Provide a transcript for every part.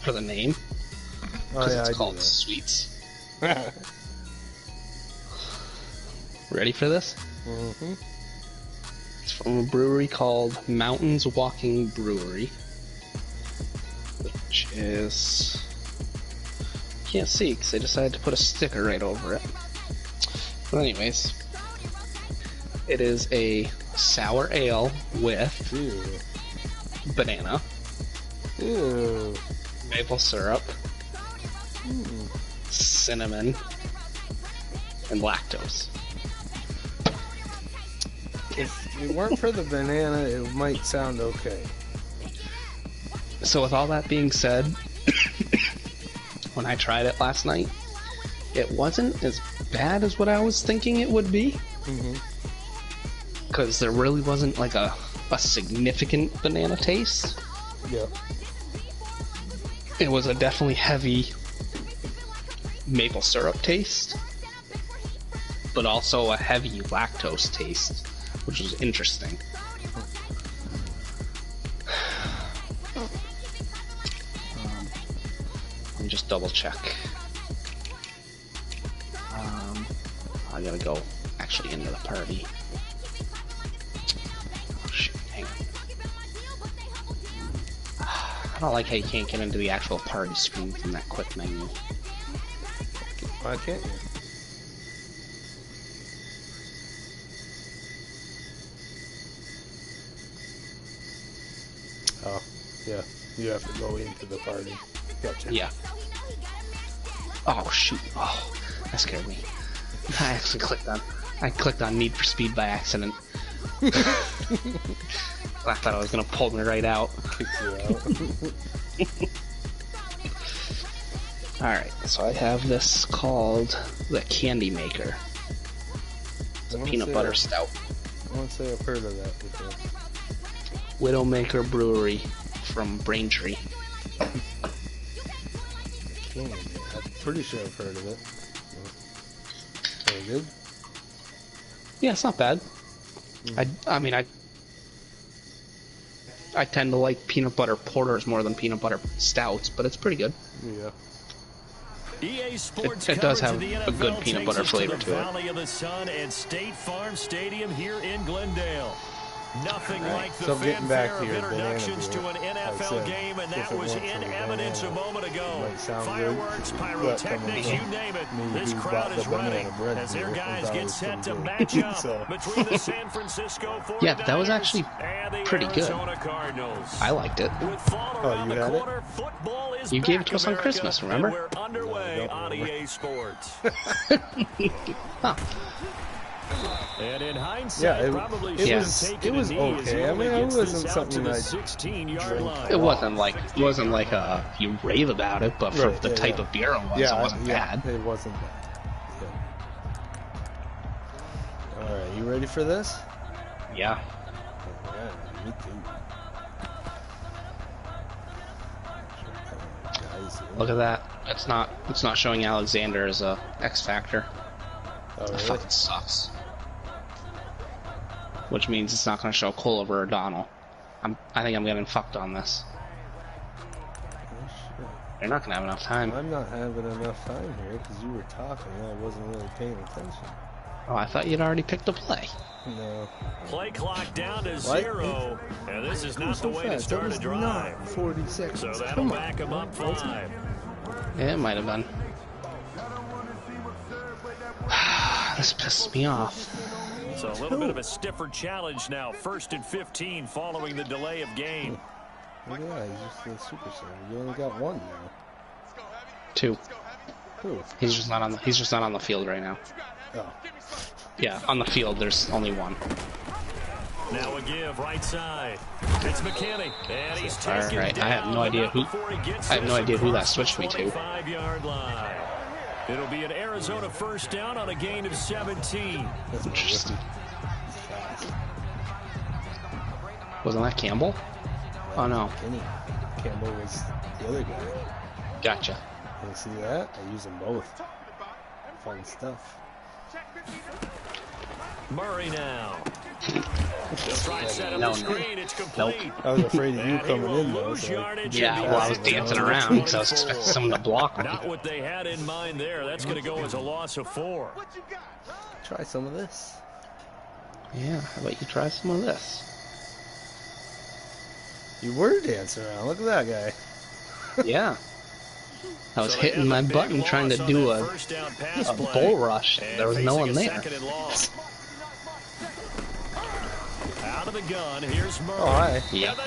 for the name. Oh yeah, it's I called do that. Sweets. Ready for this? Mm-hmm. It's from a brewery called Mountains Walking Brewery, which is... Can't see because I decided to put a sticker right over it. But anyways, it is a sour ale with banana, maple syrup, cinnamon, and lactose. If it weren't for the banana, it might sound okay. So with all that being said, when I tried it last night, it wasn't as bad as what I was thinking it would be. Because there really wasn't like a significant banana taste. Yeah. It was a definitely heavy maple syrup taste, but also a heavy lactose taste, which was interesting. Let me just double check. I gotta go actually into the party. Oh shit, hang on. I don't like how you can't get into the actual party screen from that quick menu. Why can't you? Oh, yeah. You have to go into the party. Gotcha. Yeah. Oh shoot. Oh, that scared me. I actually clicked on Need for Speed by accident. I thought I was gonna pull me right out. Kick you out. Alright, so I have this called the Candy Maker. It's a peanut butter stout. I won't say I've heard of that before. Widowmaker Brewery from Braintree. I'm pretty sure I've heard of it. Very good. Yeah, it's not bad. I mean, I tend to like peanut butter porters more than peanut butter stouts, but it's pretty good. Yeah. It does have a good peanut butter flavor to it. Valley of the Sun at State Farm Stadium here in Glendale. Nothing like the fanfare of introductions to an NFL game, and that was in evidence a moment ago. Fireworks, pyrotechnics, you name it. This crowd is running as their guys get set to match up between the San Francisco 49ers Yeah, that was actually and the pretty good. Arizona Cardinals. I liked it. With fall around you the had it? corner, football is You gave it back, to us on America, Christmas, remember? and we're underway on EA Sports. Huh. And in hindsight, Yeah, it probably was okay. I mean, it wasn't something I 16-yard line. It wasn't like you rave about it, but for the type of beer it was, it wasn't bad. It wasn't bad. Yeah. Alright, you ready for this? Yeah. Yeah, me too. Look at that. It's not showing Alexander as a X Factor. Oh, That really? fucking sucks. Which means it's not going to show Cole over O'Donnell. I think I'm getting fucked on this. You're not going to have enough time. I'm not having enough time here because you were talking and I wasn't really paying attention. Oh, I thought you'd already picked a play. No. Play clock down to What? 0. And this is not the way to That start was a drive. not 40 seconds. So that'll Come on. back him up 5. Yeah, it might have been. This pisses me off. So a little bit of a stiffer challenge now. 1st and 15 following the delay of game. Yeah, he's just a superstar. You only got one now. 2. Who? He's just not on the field right now. Oh. Yeah, on the field there's only one. Now a give right side. It's McKinney, and he's All taken right, down. I have no idea who that switched me to. 25-yard line. It'll be an Arizona first down on a gain of 17. That's Interesting. Wasn't that Campbell? Oh no. Kenny. Campbell was the other guy. Gotcha. You see that? I use them both. Fun stuff. Murray now. No. Nope. I was afraid of you coming in, though. So yeah, well, I was dancing around because I was expecting someone to block me. Not what they had in mind there. That's going to go as a loss of 4. Try some of this. Yeah, how about you try some of this? You were dancing around. Look at that guy. Yeah. I was hitting my button trying to do a bull rush. There was no one there. Out of the gun, here's Murray. Oh, hi. Yep.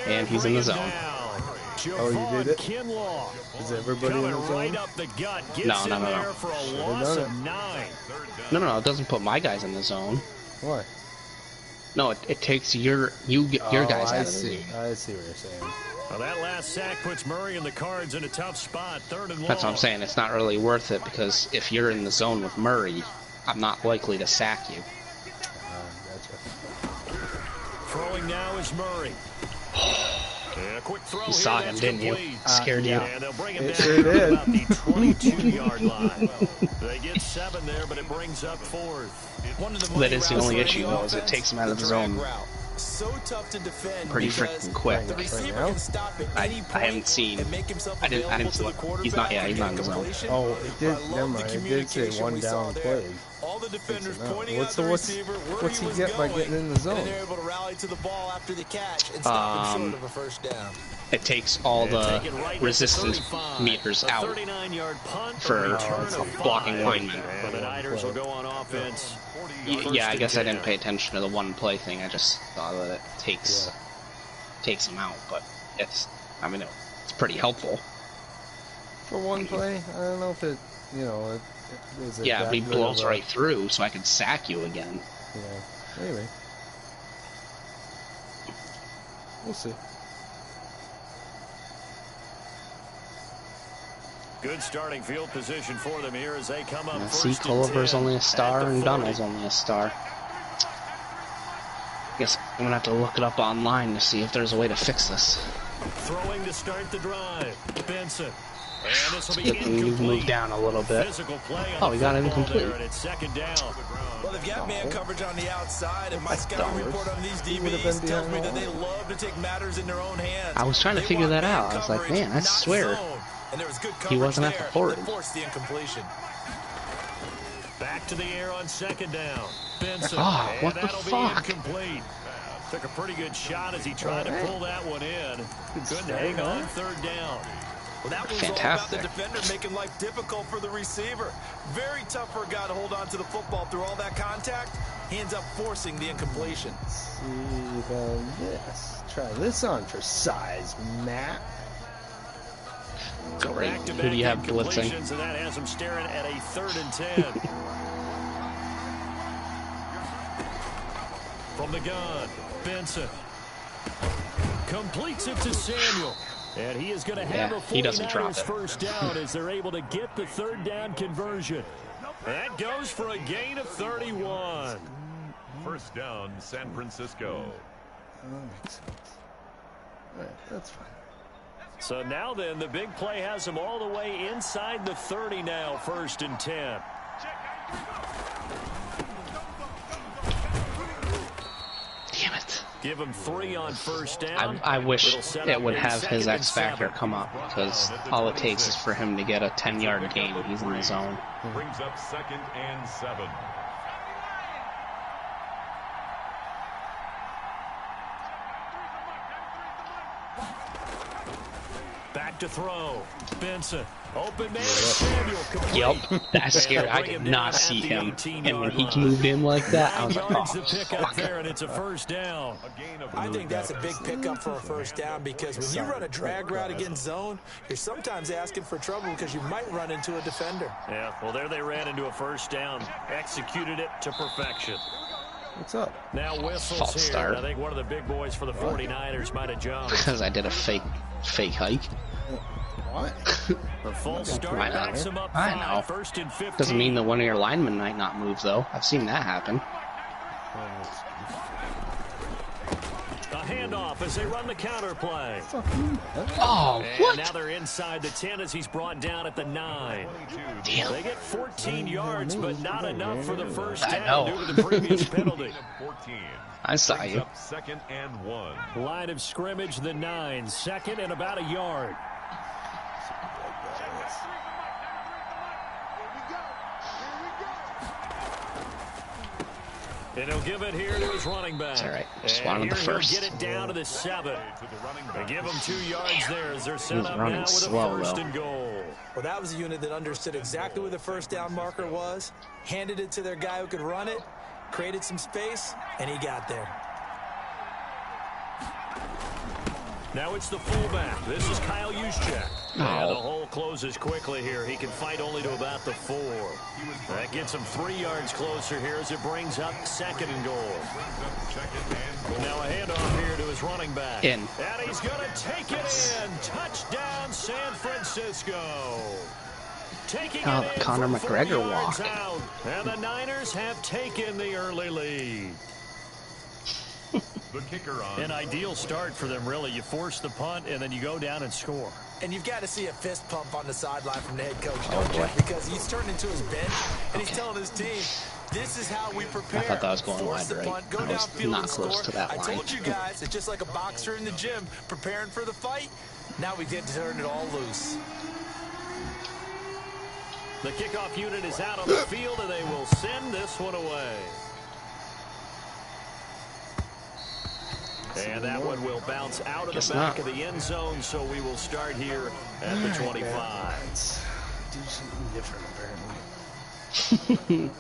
And he's in the zone. Oh, you did it? Is everybody in the zone? Right up the gut. No. No, it doesn't put my guys in the zone. Why? No, it takes your guys out of the zone. I see what you're saying. Well, that last sack puts Murray and the Cards in a tough spot. 3rd and long. That's what I'm saying. It's not really worth it because if you're in the zone with Murray, I'm not likely to sack you. Gotcha. Throwing now is Murray. And a quick throw You saw him, didn't you? Scared you. And they'll bring him It down sure did. about the 22-yard line. They get 7 there, but it brings up 4th. That is the only issue, though, is it takes him out of the zone So tough to defend pretty freaking quick. the receiver can stop at any point I haven't seen. and make himself I didn't available see. to the quarterback. He's not. Yeah, he's not in the zone. Oh, it did. Never mind. It did say 1 down play. All the defenders pointing What's out the receiver where what's he he was get by going, getting in the zone? and they're able to rally to the ball after the catch and stop him short of a first down. It takes all the resistance meters out for blocking linemen. And the Niners will go on offense. Yeah, I guess I didn't pay attention to the one play thing. I just thought that it takes them out, but it's pretty helpful. For one play, I don't know if it, is it Yeah, that he good blows of a- right through, so I can sack you again. Yeah. Anyway, we'll see. Good starting field position for them here as they come up. See, Culliver's only a star and Dunnell's only a star. Guess I'm gonna have to look it up online to see if there's a way to fix this. Throwing to start the drive. Benson. And this will be Good thing you've moved down a little bit. Oh, we got it incomplete. It's 2nd down. Well, they've got man coverage on the outside, and my scouting report on these DBs tells me that they love to take matters in their own hands. I was trying to figure that out. I was like, man, I swear he wasn't at the 40. Back to the air on 2nd down. Benson. Oh, what the fuck? Took a pretty good shot as he tried to pull that one in. Couldn't hang on 3rd down. Well, that was all about the defender making life difficult for the receiver. Very tough for a guy to hold on to the football through all that contact. He ends up forcing the incompletion. Let's see then this. Try this on for size, Matt. Great. Who do you have blitzing? So that has him staring at a 3rd and 10. From the gun, Benson completes it to Samuel. And he is going to have a 49ers first down as they're able to get the 3rd down conversion. That goes for a gain of 31. First down, San Francisco. That makes sense. All right, that's fine. So now then, the big play has him all the way inside the 30 now, 1st and 10. Damn it. Give him 3 on 1st down. I wish it would have his X Factor come up, because all it takes is for him to get a 10-yard gain. He's in the zone. Brings up 2nd and 7. Back to throw. Benson. Open man. Samuel. Yep, that's scary. I did not see him. And when he moved in like that, I was like, oh, fuck. There, and it's a 1st down. I think that's a big pickup for a 1st down because when you run a drag route against zone, you're sometimes asking for trouble because you might run into a defender. Yeah, well, there they ran into a 1st down. Executed it to perfection. What's up? Now whistles False here. start. I think one of the big boys for the 49ers might have jumped. Because I did a fake hike. What? The full start backs him up 5. I know. 1st and 15. Doesn't mean that one of your linemen might not move, though. I've seen that happen. handoff as they run the counter play. Oh, what? Now they're inside the 10 as he's brought down at the 9. Damn. They get 14 yards, but not enough for the first I down know. due to the previous penalty. 14. I saw you. Second and 1. Line of scrimmage, the 9. Second and about a yard. And he'll give it here to his running back. It's all right. Just wanted the first. He'll get it down to the 7. They give him 2 yards there as they're set He's up running now with slow, a first though. and goal. Well, that was a unit that understood exactly where the first down marker was, handed it to their guy who could run it, created some space, and he got there. Now it's the fullback. This is Kyle Juszczyk. Oh. And the hole closes quickly here. He can fight only to about the 4. That gets him 3 yards closer here as it brings up second and goal. Now a handoff here to his running back. In. And he's going to take it in. Touchdown, San Francisco. Taking Oh, it the in Conor from 4 McGregor yards walk. out. And the Niners have taken the early lead. The kicker on. An ideal start for them, really. You force the punt, and then you go down and score. And you've got to see a fist pump on the sideline from the head coach, Oh, don't you? boy. Because he's turned into his bench, and he's telling his team, this is how we prepare. I thought that was going Force wide, the right? punt, go I was downfield not and close score. to that I line. told you guys, it's just like a boxer in the gym preparing for the fight. Now we get to turn it all loose. The kickoff unit is out on the field, and they will send this one away. And that one will bounce out of Guess the back not. of the end zone, so we will start here at the 25. Do something different, apparently.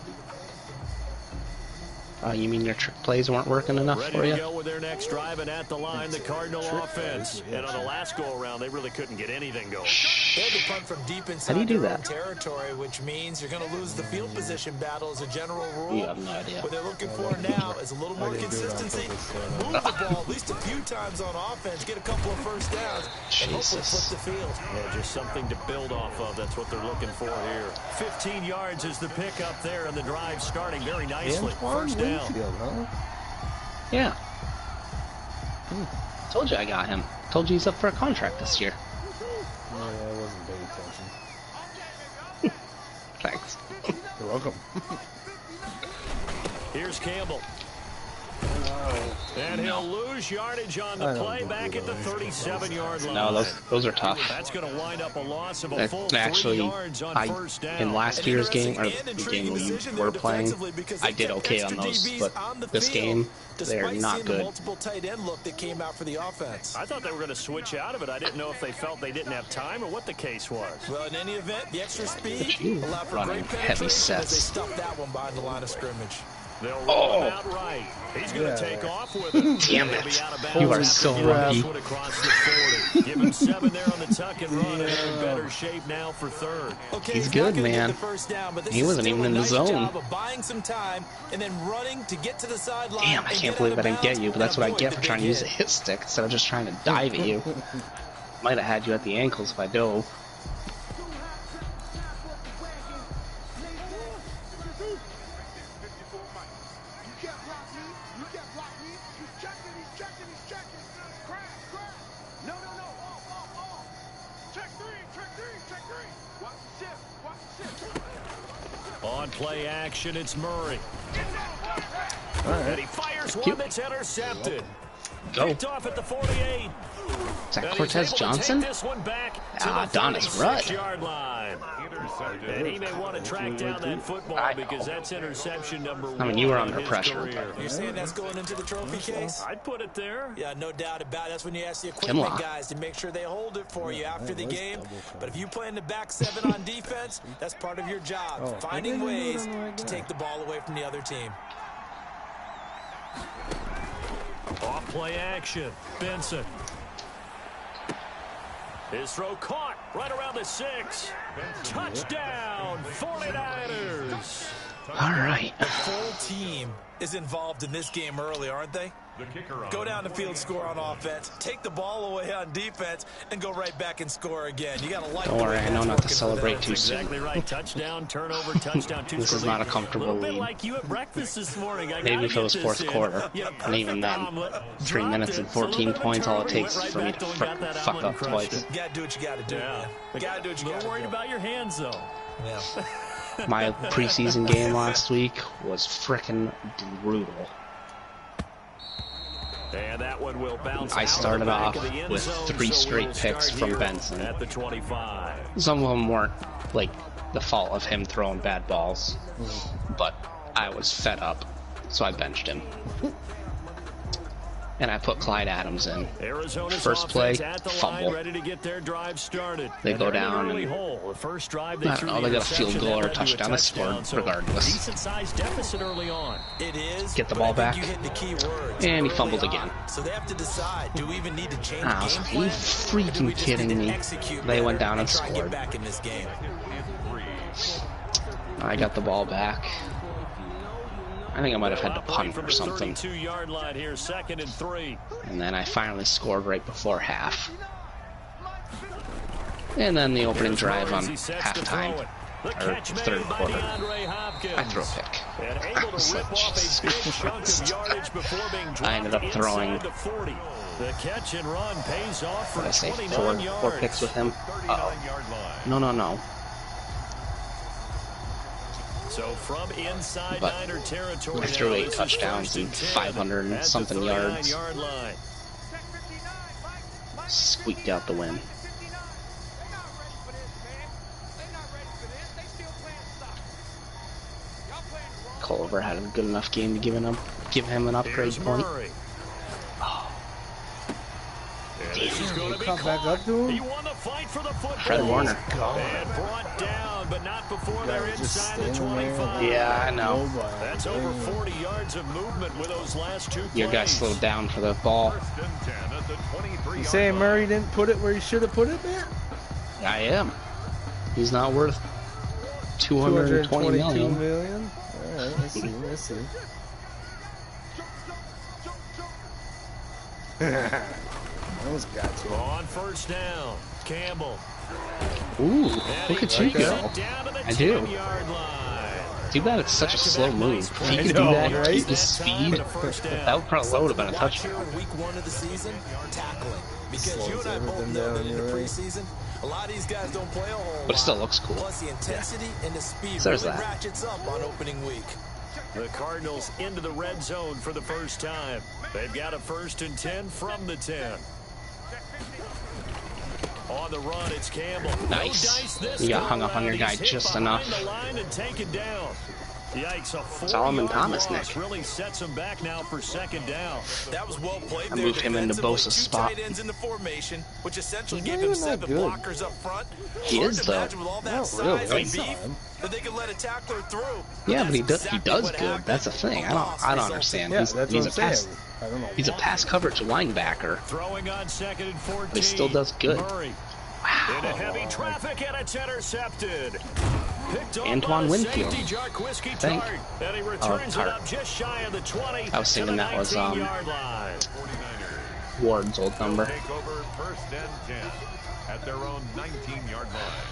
You mean your trick plays weren't working enough Ready for to you? go with their next drive, and at the line, the Cardinal offense. And on the last go-around, they really couldn't get anything going. They had to punt from deep inside How do you do their own that? territory, which means you're going to lose the field position battle as a general rule. You have no idea. What they're looking for now is a little more didn't do it on consistency. purpose, Move the ball at least a few times on offense, get a couple of first downs, and hopefully Jesus. flip the field. Yeah, just something to build off of. That's what they're looking for here. 15 yards is the pickup there, and the drive starting very nicely. First down. Winfield, huh? Yeah. Told you I got him. Told you he's up for a contract this year. Yeah, I wasn't paying attention. Thanks. You're welcome. Here's Campbell. And he'll lose yardage on the play back at the 37-yard line. No, those are tough. That's going to wind up a loss of a That- full actually, 3 yards on first down. in last year's game, or the game we were playing, I did okay on those, but this game, they're not good. Multiple tight end look that came out for the offense. I thought they were going to switch out of it. I didn't know if they felt they didn't have time or what the case was. Well, in any event, the extra speed you allowed for running great heavy penetration as they sets. stuffed that one behind the line of scrimmage. They'll roll him out right. He's going to take off with it. Damn He'll it. be out of bounds You are after so getting lucky. this one across the 40. Give him 7 there on the tuck and run, and they're in better shape now for third. Okay, He's not good, gonna get man. the first down, but this He is wasn't still even a in the nice zone. job of buying some time and then running to get to the sideline. Damn, I and can't get believe out I of didn't get bounds you, but that's and what I avoid get the for trying to big use a hit. hit stick instead of just trying to dive at you. Might have had you at the ankles if I dove. On play action, it's Murray. And he fires one Cute. that's intercepted. Go. Picked off at the 48. Is that And he's Cortez able to Johnson? take this one back to Ah, the Donis Rudd. 36-yard line. And he may want to track down that football I know. because that's interception number 1. I mean, you were in under his pressure, career. You're saying that's going into the trophy case? I'd put it there. Yeah, no doubt about it. That's when you ask the Hemlock. equipment guys to make sure they hold it for you after the game. But if you play in the back 7 on defense, that's part of your job, finding ways to take the ball away from the other team. Off play action. Benson. His throw caught right around the 6. Touchdown, 49ers. All right. The full team is involved in this game early, aren't they? The kicker on Go down the field, score on offense, take the ball away on defense, and go right back and score again. You got to like. Don't worry, I know not to celebrate too soon. Exactly right. Touchdown, turnover, touchdown. This is not a comfortable lead. Like you at breakfast this morning. Maybe if it was fourth quarter, and even then, 3 minutes and 14 points, all it takes is for me to fuck up twice. You got to do what you got to do. Man. You got to do what you got to do. Worried about your hands, though. Yeah. My preseason game last week was frickin' brutal. And that one will bounce. I started off with 3 straight picks from Benson. At the 25. Some of them weren't like the fault of him throwing bad balls, but I was fed up, so I benched him. And I put Clyde Adams in. Arizona's first play, fumble. Ready to get their drive started. They go down and the first drive I don't know, they got a field goal or a touchdown. They scored regardless. Decent sized deficit early on. It is. Get the ball back, and he fumbled again. So they have to decide, do we even need to change game Are you plan? freaking kidding me? They went down and scored. Back in this game. I got the ball back. I think I might have had to punt or something. 32-yard line here, 2nd and 3. And then I finally scored right before half. And then the opening drive on halftime, or third quarter, I throw a pick. I was like, Jesus Christ. I ended up throwing, The catch and run pays off for what did I say, 29 four picks with him? Uh-oh. No. So from inside But Niner territory, I threw 8 touchdowns and 500 and something yards. Squeaked out the win. Culver had a good enough game to give him an upgrade point. Come back up to him? He won the fight for the football. Fred Warner. And brought down, but not before they're inside the 25. Yeah, I know. That's over 40 yards of movement with those last 2 plays. Your guy slowed down for the ball. You saying Murray didn't put it where he should have put it, man? I am. He's not worth 220 million. Alright, let's see. Those got you. On first down, Campbell. Ooh, look at you go. I do. Too bad it's such a slow move. If he could do that and keep the speed, that would probably would have been a touchdown. Week 1 of the season, tackling. Because you and I both know that in the preseason, a lot of these guys don't play a whole lot. But it still looks cool. Plus the intensity and the speed So really there's that. ratchets up on opening week. The Cardinals into the red zone for the first time. They've got a 1st and 10 from the 10. On the run, it's Campbell. Nice. You got hung up on your guy just enough. Yikes, Solomon Thomas, Nick. Really sets him back now for 2nd down. That was well played. I moved him into Bosa's spot. Tight ends in the formation, which essentially He's gave not him even that 7 good. blockers up front. He Hard is, to though. imagine with all that Not size really. and beef that they could let a tackler through. Yeah, but he does exactly good. happened. That's the thing. I don't understand. Yeah, that's he's what a I'm pass. saying. I don't know. He's a pass coverage linebacker. Throwing on 2nd and 14. But he still does good. Murray. Into heavy traffic, and it's intercepted. Antoine Winfield. I think. And he returns Tart. it up just shy of the 20. I was thinking that was 19-yard line. Ward's old number. Take over 1st and 10 at their own 19-yard line.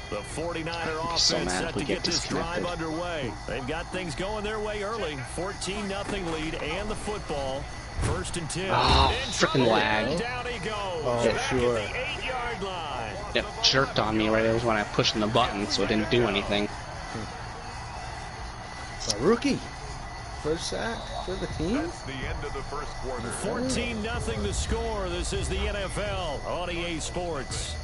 The 49er I'm offense so mad set if we to get get this drive disconnected. underway. They've got things going their way early. 14-0 lead and the football. 1st and 10. Oh, frickin' lag. Down he goes. Oh, Back sure. at the 8-yard line. It jerked on me right when I pushed the button, so it didn't do anything. A rookie. First sack for the team. That's the end of the first quarter. 14-0 the score. This is the NFL on EA Sports.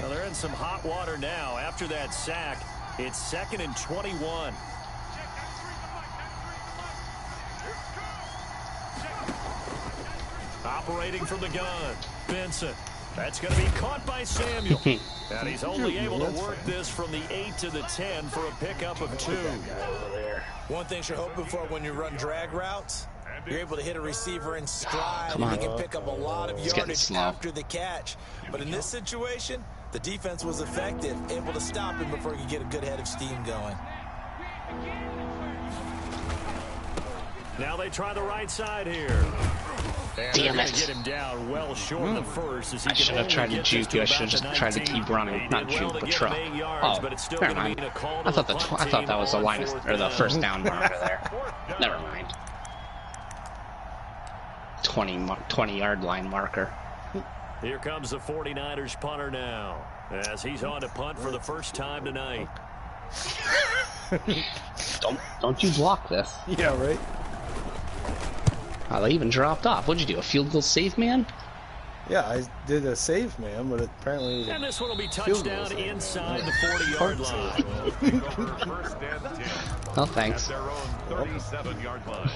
Well, they're in some hot water now. After that sack, it's 2nd and 21. Operating from the gun, Benson. That's going to be caught by Samuel. And he's only able to work this from the 8 to the 10 for a pickup of 2. One thing you're hoping for when you run drag routes, you're able to hit a receiver in stride Come and on. he can pick up a lot of It's getting yardage slow. after the catch. But in this situation, the defense was effective, able to stop him before he could get a good head of steam going. Now they try the right side here. Damn it. Get him down well short of the first as he I should have tried to juke you. I should have just tried to keep running. Not juke, but truck. Oh, never mind. I thought that was the line or the first down marker there. Never mind. 20-yard line marker. Here comes the 49ers punter now, as he's on to punt for the first time tonight. Don't you block this. Yeah, right. Oh, they even dropped off. What'd you do, a field goal save, man? Yeah, I did a save, man, but apparently it was and this one will be touchdown inside the 40-yard line. Oh, thanks. Their own 37-yard line.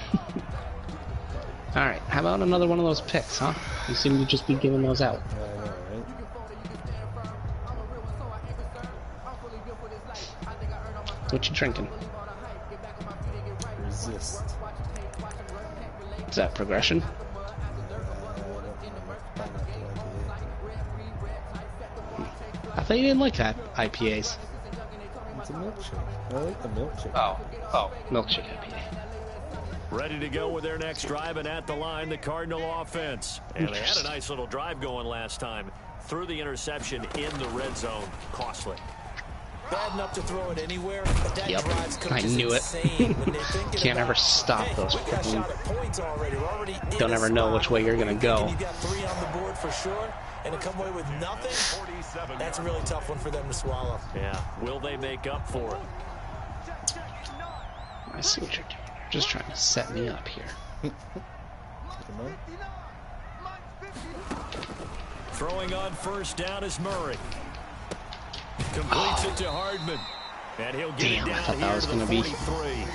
All right, how about another one of those picks, huh? You seem to just be giving those out. I know, right? What you drinking? Resist. Is that progression? I thought you didn't like that IPAs. It's a milkshake. I like the milkshake. Oh, milkshake IPA. Ready to go with their next drive, and at the line, the Cardinal offense. And they had a nice little drive going last time. Threw the interception in the red zone. Costly. Bad enough to throw it anywhere, but that Yep, drive's I knew it. Can't ever stop those freaking. Don't ever know which way you're gonna go. You got 3 on the board for sure, and to come away with nothing, that's a really tough one for them to swallow. Yeah, will they make up for it? I see what you're doing. You're just trying to set me up here. Throwing on first down is Murray. Completes it to Hardman. And he'll get it down I thought that was going to be 43.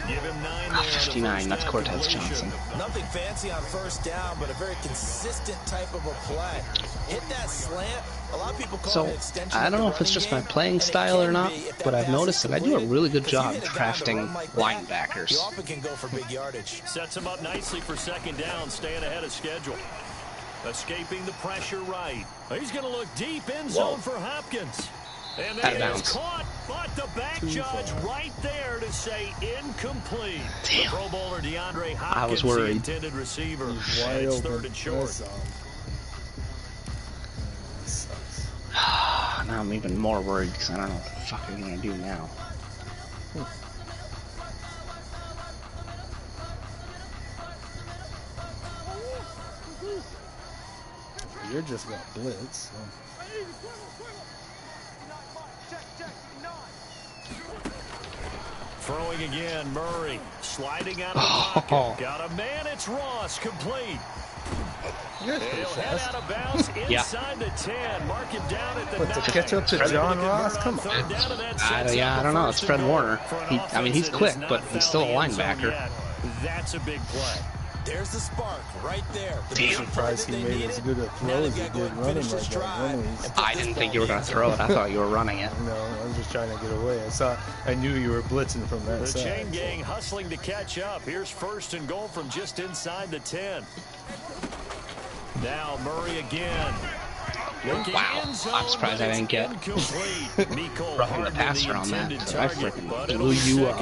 Give him 9 there 59. That's Cortez Johnson. Nothing fancy on first down, but a very consistent type of a play. Hit that slant. A lot of people call it extension. I don't know if it's just my playing style or not, but I've noticed that I do a really good job drafting linebackers. You often can go for big yardage. Sets him up nicely for second down, staying ahead of schedule. Escaping the pressure right. He's going to look deep in zone for Hopkins. And then it's caught, but the back judge right there to say incomplete. Damn. The Pro Bowler DeAndre Hopkins, I was worried. the intended receiver. Wide It's open. 3rd and short. Sucks. Now I'm even more worried because I don't know what the fuck I'm going to do now. You're just got blitz. So. Throwing again, Murray. Sliding out of the pocket. Got a man, it's Ross, complete. You're He'll head out of bounds inside the 10. Mark him down at the 9. To catch up to John Ross? Come on. I don't know. It's Fred Warner. I mean, he's quick, but he's still a linebacker. That's a big play. There's the spark right there. Damn. I'm surprised he made as good a throw as he did running like that. I didn't think you were going to throw it. I thought you were running it. No, I was just trying to get away. I knew you were blitzing from that The side. chain gang hustling to catch up. Here's 1st and goal from just inside the 10. Now Murray again. Wow, I'm surprised I didn't get roughing the passer on that. I freaking blew you up.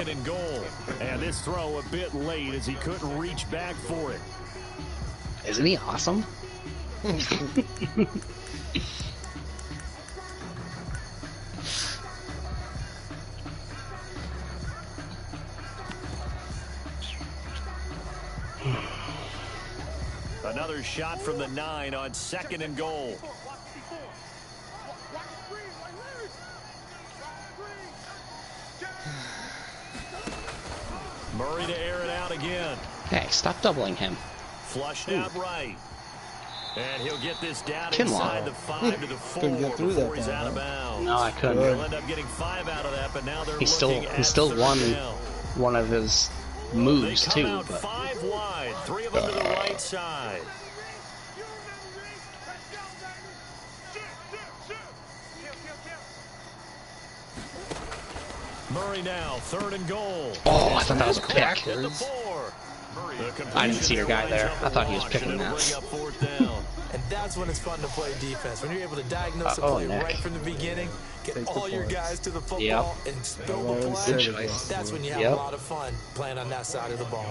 And this throw a bit late as he couldn't reach back for it. Isn't he awesome? Another shot from the 9 on 2nd and goal. Murray to air it out again. Hey, stop doubling him. Flushed out right. And he'll get this down Kinlaw. inside the 5 to the 4 Couldn't get through before that he's time, out of huh? bounds. No, I couldn't. He'll end up getting 5 out of that, but now they're He looking still at won 3rd down. one of his They moves come too. out But 5 wide, 3 of them to the right side. Murray now, 3rd and goal. oh, I thought that was a pick. At the 4. I didn't see your guy there. I thought he was picking that. And that's when it's fun to play defense. When you're able to diagnose a play right from the beginning, get all your guys to the football, and spill the play. That's when you have a lot of fun playing on that side of the ball.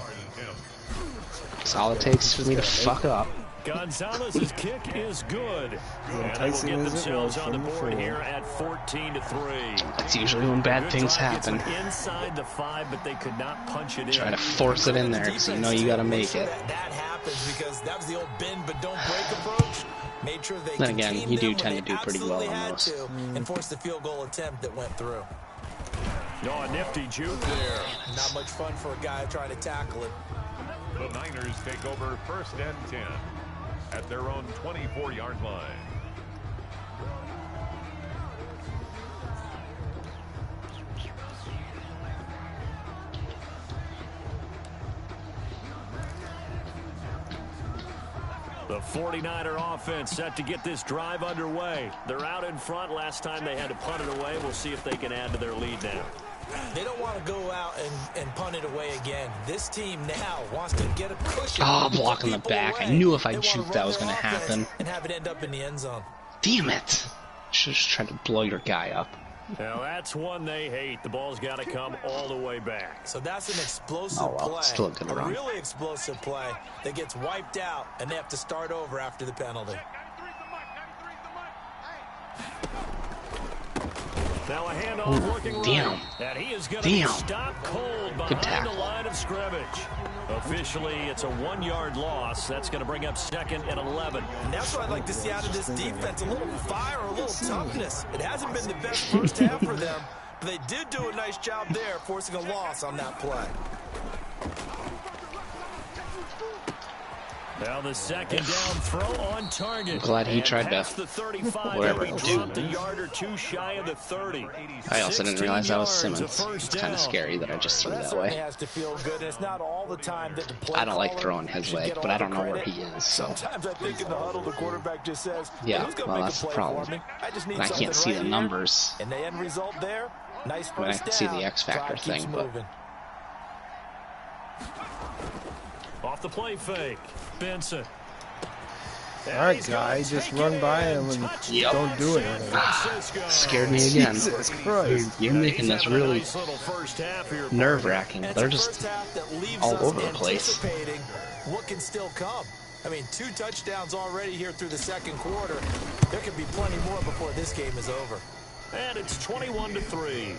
That's all it takes for me to fuck up. Gonzalez's kick is good. And they will get themselves on the board here at 14-3. That's usually when bad things happen. Inside the 5, but they could not punch it in. Try to force it in there because you know you got to make it. That happens because that was the old bend but don't break approach. Made sure they then again, you do tend to do pretty well on those. And forced the field goal attempt that went through. Oh, a nifty juke there. Not much fun for a guy trying to tackle it. The Niners take over 1st and 10 at their own 24-yard line. The 49er offense set to get this drive underway. They're out in front. Last time they had to punt it away. We'll see if they can add to their lead now. They don't want to go out and punt it away again. This team now wants to get a cushion. Oh, block in the back. I knew if I juked that was going to happen. And have it end up in the end zone. Damn it. Should just try to blow your guy up. Now that's one they hate. The ball's got to come all the way back. So that's an explosive play. Still a good run. Really explosive play that gets wiped out, and they have to start over after the penalty. Now a handoff working damn. Right. And he is going to be stopped cold behind the line of scrimmage. Officially, it's a 1-yard loss. That's going to bring up 2nd and 11. And that's what I'd like to see out of this defense. A little fire, a little toughness. It hasn't been the best first half for them, but they did do a nice job there, forcing a loss on that play. Now the 2nd down throw on target. I'm glad he tried to whatever he'll do. A yard or 2 shy of the 30. I also didn't realize that was Simmons. It's kind of scary that I just threw that way. I don't like throwing his way, but I don't know where he is. So sometimes I think in the huddle the quarterback just says, yeah, well that's the problem. And I can't see the numbers. And the end result there, nice first down. I can see the X Factor thing, but off the play fake. Benson. Alright, guy, just run by him and don't do anything. Scared me again. Jesus Christ. You're making this really nerve-wracking. They're just all over the place. What can still come? I mean, 2 touchdowns already here through the 2nd quarter. There could be plenty more before this game is over. And it's 21-3.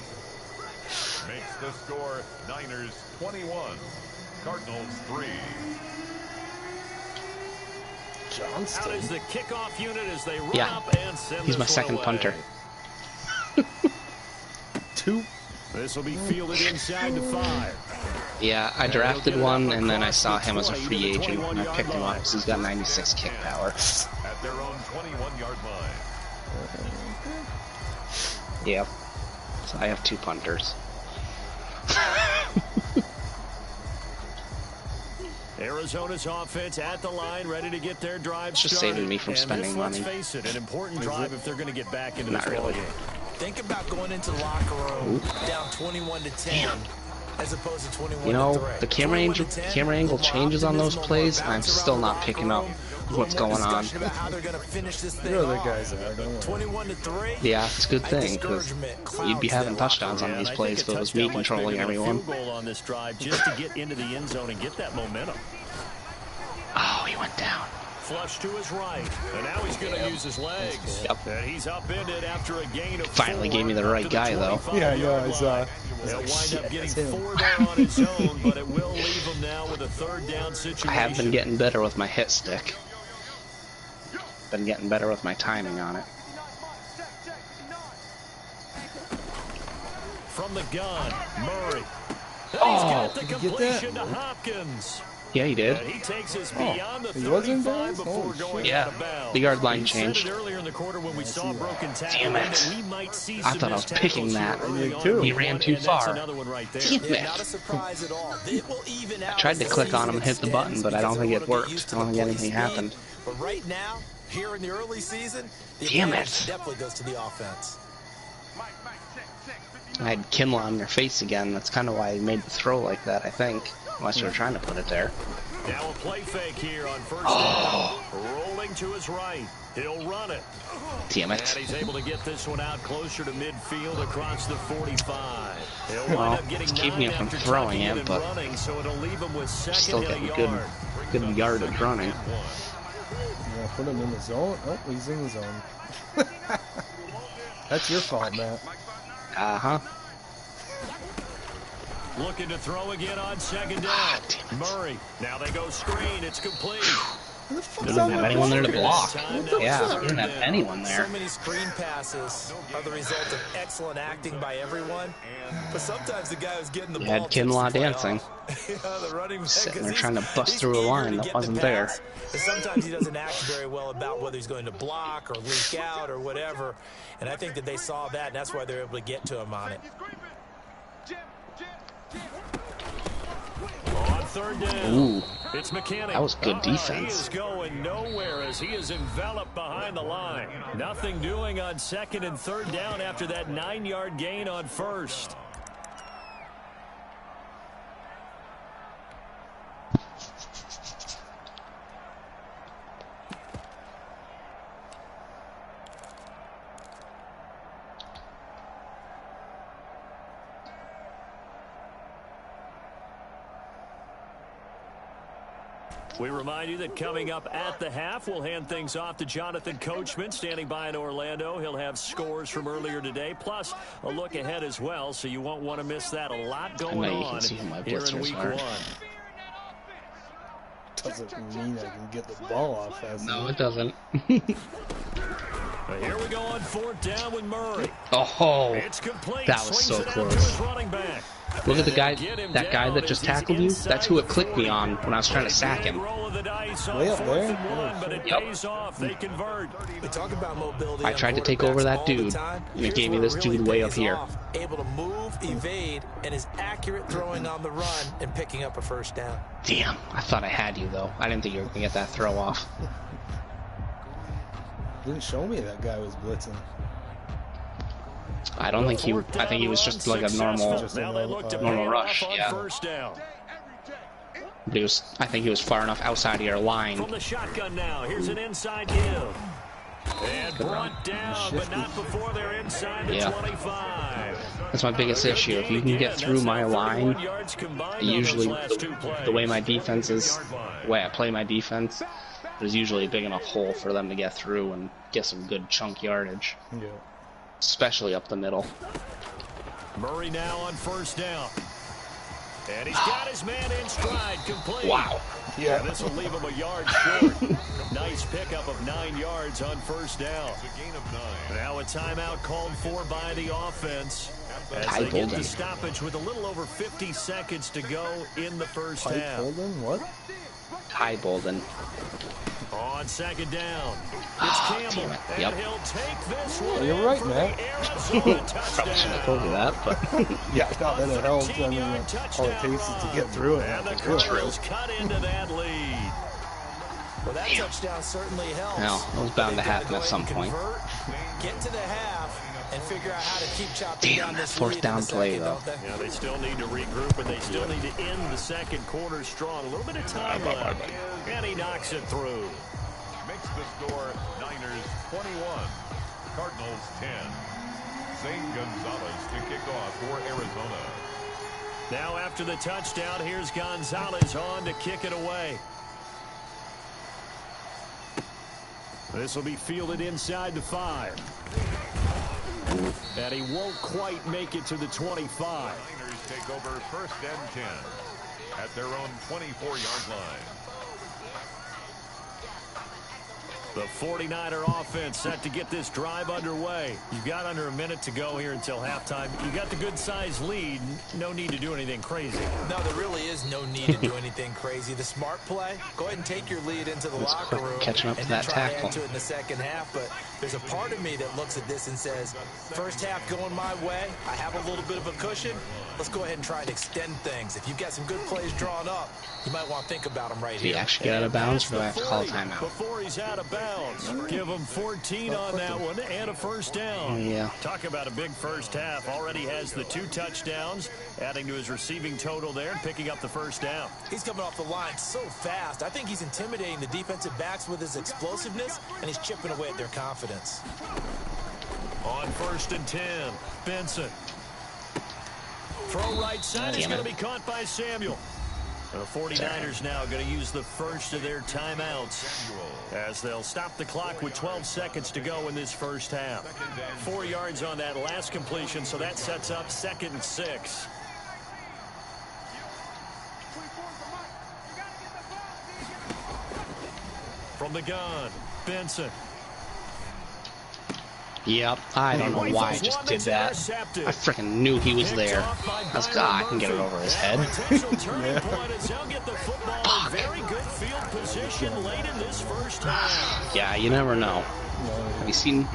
Makes the score Niners 21, Cardinals 3. Johnston. Out is the kickoff unit as they run up and send he's my second away. Punter. 2. This will be fielded inside the 5. Yeah, I drafted one and then I saw him as a free agent and I picked him up because he's got 96 kick power. At their own 21-yard line. Yep. So I have 2 punters. Arizona's offense at the line, ready to get their drive started. Just saving me from spending money. Let's face it, an important drive if they're going to get back into this really. game. Think about going into the locker room down 21-10 as opposed to 21-3. You know, the camera angle changes on those plays, and I'm still not picking up what's going on. You're the guys that are 21-3. Yeah, it's a good thing because you'd be having touchdowns on these plays if it was me controlling everyone. On this drive just to get into the end zone and get that momentum. Oh, he went down. Flush to his right, and now he's going to use his legs. Yep. And he's upended after a gain of Finally gave me the right guy, though. Yeah, I know. He'll wind up getting 4 there on his own, but it will leave him now with a 3rd down situation. I have been getting better with my hit stick. Been getting better with my timing on it. From the gun, Murray. Oh, did you get that? To Hopkins. Yeah, he did. And he takes us beyond the he wasn't 35 before going yeah, out of bounds. the yard line changed. Earlier in the quarter when we saw broken tackle. Damn it. We might see I thought I was picking that. He ran too far. Damn it. I tried to click on him and hit the button, but I don't think it worked. I don't think anything happened. But right now, here in the early season, the advantage definitely goes to the offense. I had Kinlaw in your face again. That's kind of why he made the throw like that, I think. Unless you were trying to put it there. Now a play fake here on first down. Rolling to his right. He'll run it. Damn it. And he's able to get this one out closer to midfield across the 45. He'll wind up getting it's keeping him from throwing it, but running, so it'll leave him with still getting good yardage running. Yeah, put him in the zone. Oh, he's in the zone. That's your fault, Matt. Uh-huh. Looking to throw again on second down. Murray. Now they go screen. It's complete. They don't have anyone there to block. Yeah, they don't have anyone there. So many screen passes are the result of excellent acting by everyone, but sometimes the guy who's getting the ball had Kinlaw dancing. The running back, sitting there trying to bust through a line that wasn't there. And sometimes he doesn't act very well about whether he's going to block or leak out or whatever, and I think that they saw that, and that's why they're able to get to him on it. On third down. Ooh, it's Mechanic. that was good defense. He is going nowhere as he is enveloped behind the line. Nothing doing on second and third down after that 9-yard gain on first. We remind you that coming up at the half, we'll hand things off to Jonathan Coachman, standing by in Orlando. He'll have scores from earlier today, plus a look ahead as well, so you won't want to miss that. A lot going on here in week one. Doesn't mean I can get the ball off fast. No, it doesn't. Here we go on fourth down with Murray. Oh, it's complete. That was so close. Look at the guy, that guy that just tackled you. That's who it clicked me on when I was trying to sack him. Way up there? Yep. I tried to take over that dude, and it gave me this dude way up here. Able to move, evade, and is accurate throwing on the run and picking up a first down. Damn, I thought I had you though. I didn't think you were gonna get that throw off. Didn't show me that guy was blitzing. I don't think he. I think he was just like a normal rush. Yeah. But he was. I think he was far enough outside of your line. From the shotgun now. Here's an inside give. And brought down, but not before they're inside the 25. That's my biggest issue. If you can get through my line, usually the way my defense is, the way I play my defense, there's usually a big enough hole for them to get through and get some good chunk yardage. Yeah. Especially up the middle. Murray now on first down. And he's got his man in stride, complete. Wow. Yeah, this will leave him a yard short. Nice pickup of 9 yards on first down. Now a timeout called for by the offense as they get the stoppage with a little over 50 seconds to go in the first half. Bolden? What? Ty Bolden. On second down, it's Campbell, and he'll take this one. You're right, man. Probably shouldn't have told you that, but yeah, not that it helps. I mean, all it takes is to get through it. And the Cardinals cut into that lead. Well, that touchdown certainly helps. Well, it was bound to happen at some point. Get to the half and figure out how to keep chopping down this fourth down play, though. Yeah, they still need to regroup, and they still need to end the second quarter strong. A little bit of time left, and he knocks it through. Makes the score Niners 21, Cardinals 10. Zane Gonzalez to kick off for Arizona. Now after the touchdown, here's Gonzalez on to kick it away. This will be fielded inside the 5. And he won't quite make it to the 25. Niners take over first and 10 at their own 24-yard line. The 49er offense set to get this drive underway. You've got under a minute to go here until halftime. You got the good-sized lead. No need to do anything crazy. No, there really is no need to do anything crazy. The smart play, go ahead and take your lead into the locker room catching up to that tackle. Try to add to it in the second half. But there's a part of me that looks at this and says, first half going my way, I have a little bit of a cushion. Let's go ahead and try and extend things. If you've got some good plays drawn up, you might want to think about them right here. Do you actually get out of bounds, or do I have to call a timeout? Before he's out of bounds. downs. Give him 14 on that one and a first down. Yeah. Talk about a big first half. Already has the 2 touchdowns, adding to his receiving total there and picking up the first down. He's coming off the line so fast. I think he's intimidating the defensive backs with his explosiveness, and he's chipping away at their confidence. On 1st and 10, Benson. Throw right side is going to be caught by Samuel. The 49ers now going to use the first of their timeouts as they'll stop the clock with 12 seconds to go in this first half. 4 yards on that last completion, so that sets up 2nd and 6. From the gun, Benson. Yep, I don't know why I just did that. I freaking knew he was there. I was like, I can get it over his head. Yeah, you never know. Have you seen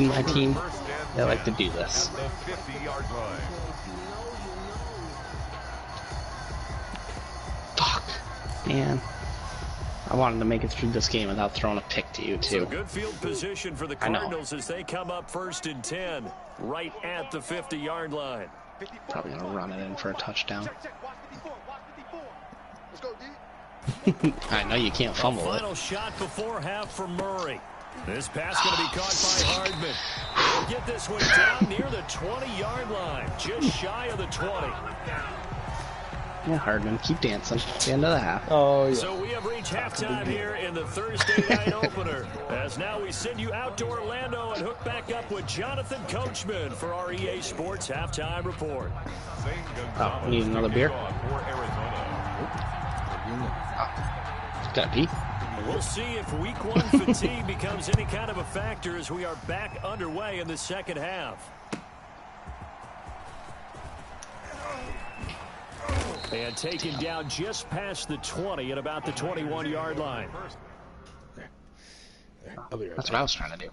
my team? They like to do this. Fuck, man. I wanted to make it through this game without throwing a pick to you, too. So good field position for the Cardinals as they come up 1st and 10, right at the 50-yard line. Probably going to run it in for a touchdown. I know you can't fumble it. Final shot before half for Murray. This pass going to be caught by Hardman. He'll get this one down near the 20-yard line, just shy of the 20. Yeah, Hardman, keep dancing. At the end of the half. Oh, yeah. So we have reached halftime here in the Thursday night opener. As now we send you out to Orlando and hook back up with Jonathan Coachman for our EA Sports Halftime Report. Oh, we need another beer? Gotta pee. We'll see if Week 1 fatigue becomes any kind of a factor as we are back underway in the second half. And taken down just past the 20 at about the 21-yard line. I'll be right That's back. what I was trying to do.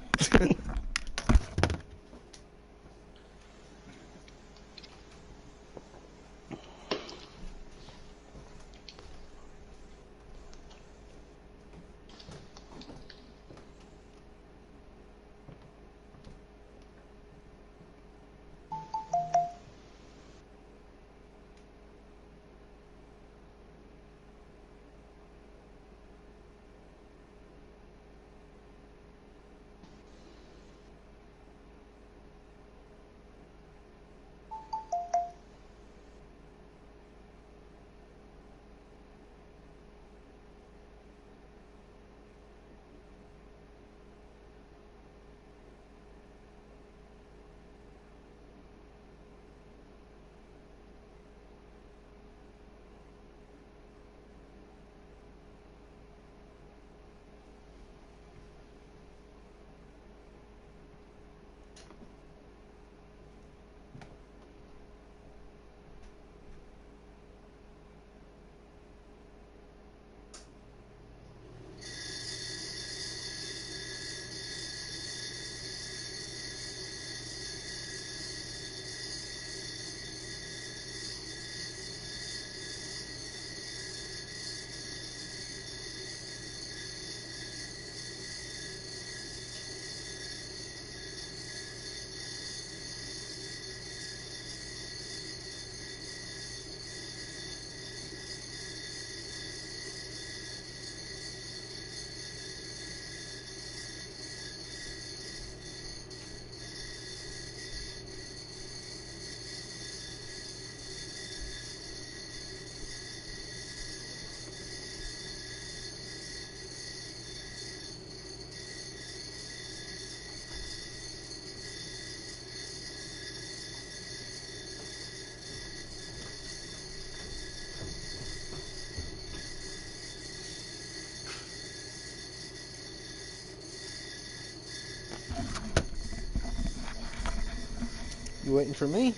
You waiting for me?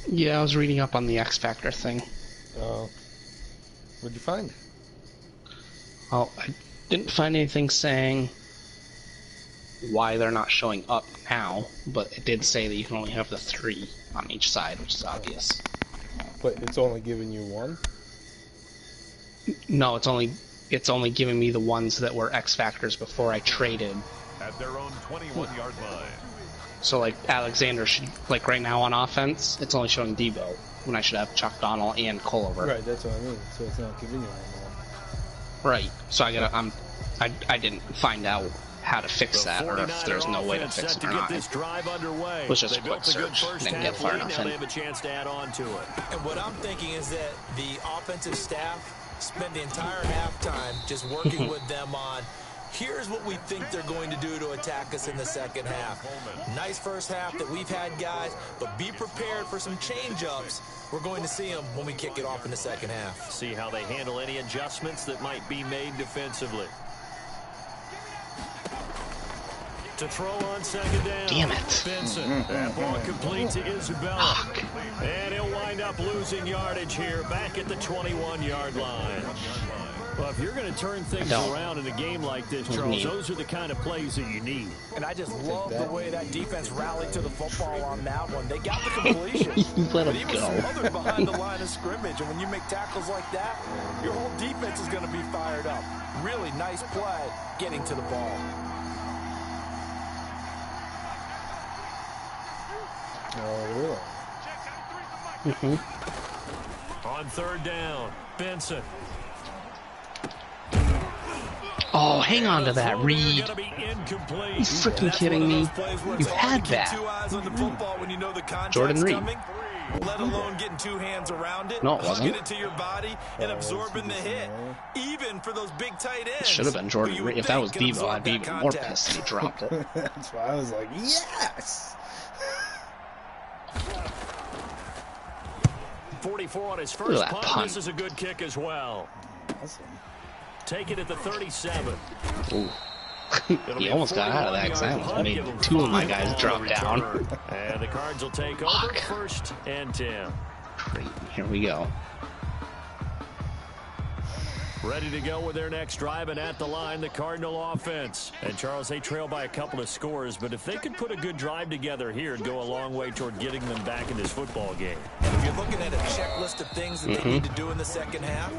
Yeah, I was reading up on the X Factor thing. Oh. What'd you find? Well, I didn't find anything saying why they're not showing up now, but it did say that you can only have the 3 on each side, which is obvious. But it's only giving you 1? No, it's only it's only giving me the ones that were X factors before I traded. At their own 21-yard line. So like Alexander should, like right now on offense, it's only showing Debo when I should have Chuck Donald and Culliver. Right, that's what I mean. So it's not giving you anymore. Right. So I gotta. I didn't find out how to fix that, or if there's no way to fix it or not. It was just a quick search. Didn't get far enough in. And what I'm thinking is that the offensive staff spent the entire halftime just working with them on, here's what we think they're going to do to attack us in the second half. Nice first half that we've had, guys, but be prepared for some change-ups. We're going to see them when we kick it off in the second half. See how they handle any adjustments that might be made defensively. To throw on second down. Damn it. Benson. That ball complete to Isabella. Fuck. And he'll wind up losing yardage here back at the 21-yard line. Well, if you're going to turn things around in a game like this, Charles, those are the kind of plays that you need. And I just love the way that defense rallied to the football on that one. They got the completion. Let but him he was go. smothered behind the line of scrimmage. And when you make tackles like that, your whole defense is going to be fired up. Really nice play getting to the ball. Oh, really? On third down, Benson. Oh, hang on to that, Reed. You freaking kidding me? You had that. Jordan Reed. Let alone getting two hands around it, no, it wasn't. Get it to your body and absorbing the hit. Even for those big tight ends. It should have been Jordan Reed. If that was Debo, I'd be even more pissed that he dropped it. That's why I was like, yes! 44 on his first punt. This is a good kick as well. Awesome. Take it at the 37. Ooh. He almost got out of that because I almost made two of my guys drop down. And the Cards will take over first and 10. Great. Here we go. Ready to go with their next drive, and at the line, the Cardinal offense. And Charles, they trail by a couple of scores, but if they could put a good drive together here, it'd go a long way toward getting them back in this football game. And if you're looking at a checklist of things that they need to do in the second half,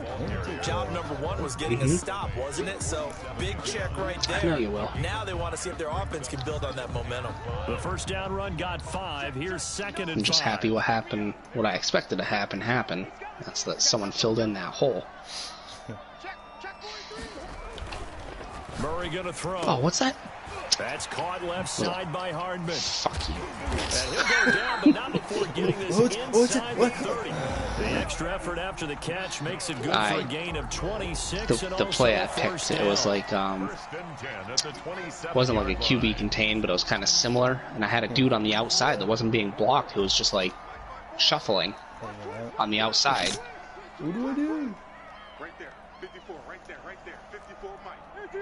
job number one was getting a stop, wasn't it? So, big check right there. I know you will. Now they want to see if their offense can build on that momentum. The first down run got 5. Here's second and 5. I'm just happy what happened, what I expected to happen, happened. That's that someone filled in that hole. Murray gonna throw. Oh, what's that? That's caught left side by Hardman. Fuck you. And he'll go down, but not before getting this inside the 30. The extra effort after the catch makes it good for a gain of 26. The play I picked, it was like, wasn't like a QB contained, but it was kind of similar. And I had a dude on the outside that wasn't being blocked. Who was just like shuffling on the outside. What do I do? Right there, 54, right there, 54, Mike. Hey,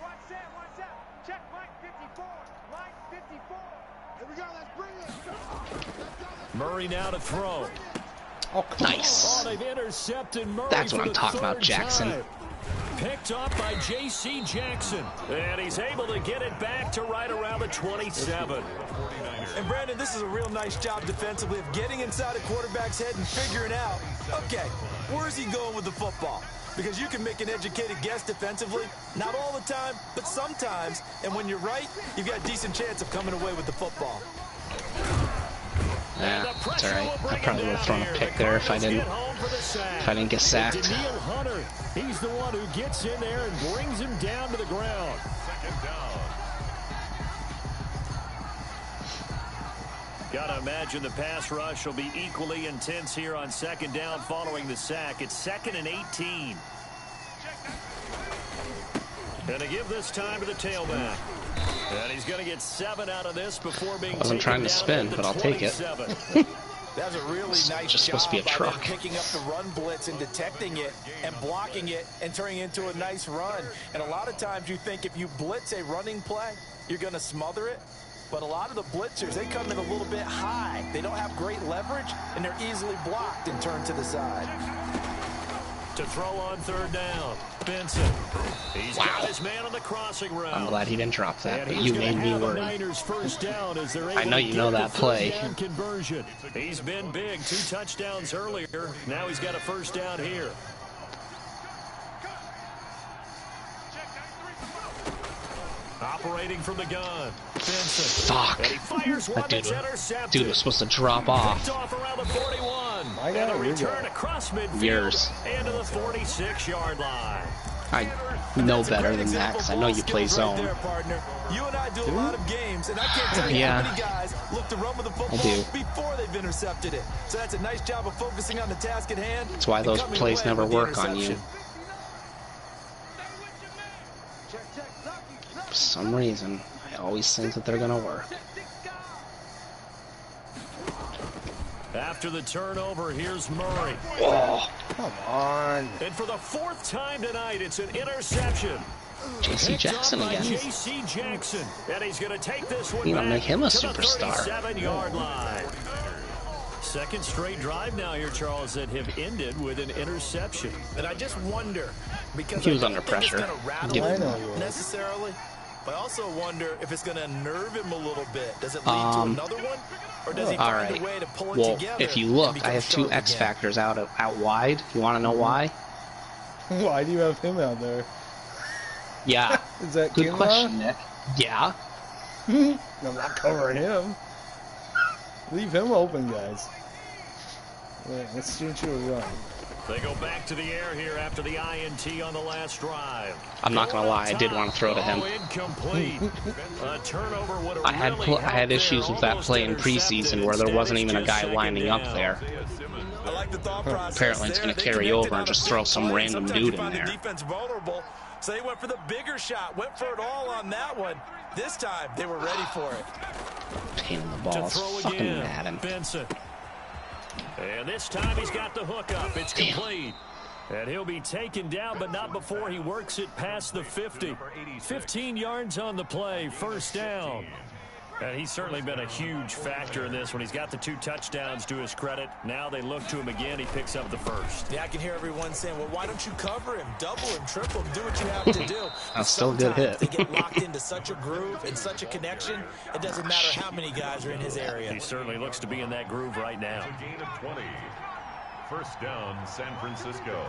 watch that, check Mike 54, Mike 54. Here we go, let's bring it. Murray now to throw. Oh, nice. Oh, they've intercepted Murray. That's what I'm talking about, Jackson. Picked up by J.C. Jackson. And he's able to get it back to right around the 27. And Brandon, this is a real nice job defensively of getting inside a quarterback's head and figuring out, okay, where's he going with the football? Because you can make an educated guess defensively, not all the time, but sometimes. And when you're right, you've got a decent chance of coming away with the football. Yeah, that's all right. I probably would have thrown a pick there if I didn't get sacked. Daniil Hunter, he's the one who gets in there and brings him down to the ground. Second down. Gotta imagine the pass rush will be equally intense here on second down following the sack. It's 2nd and 18. Gonna give this time to the tailback. And he's gonna get 7 out of this before being I wasn't trying to spin, but I'll take it. That's a really nice just supposed to be a truck. By picking up the run blitz and detecting it and blocking it and turning it into a nice run. And a lot of times you think if you blitz a running play, you're going to smother it. But a lot of the blitzers, they come in a little bit high. They don't have great leverage, and they're easily blocked and turned to the side. To throw on third down, Benson. He's got his man on the crossing route. I'm glad he didn't drop that, but you made me worried. I know you know that play. Conversion. He's been big, 2 touchdowns earlier. Now he's got a first down here. Operating from the gun. Vincent. Fuck. And he fires one That that's intercepted. dude was supposed to drop off. Picked off around the 41. My and God, a return across midfield Years. and to the 46-yard line. I know better than that because I know you play zone. You and I do a lot of games, and I can't tell you how many guys look to run with the football before they've intercepted it. So that's a nice job of focusing on the task at hand. That's why those plays never work on you. For some reason, I always think that they're gonna work. After the turnover, here's Murray. Oh, come on. And for the fourth time tonight, it's an interception. J.C. Jackson again. J.C. Jackson. And he's going to take this one you know, back make him a to superstar. the 37-yard line. Second straight drive now here, Charles, that have ended with an interception. And I just wonder, because he was under pressure. Necessarily, but I also wonder if it's going to nerve him a little bit. Does it lead to another one? Or does he find a way to pull it together? If you look, I have two X factors out wide. You want to know why? Why do you have him out there? Yeah. Is that good question, Nick? Yeah. I'm not covering him. Leave him open, guys. Right, let's shoot you a run. They go back to the air here after the INT on the last drive. I'm not gonna lie, I did want to throw to him. Incomplete. A turnover would have I had issues with that play in preseason where there wasn't even a guy lining up there. Apparently it's gonna carry over and just throw some random dude in there. So they went for the bigger shot, went for it all on that one. This time they were ready for it. Pain in the balls, fucking Madden. Vincent. And this time he's got the hook up. It's complete. And he'll be taken down, but not before he works it past the 50. 15 yards on the play, first down. And he's certainly been a huge factor in this when he's got the 2 touchdowns to his credit. Now they look to him again. He picks up the first. Yeah, I can hear everyone saying, well, why don't you cover him, double him, triple him, do what you have to do. That's still a good hit. They get locked into such a groove and such a connection, it doesn't matter how many guys are in his area. He certainly looks to be in that groove right now. It's a gain of 20. First down, San Francisco.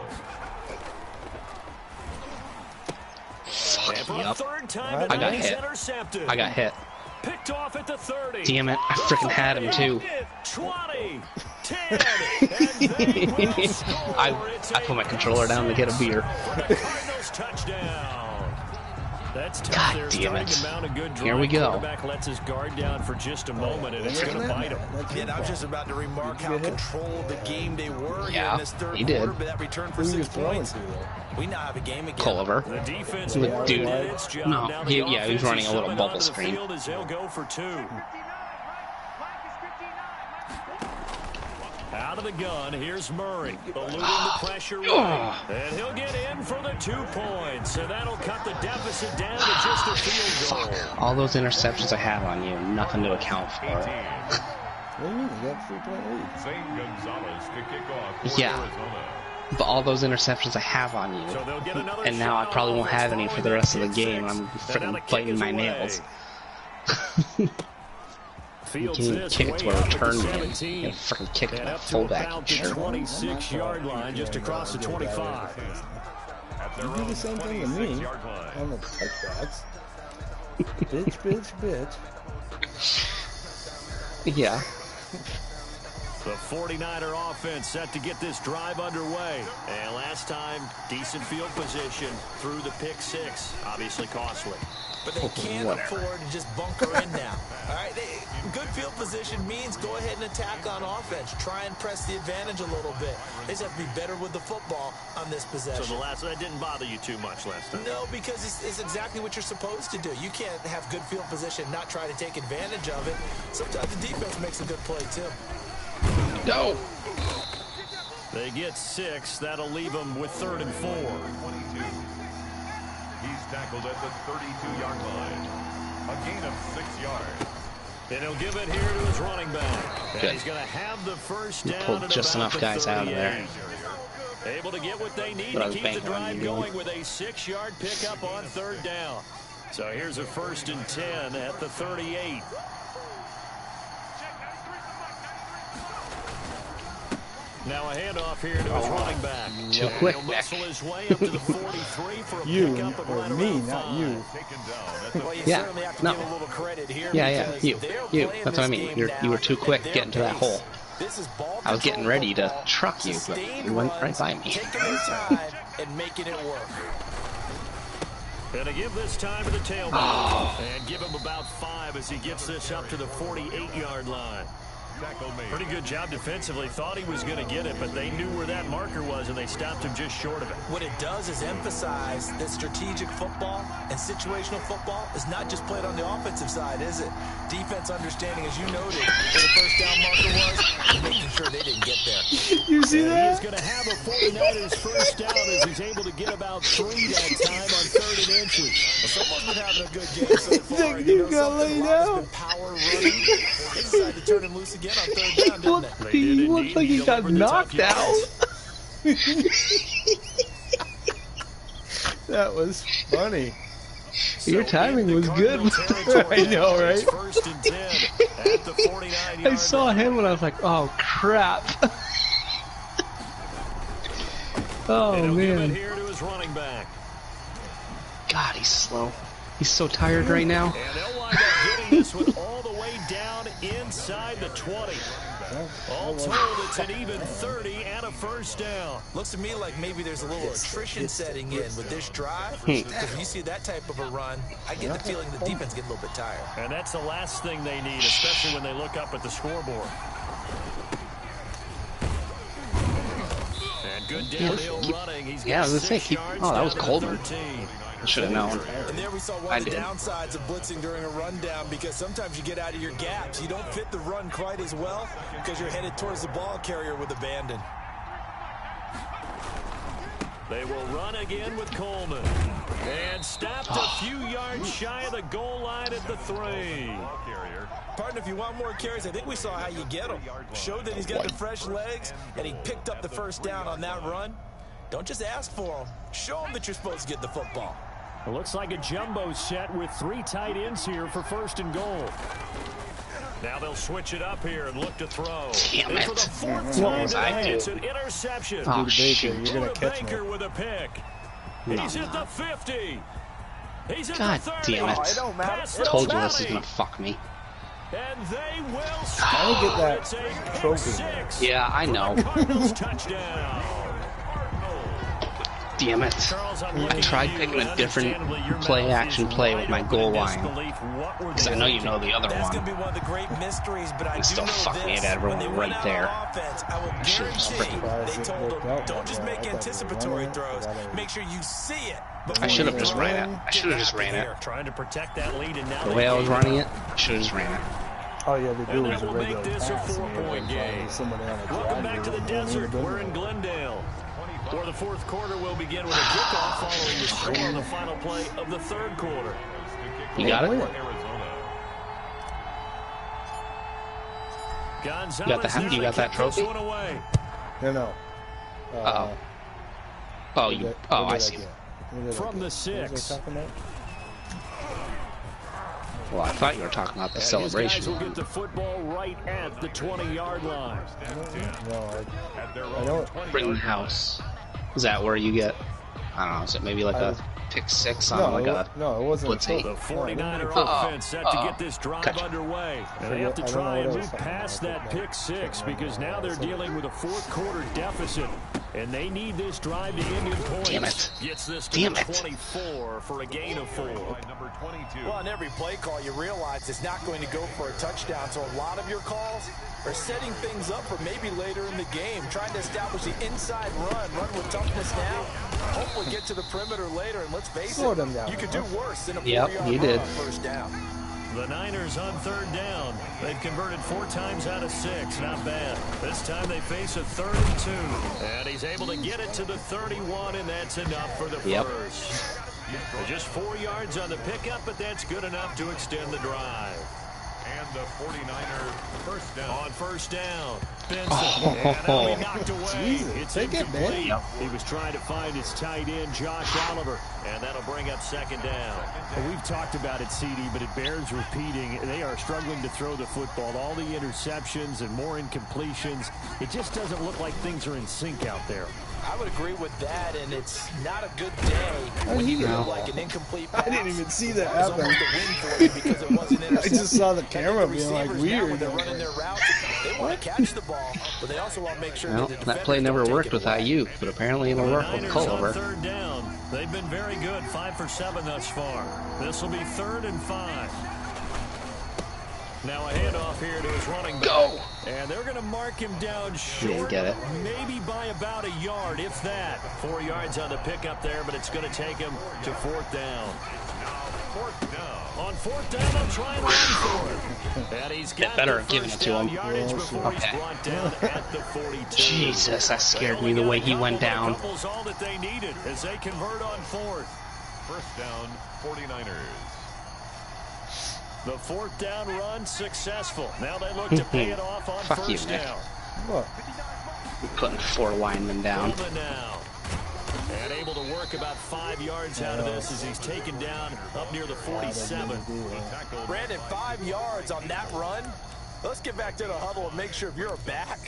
Fuck me up. Third time I got hit. I got hit. Picked off at the 30. Damn it, I freaking had him too. 20, 10, and they will score. I put my controller down to get a beer. Cardinals touchdown. That's tough. God damn it. Here we go. Quarterback lets his guard down for just a moment, and it's going to bite him. Yeah, I was just about to remark how controlled the game they were here in this third quarter, but that return for 6 points. We now have a game again. Culliver. The defense Dude. did its job. No, Now he was running a little bubble screen. He'll go for 2. Out of the gun, here's Murray, eluding the pressure run, and he'll get in for the 2 points, and that'll cut the deficit down to just a field goal. Fuck. All those interceptions I have on you, nothing to account for. What do you mean? You got 3-point lead. Zane Gonzalez to kick off for Yeah. Arizona. But all those interceptions I have on you, and now I probably won't have any for the rest of the game. I'm freaking biting my nails. You can even kick it to a return man and freaking kick it to a fullback. The 26-yard line just across the 25. You do the same thing to me on the touchbacks. bitch. Yeah. The 49er offense set to get this drive underway. And last time, decent field position through the pick 6. Obviously costly. But they can't afford to just bunker in now. All right, good field position means go ahead and attack on offense. Try and press the advantage a little bit. They just have to be better with the football on this possession. So that didn't bother you too much last time? No, because it's exactly what you're supposed to do. You can't have good field position and not try to take advantage of it. Sometimes the defense makes a good play, too. No. They get 6. That'll leave them with 3rd and 4. 22. He's tackled at the 32-yard line. A gain of 6 yards. And he'll give it here to his running back. Good. And he's going to have the first down. Pulled just enough guys out of there. Able to get what they need to keep the drive going with a 6-yard pickup on 3rd down. So here's a 1st and 10 at the 38. Now a handoff here to his running back. Too quick, He'll Nick. muscle his way up to the 43 for a You, pickup of or right me, around not 5. you. Well, you Yeah, certainly have to no. give a little credit here. Yeah, because you. they're You. playing That's what I this mean. game You were now too quick at getting to their that hole. pace. This is ball I was getting control ready to football, truck you, but sustained you went right runs, by me. taking their time and making it work. Gonna give this time to the tailback. And give him about 5 as he gets this up to the 48-yard line. Pretty good job defensively. Thought he was going to get it, but they knew where that marker was, and they stopped him just short of it. What it does is emphasize that strategic football and situational football is not just played on the offensive side, is it? Defense understanding, as you noted, where the first down marker was, and making sure they didn't get there. You see that? He's going to have a 49ers first down as he's able to get about 3 that time on 3rd and inches. Someone's been having a good game so far. You got laid out. Power running. They decided to turn him loose again on 3rd down, didn't they? He looked like he got knocked out. That was funny. Your timing was good. I know, right? First and 10 at the 49-yard I saw him and I was like, oh crap. Oh Give it man. here to his running back. God, he's slow. He's so tired right now. And they'll wind up getting this one all the way down inside the 20. All told, it's an even 30 and a first down. Looks to me like maybe there's a little attrition setting in with this drive. If you see that type of a run, I get the feeling the defense get a little bit tired. And that's the last thing they need, especially when they look up at the scoreboard. And good downhill running. He's got Yeah, I was gonna say, 6 yards that down was to the Coleman. 13. I should have known. And there we saw I one of the did. downsides of blitzing during a rundown, because sometimes you get out of your gaps. You don't fit the run quite as well because you're headed towards the ball carrier with abandon. They will run again with Coleman. And stopped a few yards shy of the goal line at the 3. Partner, if you want more carries, I think we saw how you get them. Showed that he's got the fresh legs, and he picked up the first down on that run. Don't just ask for them. Show them that you're supposed to get the football. It looks like a jumbo set with 3 tight ends here for 1st and goal. Now they'll switch it up here and look to throw. Damn And it. for the 4th What time was I today, it's doing? an interception. Oh, Baker, shoot. you're gonna Buda catch Baker me. with a pick. No. He's at the 50. He's at God the 30. damn it. Oh, it don't matter. Past I the told you this 20. is gonna fuck me. And they will Trying to get score. that It's a pick trophy. 6. Yeah, I know. Cardinals touchdown. Damn it. Charles, I'm I looking tried at you, picking and a different understandably, your play mouth action is play wide with my open goal in line. disbelief. What were Because they I know you thinking? know the other That's going one. to be one of the great mysteries, but I And do still know fuck me this. at everyone When they right went out there. on offense, I will Should've just guarantee freaking- they told them, don't just make anticipatory throws. Make sure you see it. I should have just ran it. I should have just ran it. Trying to protect that lead, and now The they way I was gain running it. it, I should have just ran it. Oh yeah, they do And is that a will regular make this a pass. 4-point game. Somebody on a Welcome drive, back to the you don't desert. even We're in Glendale. For the 4th quarter, we'll begin with a kickoff following the score on the final play of the 3rd quarter. You got it? Gonzalez You got the- there you to got that kick this trophy? one away. No. Uh-oh. Oh, you. Oh, I see. From the 6. Well, I thought you were talking about the And celebration his guys will one. get the football right at the 20-yard line. No, I don't. Rittenhouse. Is that where you get, I don't know, is it maybe like a pick 6 on like a No, it wasn't. blitz 8? The 49er offense set to get this drive Gotcha. underway. And they have to try and move past that pick 6 because now they're dealing with a 4th quarter deficit. And they need this drive to end in points. Damn it. Gets this to Damn the it. 24 for a gain of 4. Well, on every play call, you realize it's not going to go for a touchdown. So a lot of your calls are setting things up for maybe later in the game, trying to establish the inside run with toughness now. Hopefully get to the perimeter later, and let's face Slow it, them down, you could do worse than a Yep, 4-yard you run did. on first down. The Niners on 3rd down. They've converted 4 times out of 6. Not bad. This time they face a 3rd and 2. And he's able to get it to the 31, and that's enough for the first. Just 4 yards on the pickup, but that's good enough to extend the drive. And the 49er first down. On first down, Benson. And that'll be knocked away. Jesus, It's take it, man. incomplete. He was trying to find his tight end, Josh Oliver, and that'll bring up second down. And we've talked about it, CD, but it bears repeating. They are struggling to throw the football. All the interceptions and more incompletions. It just doesn't look like things are in sync out there. I would agree with that, and it's not a good day when you feel like an incomplete pass. I didn't even see that was happen. almost a win for you because it wasn't I just saw the camera the being like receivers now, weird. when they're running their routes, they want to catch the ball, but they also want to make sure Well, that the that play never defenders don't worked take with it away. IU, but apparently it'll work with Niners on Culver. third down. They've been very good, 5 for 7 thus far. This will be 3rd and 5. Now a handoff here to his running back. Go! And they're going to mark him down He didn't short, get it. maybe by about a yard, if that. 4 yards on the pickup there, but it's going to take him to 4th down. Fourth down. On 4th down, they'll try and run for it. And he's got better the have given first it to down him. yardage before he's Okay. brought down at the 42. Jesus, that scared me the way he went down. Couple's all that they needed as they convert on 4th. First down, 49ers. The 4th down run successful. Now they look to pay it off on Fuck you, first Nick. down. What? Putting 4 linemen down. Coleman now. And able to work about 5 yards out of this as he's taken down up near the 47. Brandon, 5 yards on that run. Let's get back to the huddle and make sure if you're a back,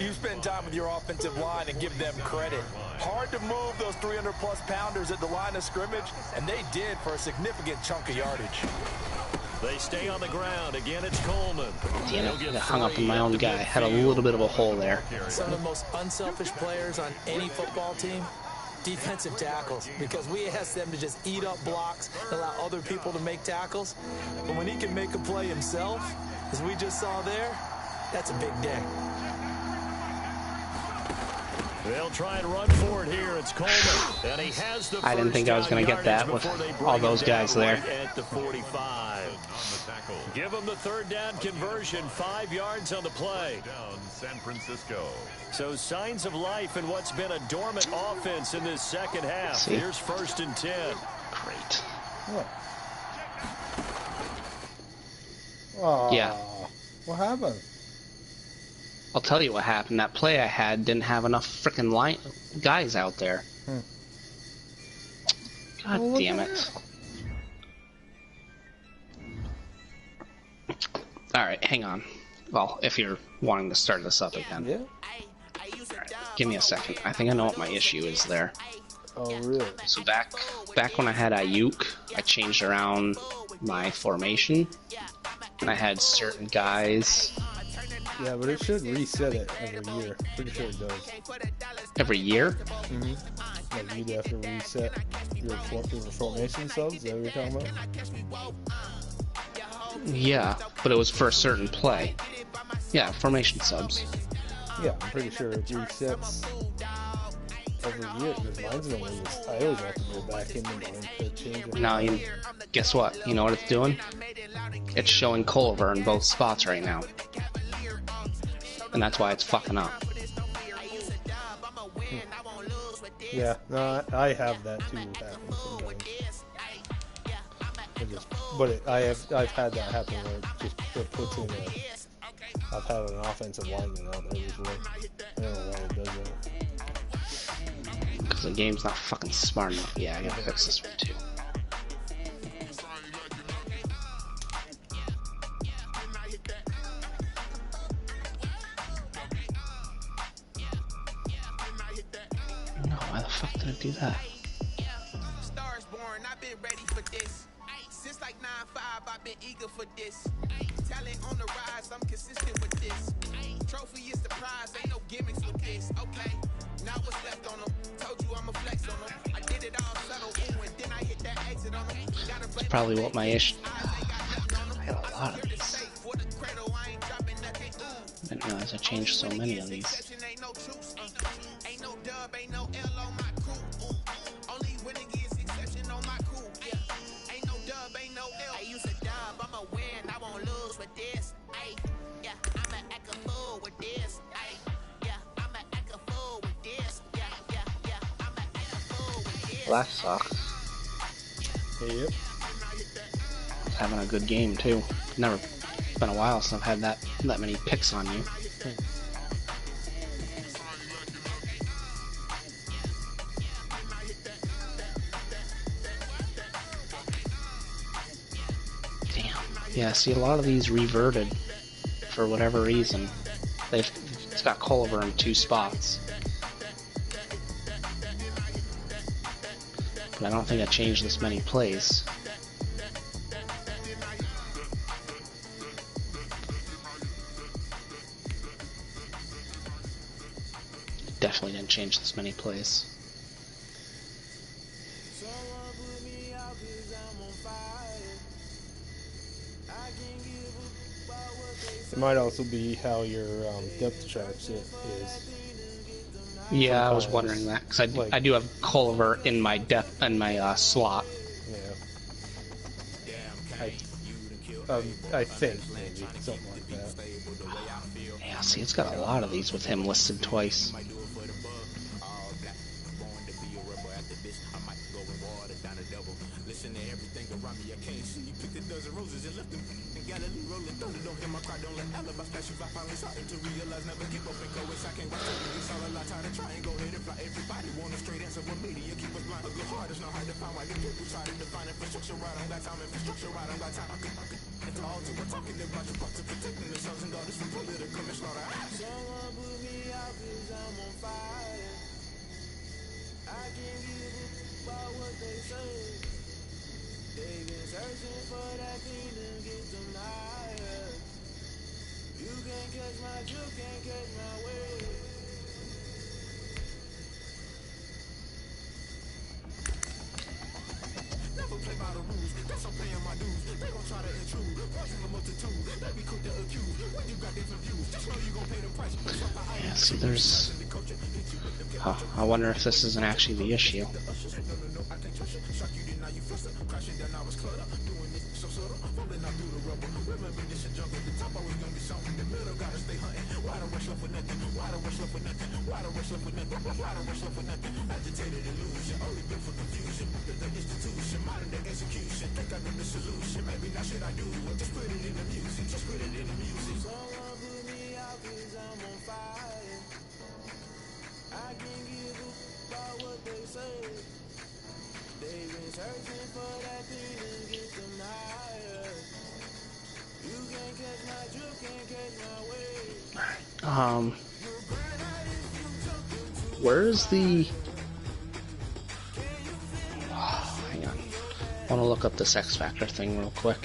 you spend time with your offensive line and give them credit. Hard to move those 300-plus pounders at the line of scrimmage, and they did for a significant chunk of yardage. They stay on the ground. Again, it's Coleman. Damn it, I got hung up on my own guy. Had a little bit of a hole there. Some of the most unselfish players on any football team, defensive tackles, because we ask them to just eat up blocks and allow other people to make tackles. But when he can make a play himself, as we just saw there, that's a big day. They'll try and run for it here. It's Coleman. And he has the I didn't think I was going to get that with all those guys there. At the 45. Give him the 3rd down conversion. 5 yards on the play. Down San Francisco. So signs of life in what's been a dormant offense in this second half. See? Here's 1st and 10. Great. What? Oh, Yeah. What happened? I'll tell you what happened. That play I had didn't have enough freaking guys out there. God Well, damn it. Alright, hang on. Well, if you're wanting to start this up again. Yeah? Give me a second. I think I know what my issue is there. Oh, really? So back when I had Ayuk, I changed around my formation. And I had certain guys. Yeah, but it should reset it every year. Pretty sure it does. Every year? Mm-hmm. Like you'd have to reset your formation subs. Is that what you're talking about? Yeah, but it was for a certain play. Yeah, formation subs. Yeah, I'm pretty sure it resets every year. Because mine's only this. I always have to go back into mine to change it. Now, guess what? You know what it's doing? It's showing Culver in both spots right now. And that's why it's fucking up. Yeah, no, I have that too happen sometimes. I've had that happen where it puts in I've had an offensive lineman out there before. I don't know why it does that. Because the game's not fucking smart enough. Yeah, I gotta fix this one too. No, why the fuck did I do that? Stars born, I've been ready for this. Since like 9-5, I've been eager for this. Talent on the rise, I'm consistent with this. Trophy is the prize, ain't no gimmicks with this. Okay, now what's left on them? Told you I'ma flex on them. I did it all subtle, ooh, and then I hit that exit on them. That's probably what my issue. I had a lot of these. I didn't realize I changed so many of these. Ain't no dub, ain't no L on my crew. Only winning is exception on my crew. Yeah, ain't no dub, ain't no L. I use a dub, I'ma win, I won't lose with this. Ay, yeah, I'ma act a fool with this. Ay, yeah, I'ma act a fool with this. Yeah, yeah, yeah, I'ma act a fool with this. Well, that sucks. Yep. Having a good game too. Never been a while since I've had that many picks on you. Damn. Yeah, see, a lot of these reverted for whatever reason. It's got Culliver in 2 spots. But I don't think I changed this many plays. Definitely didn't change this many plays. It might also be how your depth chart is. Yeah, I was wondering that because I do have Culliver in my slot. Yeah. I think maybe something like that. Yeah, see, it's got a lot of these with him listed twice. Yeah, see, there's... Huh, I wonder if this isn't actually the issue. Where's the... Oh, hang on. I want to look up this X Factor thing real quick.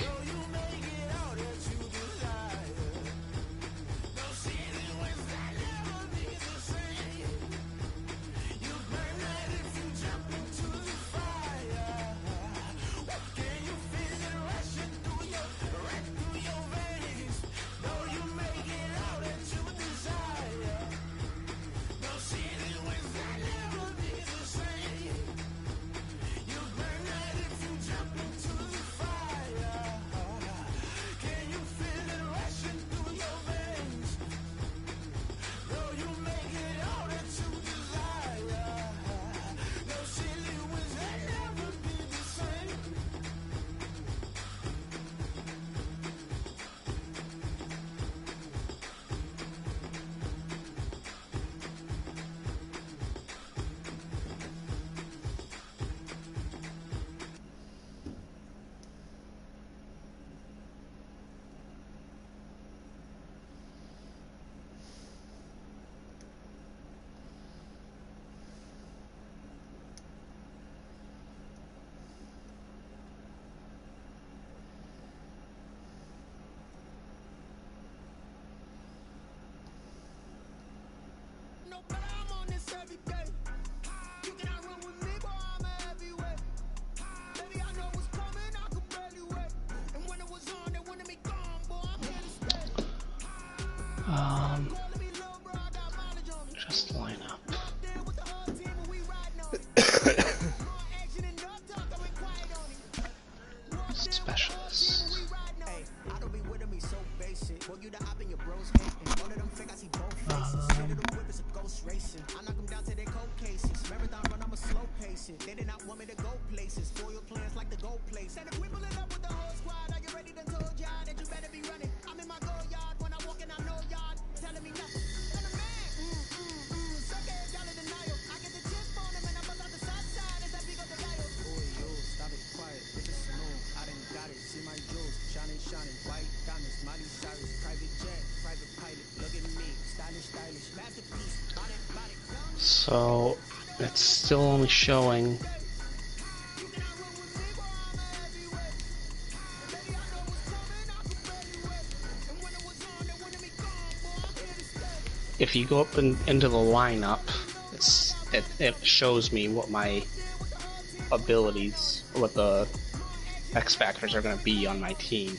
Just line up. Specialists. So it's still only showing if you go up into the lineup, it shows me what my abilities, what the X factors are going to be on my team.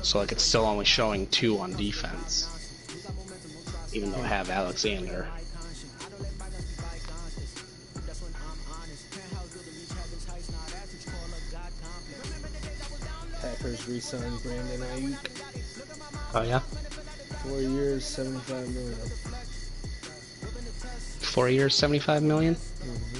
So like it's still only showing 2 on defense, even though I have Alexander. Packers re-signed Brandon Ayuk. Oh yeah? 4 years, $75 million. 4 years, $75 million? Mm-hmm.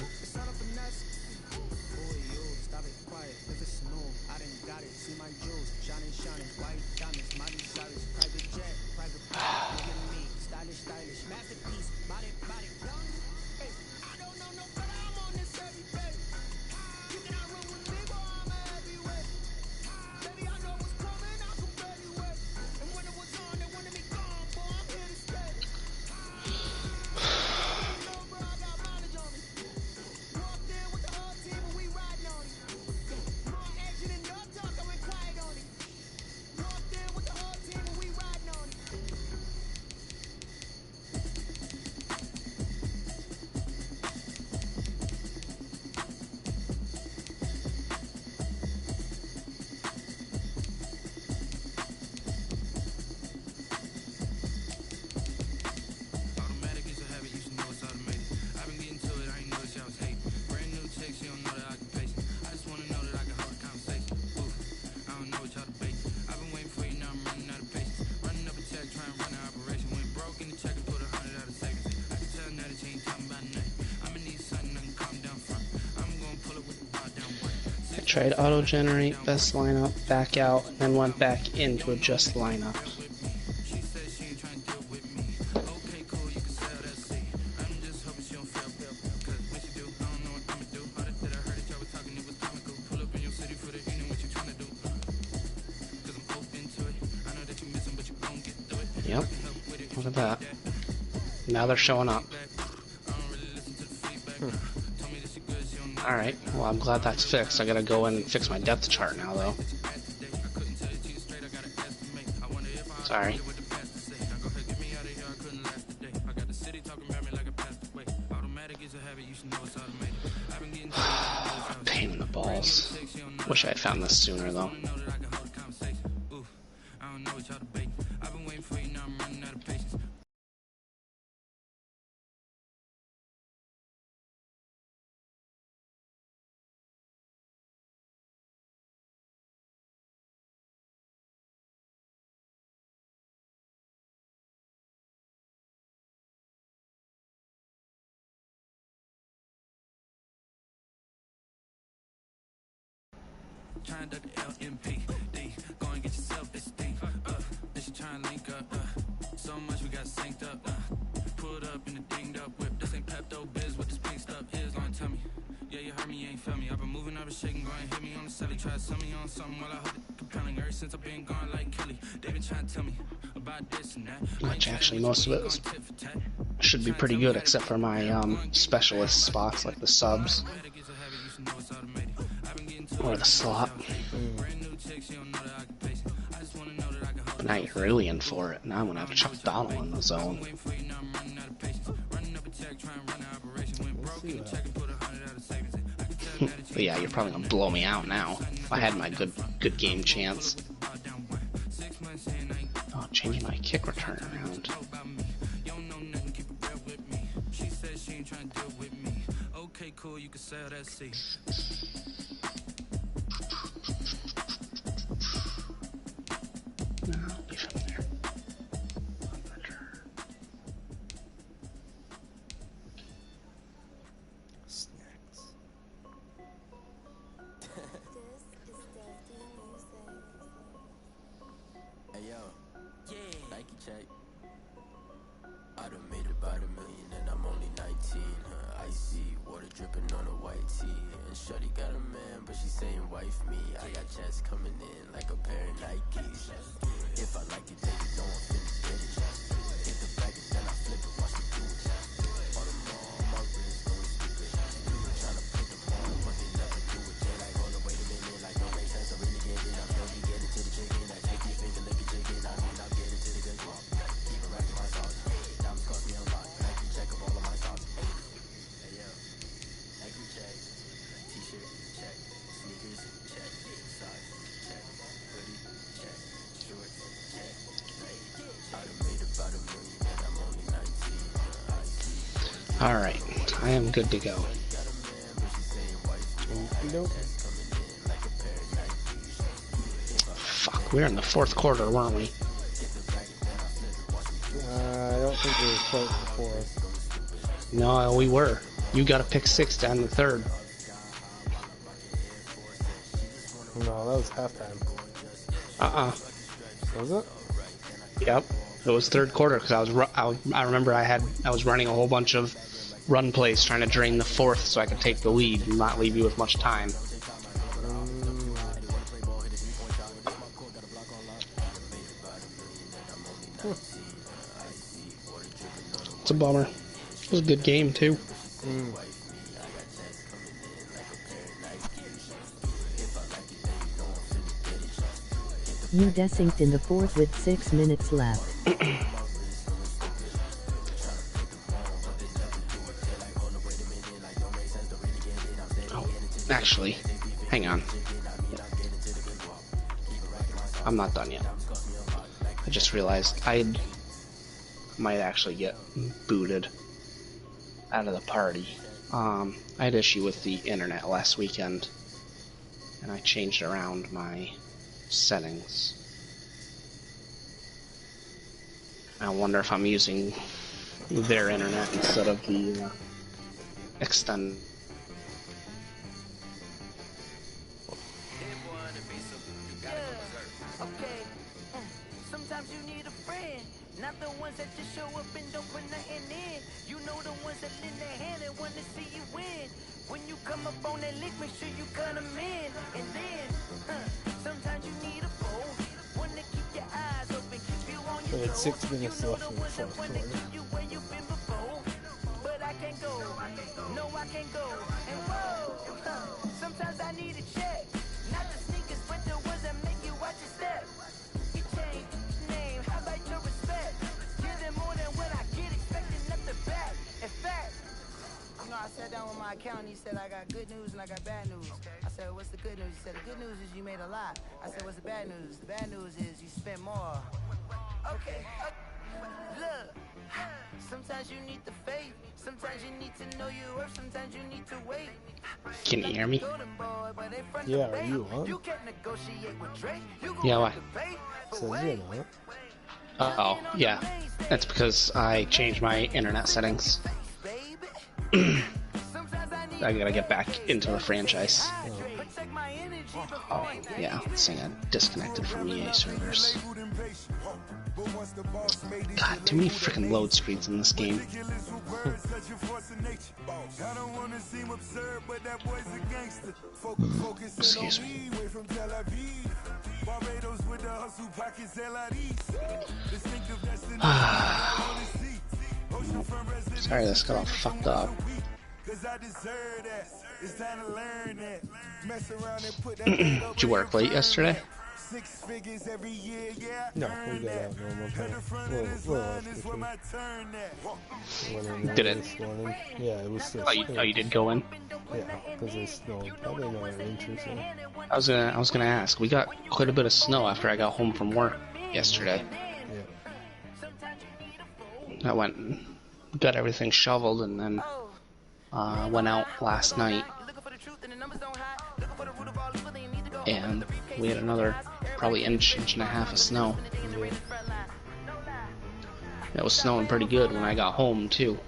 Tried auto-generate best lineup, back out, and then went back into adjust lineup. Yep, look at that. Now they're showing up. Alright, well I'm glad that's fixed. I gotta go in and fix my depth chart now though. Sorry. Pain in the balls. Wish I had found this sooner though. Trying to duck the LMP, D, go and get yourself this thing. They should try and link up, so much we got synced up. Pulled up in the dinged up whip. This ain't Pepto Biz, what this pink stuff is. Gonna tell me, yeah, you heard me, you ain't felt me. I've been moving, I've been shaking, go and hit me on the celly. Try to sell me on something while I hold it compelling. Ever since I've been gone like Kelly, they been trying to tell me about this and that. Which actually most of it should be pretty good, except for my specialist spots like the subs. Or the slot. But now you're really in for it. Now I'm gonna have Chuck Donald in the zone. But yeah, you're probably gonna blow me out now. If I had my good game chance. Oh, changing my kick return around. Okay, cool, you can sell that seat. Alright, I am good to go. Fuck, we're in the fourth quarter, weren't we? I don't think we were quite in the fourth. No, we were. You got a pick six down the third. No, that was halftime. Was it? Yep. It was third quarter because I remember I was running a whole bunch of run plays trying to drain the fourth so I could take the lead and not leave you with much time. It's a bummer. It was a good game too. You desynced in the fourth with 6 minutes left. Oh, actually, hang on. I'm not done yet. I just realized I might actually get booted out of the party. I had issue with the internet last weekend, and I changed around my settings. I wonder if I'm using their internet instead of the extend. Sometimes you need a friend, not the ones that just show up and don't put nothing in. You know the ones that lend their hand and want to see you win. When you come up on that lick, make sure you cut them in. And then, sometimes you need a foe, one to keep your eyes open, keep you on your toes. 6 minutes left in the fourth quarter. But I can't go, no I can't go. And whoa, sometimes I need a check, not the sneakers but the ones that make you watch your step. You change name, highlight your respect. Give them more than what I get, expecting nothing back. In fact, you know, I sat down with my accountant, he said I got good news and I got bad news. I said, what's the good news? He said, the good news is you made a lot. I said, what's the bad news? The bad news is you spent more. Okay, look, sometimes you need the faith, sometimes you need to know your worth, sometimes you need to wait. Can you hear me? Yeah, are you on? Yeah, why? Says you're not. Oh, yeah. That's because I changed my internet settings. I gotta get back into the franchise. Oh, yeah. This thing got disconnected from EA servers. God, too many freaking load screens in this game. Excuse me. Sorry, this got all fucked up. Did you work late yesterday? No, we got out normal time. Did it? This morning. Yeah, it was still. Oh, you did go in? Yeah, because it snowed. Probably not an inch or so. I was gonna ask. We got quite a bit of snow after I got home from work yesterday. Yeah. I went and got everything shoveled and then went out last night. And we had another probably inch and a half of snow. It was snowing pretty good when I got home too.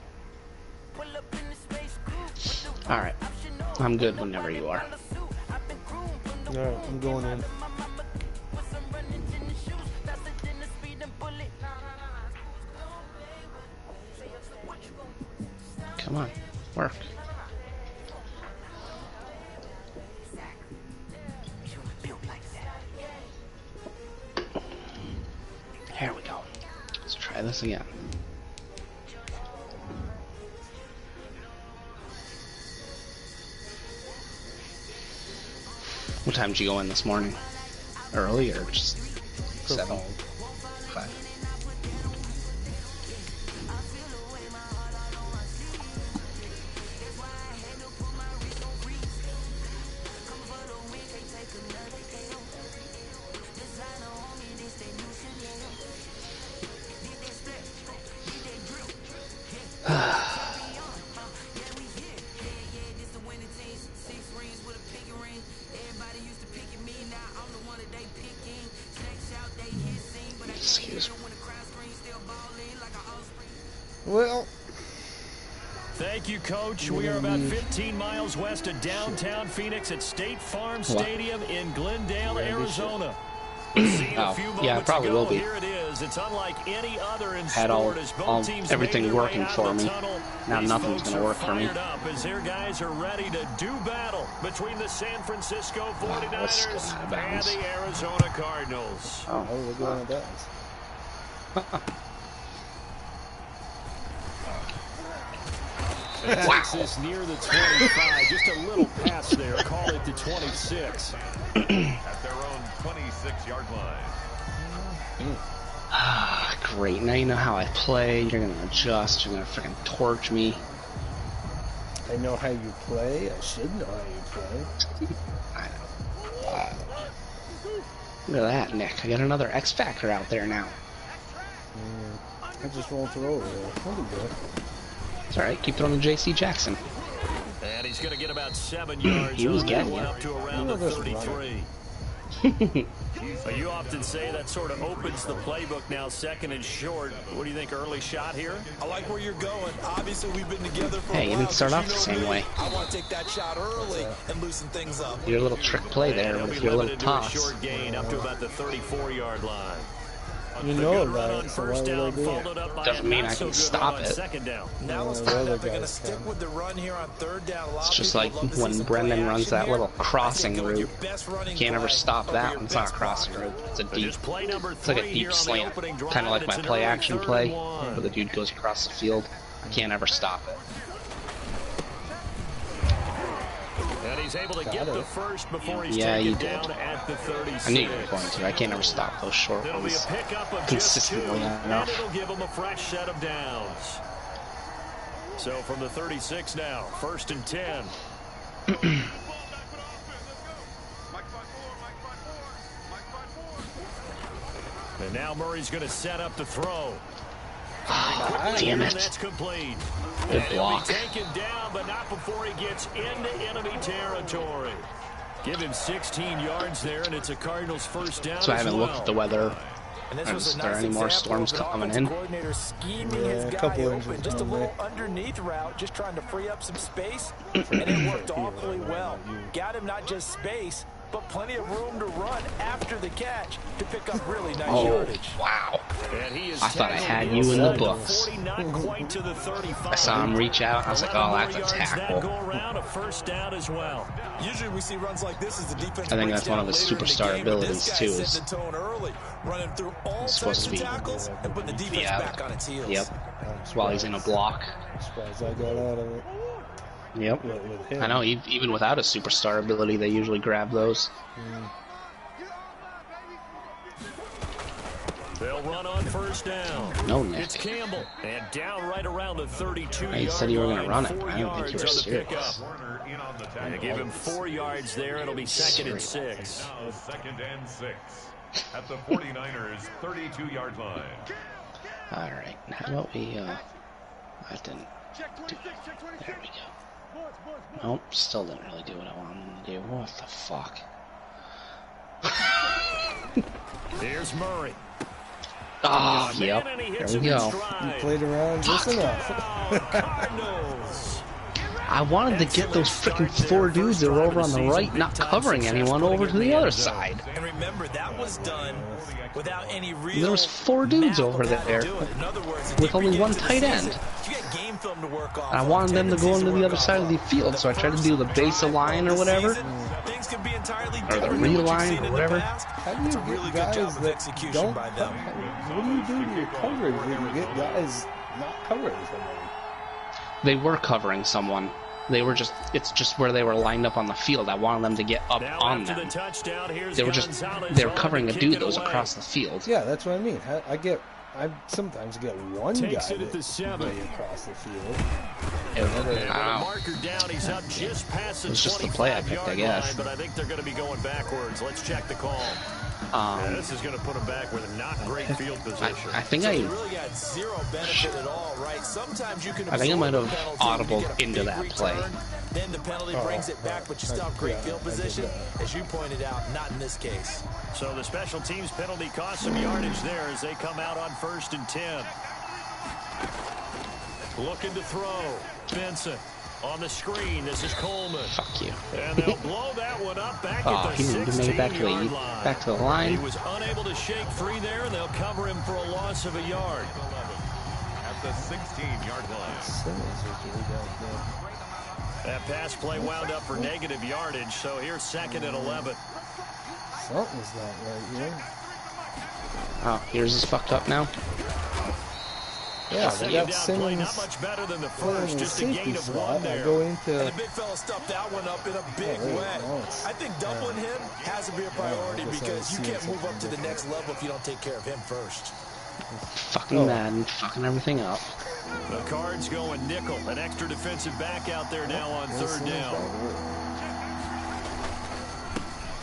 Alright, I'm good whenever you are. Alright, I'm going in. Come on, work. Here we go. Let's try this again. What time did you go in this morning? Early or just 7? 5. Coach. We are about 15 miles west of downtown Phoenix at State Farm Stadium in Glendale, Arizona. Yeah, it probably will be. Here it is. It's unlike any other in Had everything working for me. Now nothing's going to work for me. As their guys are ready to do battle between the San Francisco 49ers and the Arizona Cardinals. Oh, we're going to bounds. Takes this near the 25. Just a little pass there. Call it the 26. At their own 26-yard line. Great. Now you know how I play. You're going to adjust. You're going to freaking torch me. I know how you play. I should know how you play. I know. Look at that, Nick. I got another X Factor out there now. I just won't throw over there. I'll be good. It's alright. Keep throwing to J.C. Jackson. And he's going to get about 7 yards. He was getting you. Up to around the 33. You often say that sort of opens the playbook now, second and short. What do you think, early shot here? I like where you're going. Obviously, we've been together for a while. Hey, you didn't start off the same way. I want to take that shot early and loosen things up. Your little trick play there with your little toss. Short gain up to about the 34-yard line. You know about it, so why would I do it? Doesn't mean I can stop it. Now let's find out they're going to stick with the run here on third down. It's just like when Brendan runs that little crossing route. You can't ever stop that when it's not a crossing route. It's a deep, it's like a deep slant. Kind of like my play action play, where the dude goes across the field. I can't ever stop it. And he's able to get the first before he's you taken did. Down at the 36. I knew you were going to. I can't ever stop those short ones consistently enough. It'll give him a fresh set of downs. So from the 36 now, 1st and 10. And now Murray's going to set up the throw. Oh, damn it. That's complete. Good block. Taken down, but not before he gets into enemy territory. Give him 16 yards there, and it's a Cardinals first down. So I haven't looked at the weather. And this Is there any more storms coming in? Coordinator scheming his guy open, just a little underneath route, just trying to free up some space, and it worked awfully well. Got him not just space, but plenty of room to run after the catch to pick up really nice yardage. Wow. I thought I had you in the books. I saw him reach out, and I was like, oh, that's a tackle. Usually we see runs like this as the defense. I think that's one of his superstar abilities, too. Is running through all supposed to be tackles and put the defense back on its heels. Yep. While he's in a block. Surprised I got out of it. Yep. I know, even without a superstar ability, they usually grab those. They'll run on first down. No, Nick. It's Campbell. And down right around the 32-yard You said you were going to run it. 4 I don't think you were serious. And give him 4 yards there. It'll be 2nd and 6. Now 2nd and 6 at the 49ers' 32-yard line. All right. How about we, I didn't do it. There we go. Nope, still didn't really do what I wanted him to do. What the fuck? Here's Murray. Oh, yep. There we go. You played around just enough. I wanted to get those freaking 4 dudes that were over on the right, not covering anyone, over to the other side. And remember, that was done without any real. There was 4 dudes over there with only 1 tight end. And I wanted them to go into the other side of the field, so I tried to do the base of line or whatever, or the real line or whatever. How do you get guys that don't? What do you do to your coverage when you get guys not covering somebody? They were covering someone. They were just, it's just where they were lined up on the field. I wanted them to get up on them. They were covering a dude that was across the field. Yeah, that's what I mean. I sometimes get one guy that's way across the field. It was just the play I picked, I guess. But I think they're going to be going backwards. Let's check the call. This is going to put them back with a not great field position. I think I might have audibled into that play. Then the penalty brings it back, but you still have great field position. As you pointed out, not in this case. So the special teams penalty costs some yardage there as they come out on 1st and 10. Looking to throw. Benson On the screen, this is Coleman. Fuck you. And they'll blow that one up back Oh, at the he didn't make it back to the 16-yard line. back to the line. He was unable to shake free there, and they'll cover him for a loss of a yard. At the 16-yard line. That pass play wound up for negative yardage, so here's 2nd and 11. Something's not right here. Oh, yours is fucked up now. Yeah, they got Simmons not much better than the first, just a gain of 1 there. And the big fella stuffed that one up in a big way. I think doubling him has to be a priority because you can't move up to the next level if you don't take care of him first. Fucking Madden, fucking everything up. The Cards going nickel, an extra defensive back out there now on 3rd down.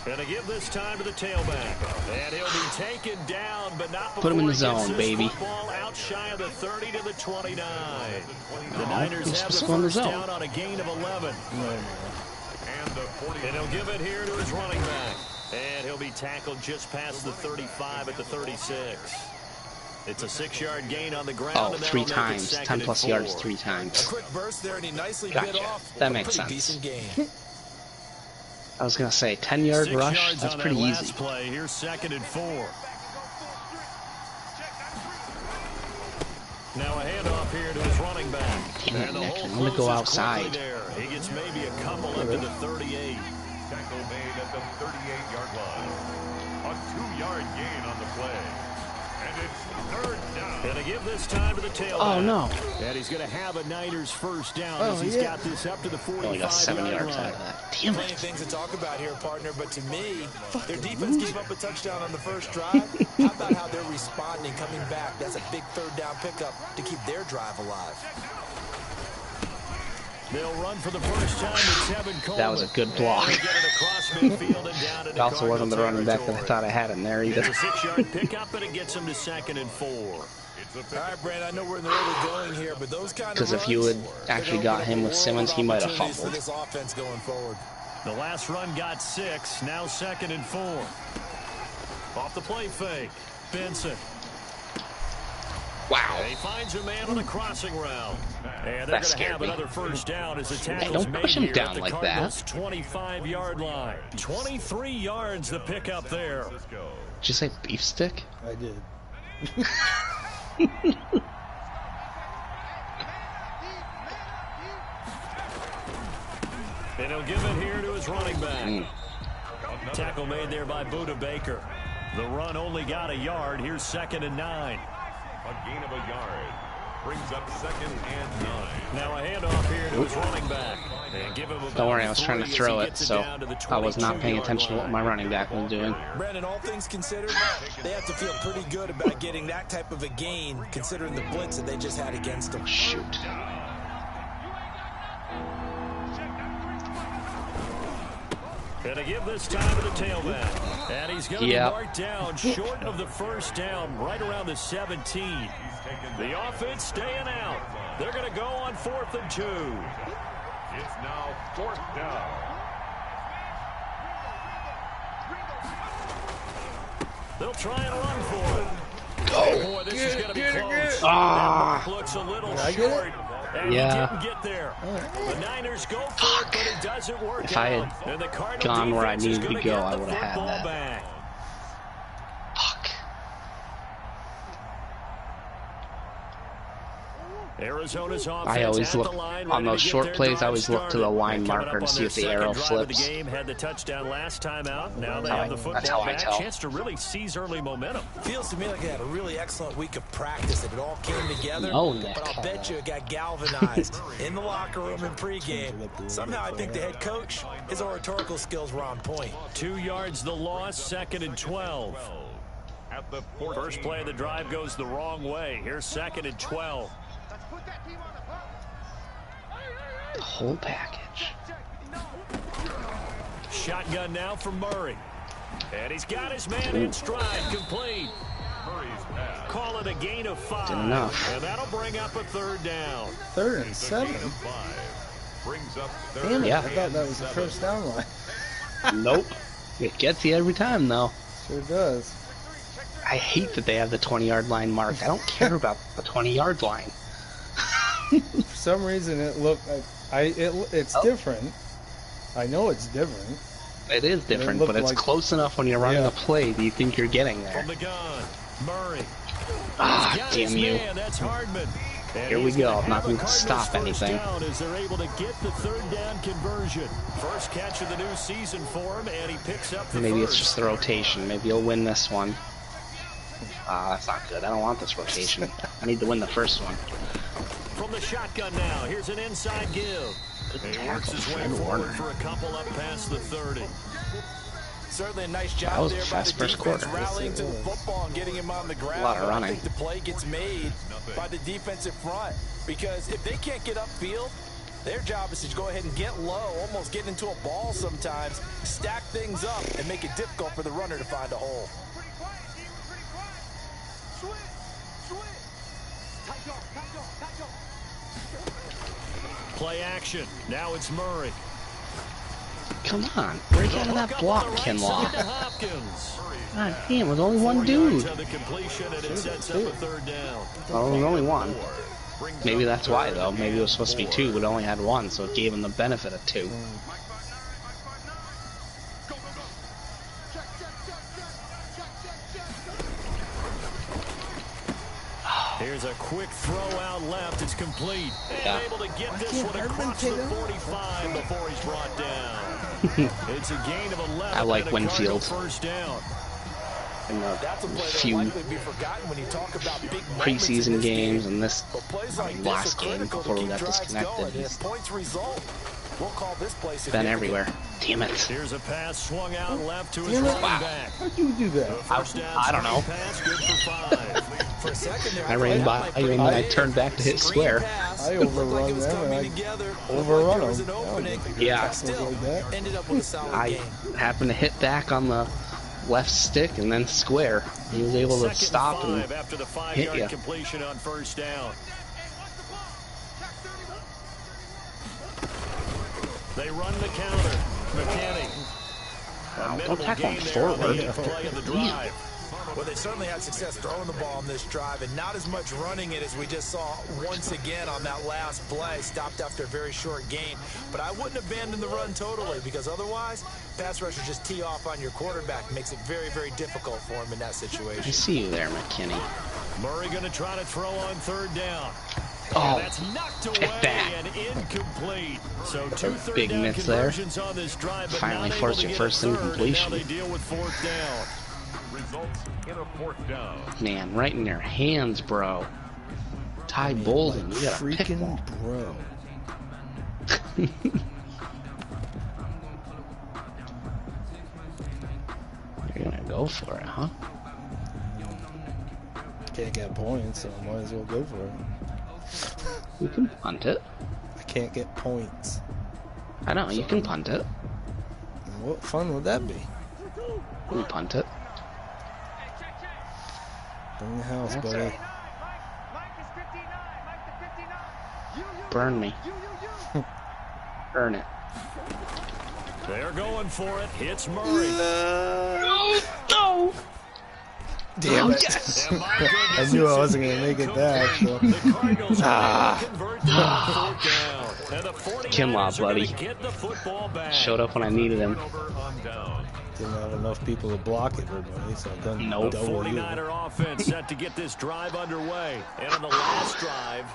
Gonna give this time to the tailback, and he'll be taken down, but not before Put him in the he zone, gets baby. this football out shy of the 30 to the 29. The Niners he's have the still in the first zone. down on a gain of 11. And he'll give it here to his running back, and he'll be tackled just past the 35 at the 36. It's a 6-yard gain on the ground. Oh, and 3 that'll make it times. 2nd 10 and plus 4. yards 3 times. A quick burst there, and he nicely Gotcha. bit off. That a makes pretty sense. decent gain. I was gonna say 10-yard 6 rush. yards That's on pretty that last easy. play. Here's 2nd and 4. Now a handoff here to his running back. Damn it, And the Nick, hole I'm gonna go closes outside. quickly there. He gets maybe a couple up to the 38. Tackle made at the 38-yard line. A 2-yard gain on the play. And it's 3rd down. Gonna give this time to the tailback. Oh no! And he's gonna have a Niners first down as he's got this up to the 45-yard Only got 7 yards line. out of that. Damn Plenty it! of things to talk about here, partner, but to me, their defense gave up a touchdown on the first drive. How about how they're responding, coming back? That's a big 3rd down pickup to keep their drive alive. They'll run for the first time with Tevin Coleman. That was a good block. And get it across midfield and down It into also wasn't the running back that I territory. thought I had in there either. It's a 6-yard pickup, and it gets him to 2nd and 4. All right, Brandon, I know we're in the early going here, but those kind of Because if you had actually got him with Simmons, he might have for fumbled. this offense going forward. The last run got 6, now 2nd and 4. Off the play fake, Benson. Wow. And he finds a man on a crossing route. And they're That going to scared have me. another first down as the Hey, tackle's don't made push him here down at the like Cardinals' that. 25-yard line. 23 yards the pickup there. Did you say beef stick? I did. And he'll give it here to his running back. Tackle made there by Buda Baker. The run only got a yard. Here's 2nd and 9. A gain of a yard. Brings up 2nd and 9. Now a handoff here to his running back. And give him about Don't worry, I was trying to 3 as throw he it, gets it so down to the I was not paying 22-yard attention to what line. my running back was doing. Brandon, all things considered, they have to feel pretty good about getting that type of a gain, considering the blitz that they just had against them. Shoot. Gonna give this time to the tailback. And he's going to be marked down short of the first down, right around the 17. The offense staying out. They're going to go on 4th and 2. It's now 4th down. They'll try and run for it. Oh, boy, this is going to be close. Ah. That mark looks a little Did I get short. it? And Yeah. he didn't get there. The Niners go for it, but it doesn't work If I had out. And the Cardinal gone where I defense is needed to gonna go, get I the would have had football that. back. Fuck. Arizona's offense I always at look the line, on ready those to get short their plays. I drive always look to the started. line And coming marker up to on see their if the second arrow drive of the flips. game, had the touchdown last time out. Now they That's how have the football I back. tell. Chance to really seize early momentum. Feels to me like they had a really excellent week of practice. It all came together. No, Nick. But I'll bet you it got galvanized in the locker room in pregame. Somehow I think the head coach, his oratorical skills were on point. 2 yards the loss, 2nd and 12. At the First play of the drive goes the wrong way. Here's 2nd and 12. The whole package. Shotgun now for Murray. And he's got his man in stride, complete. Murray's pass. Call it a gain of 5. Didn't enough. And that'll bring up a 3rd down. 3rd and 7. Gain of 5. Brings up 3rd Damn it, Yeah. I thought that was the first down line. Nope. It gets you every time, though. Sure does. I hate that they have the 20-yard line marked. I don't care about the 20-yard line. For some reason, it looked like It's different. I know it's different. It is different, but it's close enough when you're running a play that you think you're getting there. From the gun, Murray. Ah, damn you. That's Hardman. Here we go. I'm not going to stop anything. As they're able to get the third down conversion. First catch of the new season for him, and he picks up the Maybe first. it's just the rotation. Maybe he'll win this one. That's not good. I don't want this rotation. I need to win the first one. From the shotgun now, here's an inside give. He works his way forward for a couple up past the 30. Certainly a nice job there by the defense rallying to the football and getting him on the ground. A lot of running. I think the play gets made by the defensive front because if they can't get upfield, their job is to go ahead and get low, almost get into a ball sometimes, stack things up, and make it difficult for the runner to find a hole. Play action. Now it's Murray. Come on, break out of that block, Kinlaw. God damn, there's only one dude. Well, there's only one. Maybe that's why, though. Maybe it was supposed to be two, but it only had one, so it gave him the benefit of two. Here's a quick throw out left. It's complete. Yeah. And able to get this one across the 45 before he's brought down. It's a gain of 11. I like Winfield. First down. In the few preseason games and this last game before we got disconnected, he's been everywhere. Damn it. Here's a pass swung out left to his running back. How'd you do that? I don't know. I ran by and then I turned back to hit square. I overrun them and I overrun them. Yeah. I happened to hit back on the left stick and then square. He was able to stop and hit you. Completion on first down. They run the counter. McKinney. Don't tackle him forward. Well, they certainly had success throwing the ball on this drive and not as much running it as we just saw once again on that last play. Stopped after a very short gain. But I wouldn't abandon the run totally because otherwise, pass rushers just tee off on your quarterback. Makes it very, very difficult for him in that situation. I see you there, McKinney. Murray going to try to throw on third down. Oh, that's knocked away and incomplete. So two big miss there. On this drive, finally forced your first incompletion. Now they deal with fourth down. Results in a fourth down. Man, right in your hands, bro. Ty Bolden, you got a freaking bro. You're gonna go for it, huh? Can't get points, so I might as well go for it. You can punt it. I can't get points. I know, you can punt it. What fun would that be? You can punt it. Bring the house, buddy. Burn me. Burn it. They're going for it. It's Murray. No! Damn it. Yes. I knew I wasn't going to make it back. So. Kinlaw, buddy. Showed up when I needed him. Didn't have enough people to block it, everybody, so I done nope. The 49er offense set to get this drive underway. And on the last drive,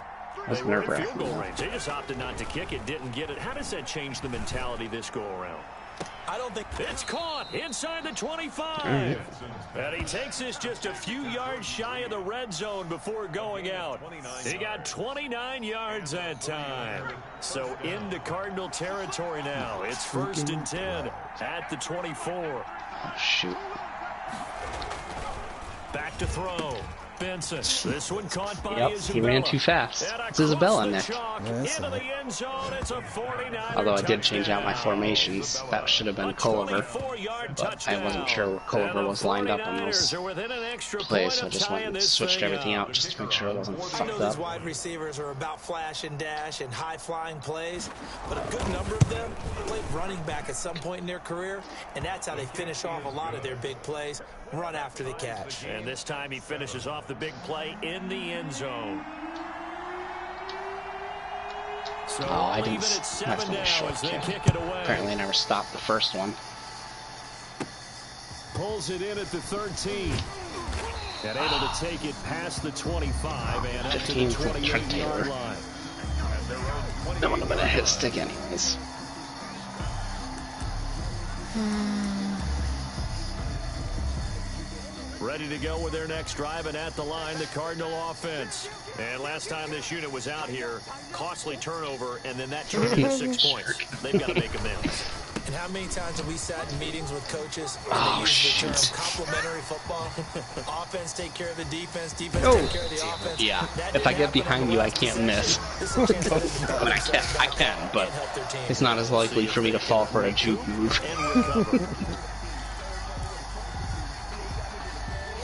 they were in field goal range. They just opted not to kick it, didn't get it. How does that change the mentality this go-around? I don't think it's caught inside the 25. And he takes this just a few yards shy of the red zone before going out. He got 29 yards that time. So into Cardinal territory now. It's first and 10 at the 24. Oh, shoot. Back to throw. Benson. This one caught by Isabella. He ran too fast. It's Isabella, Nick. Although I did change out my formations. That should have been Culliver. But I wasn't sure where Culliver was lined up on those plays, so I just went and switched everything out just to make sure it wasn't fucked up. These wide receivers are about flash and dash and high-flying plays, but a good number of them played running back at some point in their career, and that's how they finish off a lot of their big plays. Run after the catch. And this time he finishes off the big play in the end zone. So Oh, I didn't. even at That's 7 been a now short as they kick. kick it away. Apparently, I never stopped the first one. Pulls it in at the 13. And able to take it past the 25 and up to the 28-yard line. That would have been a hit stick anyways. Ready to go with their next drive, and at the line, the Cardinal offense. And last time this unit was out here, costly turnover, and then that turned into 6 points. They've got to make amends. And how many times have we sat in meetings with coaches and they use the term complementary football? Offense take care of the defense, defense take care of the offense. Yeah, if I get behind you, I can't miss. I mean, I can, but it's not as likely for me to fall for a juke move.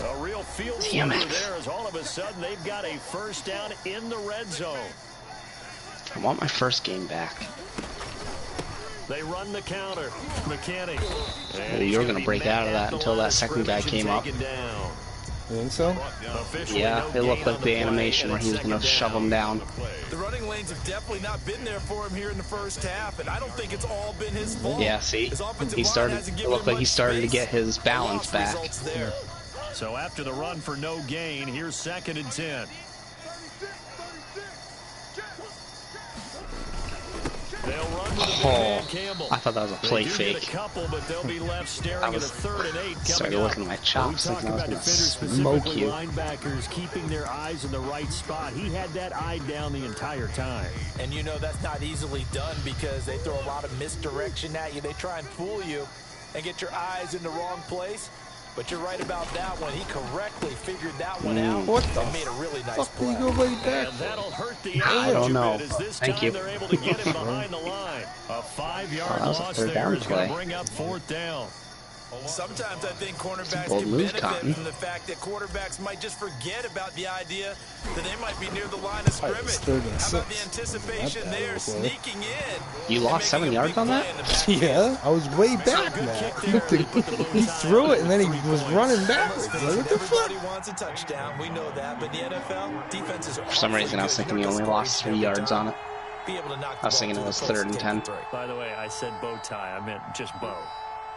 A real field Damn flipper it. there as all of a sudden they've got a first down in the red zone. I want my first game back. They run the counter. Mechanic. You were going to break out of that until that second guy came up. You think so? Yeah, it looked like the animation where he was going to shove him down. The running lanes have definitely not been there for him here in the first half, and I don't think it's all been his fault. Yeah, see? He started. It looked like he started to get his balance back. So after the run for no gain, here's 2nd and 10. Oh, I thought that was a play fake. I started looking at my chops and I was going to smoke you. Linebackers keeping their eyes in the right spot. He had that eye down the entire time. And you know that's not easily done because they throw a lot of misdirection at you. They try and fool you and get your eyes in the wrong place. But you're right about that one. He correctly figured that one out. What the and made a really nice play. You go way back? And that'll hurt the I don't know. Thank you. They're able to get him behind the line. A 5-yard loss there is going to bring up 4th down. Sometimes I think cornerbacks Bold can move, benefit Cotton. from the fact that quarterbacks might just forget about the idea that they might be near the line of scrimmage. How about the anticipation there, sneaking in? You lost 7 yards on that? Yeah, I was way back, man. He threw it and then he was running backwards. Like, what the fuck? Everybody wants a touchdown. We know that. But in the NFL, defenses are For some reason, I was thinking you only lost 3 yards on it. Be able to knock I was thinking it was 3rd and 10. By the way, I said bow tie. I meant just bow.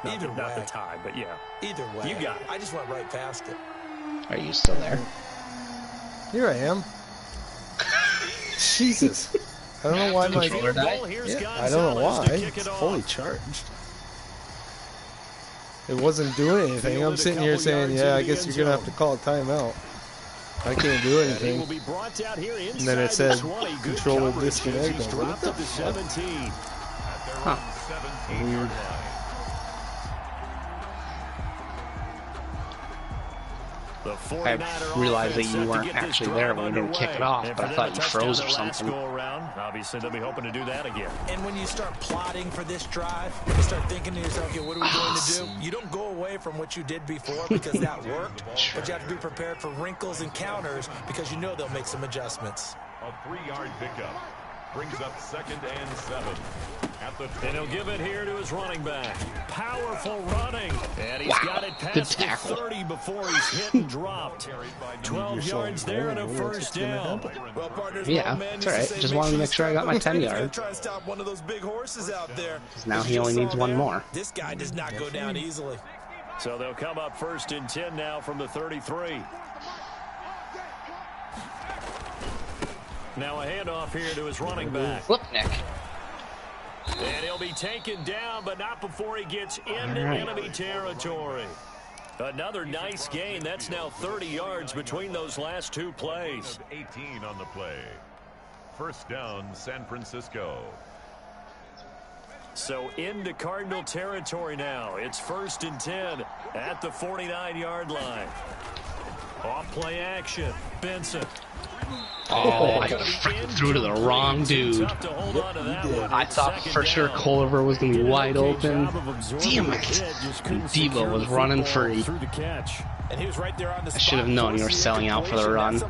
Not the tie, but yeah. Either way. You got it. I just went right past it. Are you still there? Here I am. Jesus. I don't know why my... Controller died? Yeah, I don't know why. It's fully charged. It wasn't doing anything. I'm sitting here saying, yeah, I guess you're going to have to call a timeout. I can't do anything. And then it said, controller disconnect. What the fuck? Huh. Weird. I realized that you weren't actually there when we didn't kick it off, but I thought you froze or something. Obviously, they'll be hoping to do that again. And when you start plotting for this drive, you start thinking to yourself, okay, what are we going to do? You don't go away from what you did before because that worked, but you have to be prepared for wrinkles and counters because you know they'll make some adjustments. A 3-yard pickup brings up 2nd and 7. And he'll give it here to his running back. Powerful running. And he's got it past the 30 before he's hit and dropped. 12 yards there and a first down. Well, partners, Yeah, that's all right. Just wanted to make sure I got my 10 yards. Try to stop one of those big horses out there. Now he only needs one more. This guy does not go down easily. So they'll come up 1st and 10 now from the 33. Now a handoff here to his running back. Flipnick. And he'll be taken down, but not before he gets into enemy territory. Another nice gain. That's now 30 yards between those last 2 plays. 18 on the play. First down, San Francisco. So into Cardinal territory now. It's 1st and 10 at the 49-yard line. Off play action. Benson. Oh, I freaking threw to the wrong dude. I thought for sure Culliver was going to be wide open. Damn it. And Debo was running free. I should have known you were selling out for the run. Fuck.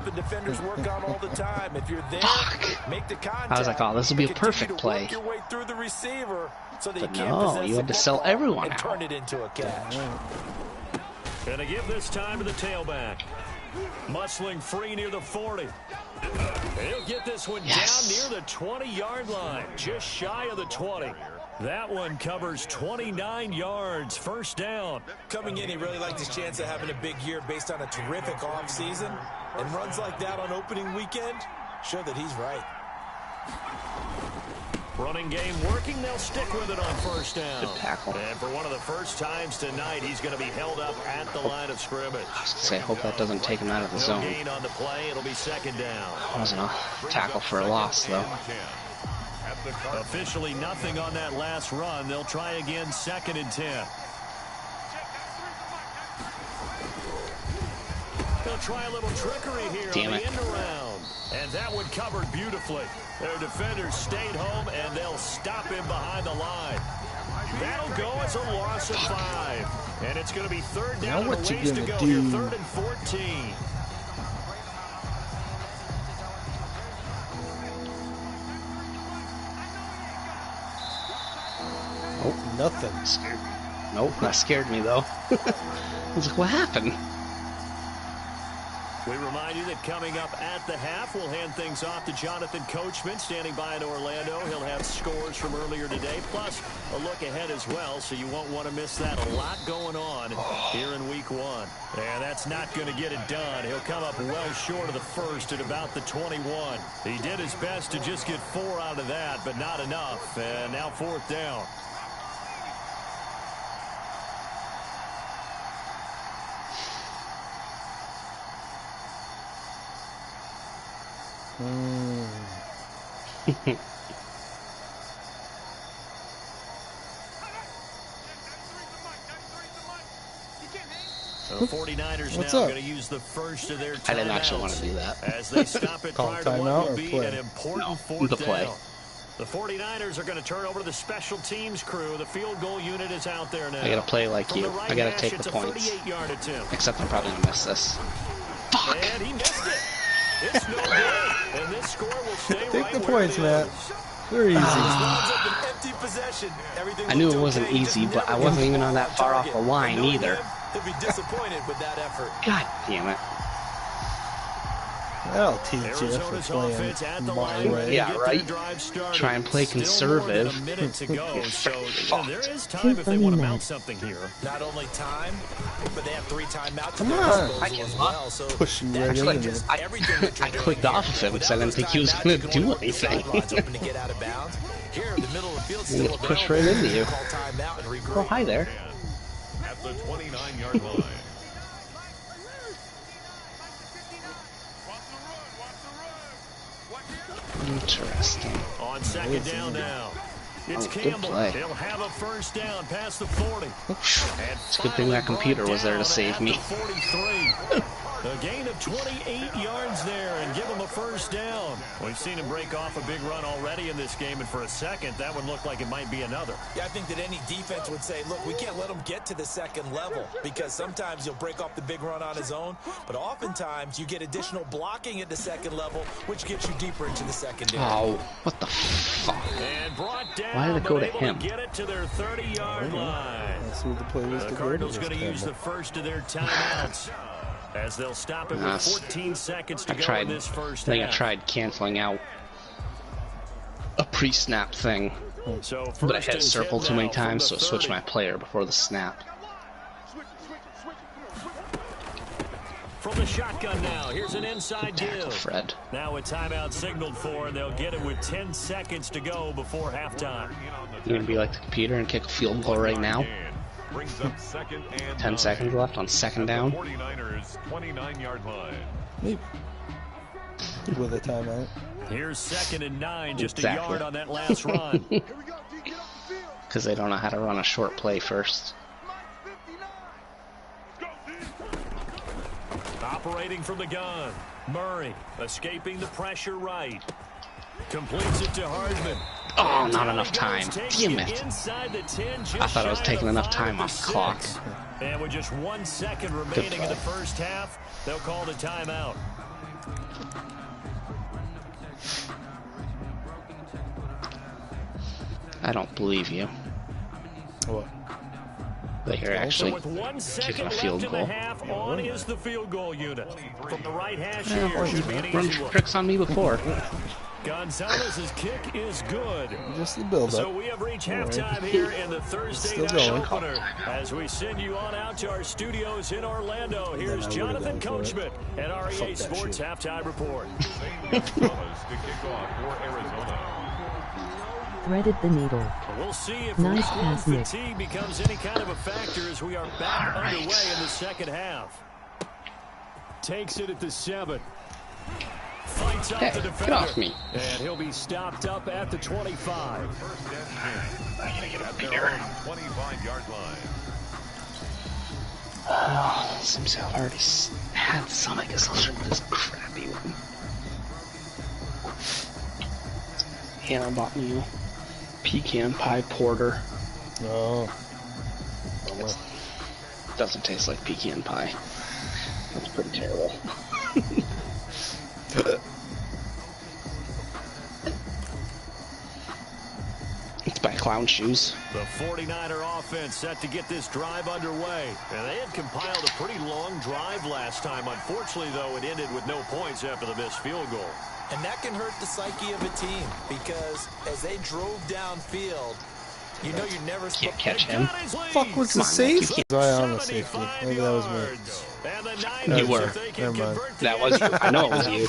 I was like, oh, this will be a perfect play. But no, you had to sell everyone out. And to give this time to the tailback. Muscling free near the 40. He'll get this one Yes. down near the 20-yard line, just shy of the 20. That one covers 29 yards, first down. Coming in, he really liked his chance of having a big year based on a terrific offseason. And runs like that on opening weekend show that he's right. Running game working, they'll stick with it on first down. Good tackle. And for one of the first times tonight, he's going to be held up at the line of scrimmage. I hope that doesn't take him out of the No zone. gain on the play, it'll be second down. Wasn't a tackle for a loss, though. Officially nothing on that last run. They'll try again, second and 10. They'll try a little trickery here on the end around. And that one covered beautifully. Their defenders stayed home, and they'll stop him behind the line. That'll go as a loss of 5. And it's going to be third down and a ways to go here, 3rd and 14. Oh, nothing. Scared me. Nope, that scared me, though. I was like, what happened? We remind you that coming up at the half, we'll hand things off to Jonathan Coachman, standing by in Orlando. He'll have scores from earlier today, plus a look ahead as well, so you won't want to miss that. A lot going on here in week 1. And that's not going to get it done. He'll come up well short of the first at about the 21. He did his best to just get 4 out of that, but not enough. And now 4th down. The 49ers now going to use the first of their timeouts. I didn't actually want to do that. As they stop it prior to what will be an important 4th play. down. The 49ers are going to turn over to the special teams crew. The field goal unit is out there now. I got to play like you. I got to take the points. Except I'm probably going to miss this. Fuck! And he missed it. It's no good. And this score will stay Take right the where points, it Matt. is. They're easy. I knew it wasn't easy, but I wasn't even on that far off the line either. He'll be disappointed with that effort. God damn it. That'll teach you for playing my way. Yeah, right? Try and play conservative. There is time if they want to mount something here. Not only time, but they have 3 timeouts. Come on, I can well, so push you right actually, into it. I clicked off of him because I didn't think he was going to do anything. I'm going to push right into you. Oh, hi there. At the 29-yard line. Interesting. On second down now. It's Campbell. He'll have a first down past the 40. It's a good thing that computer was there to save me. 43. A gain of 28 yards there and give him a first down. We've seen him break off a big run already in this game, and for a second, that one looked like it might be another. Yeah, I think that any defense would say, look, we can't let him get to the second level because sometimes he'll break off the big run on his own, but oftentimes you get additional blocking at the second level, which gets you deeper into the secondary. Oh, what the fuck? And brought down, why did it go to able him? To get it to their 30-yard line. That's what the play was The to Cardinals go to going to use the first of their timeouts as they'll stop it with 14 seconds to go in this first I think half. I tried canceling out a pre-snap thing, So but I first hit and circle 10 too many now from times, the so it switched 30. my player before the snap. From the shotgun now, here's an inside Tackle give. Fred. Now a timeout signaled for, and they'll get it with 10 seconds to go before halftime. You gonna be like the computer and kick a field goal right now? 10 seconds left on second down. 49ers 29-yard line. Maybe. With a timeout. Here's 2nd and 9, just Exactly. a yard on that last run. Because they don't know how to run a short play first. Operating from the gun, Murray escaping the pressure right. Completes it to Hardman. Oh, not enough time. Damn it. Inside the 10, just I thought I was shy taking of enough 5 time to off the clock. 6. And with just 1 second remaining in play. the first half, they'll call the timeout. I don't believe you. What? But you're actually with 1 second kicking a left field in the goal. half, on is the field goal unit. From the right hash Yeah, here, he's should be an run easy one. tricks on me before. Gonzalez's kick is good. Just the build-up. So we have reached halftime here in the Thursday night going. opener. As we send you on out to our studios in Orlando, here's Jonathan Coachman at our EA Sports Halftime Report. Threaded the needle. We'll see if Nice week one pass, Nick. fatigue becomes any kind of a factor as we are back underway in the second half. Takes it at the 7. Fights off the defender. Get off me. And he'll be stopped up at the 25. I gotta get up here. 25-yard line. Oh, seems to have already had some. I guess I'll try this crappy one. Hannah bought me a pecan pie porter. Oh. It doesn't taste like pecan pie. That's pretty terrible. It's by Clown Shoes. The 49er offense set to get this drive underway. And they had compiled a pretty long drive last time. Unfortunately, though, it ended with no points after the missed field goal. And that can hurt the psyche of a team because as they drove downfield, you know you're never supposed Can't catch him. Fuck, was the safe? I on the safety. Maybe that was me. You were. Never mind. That was. I know it was you.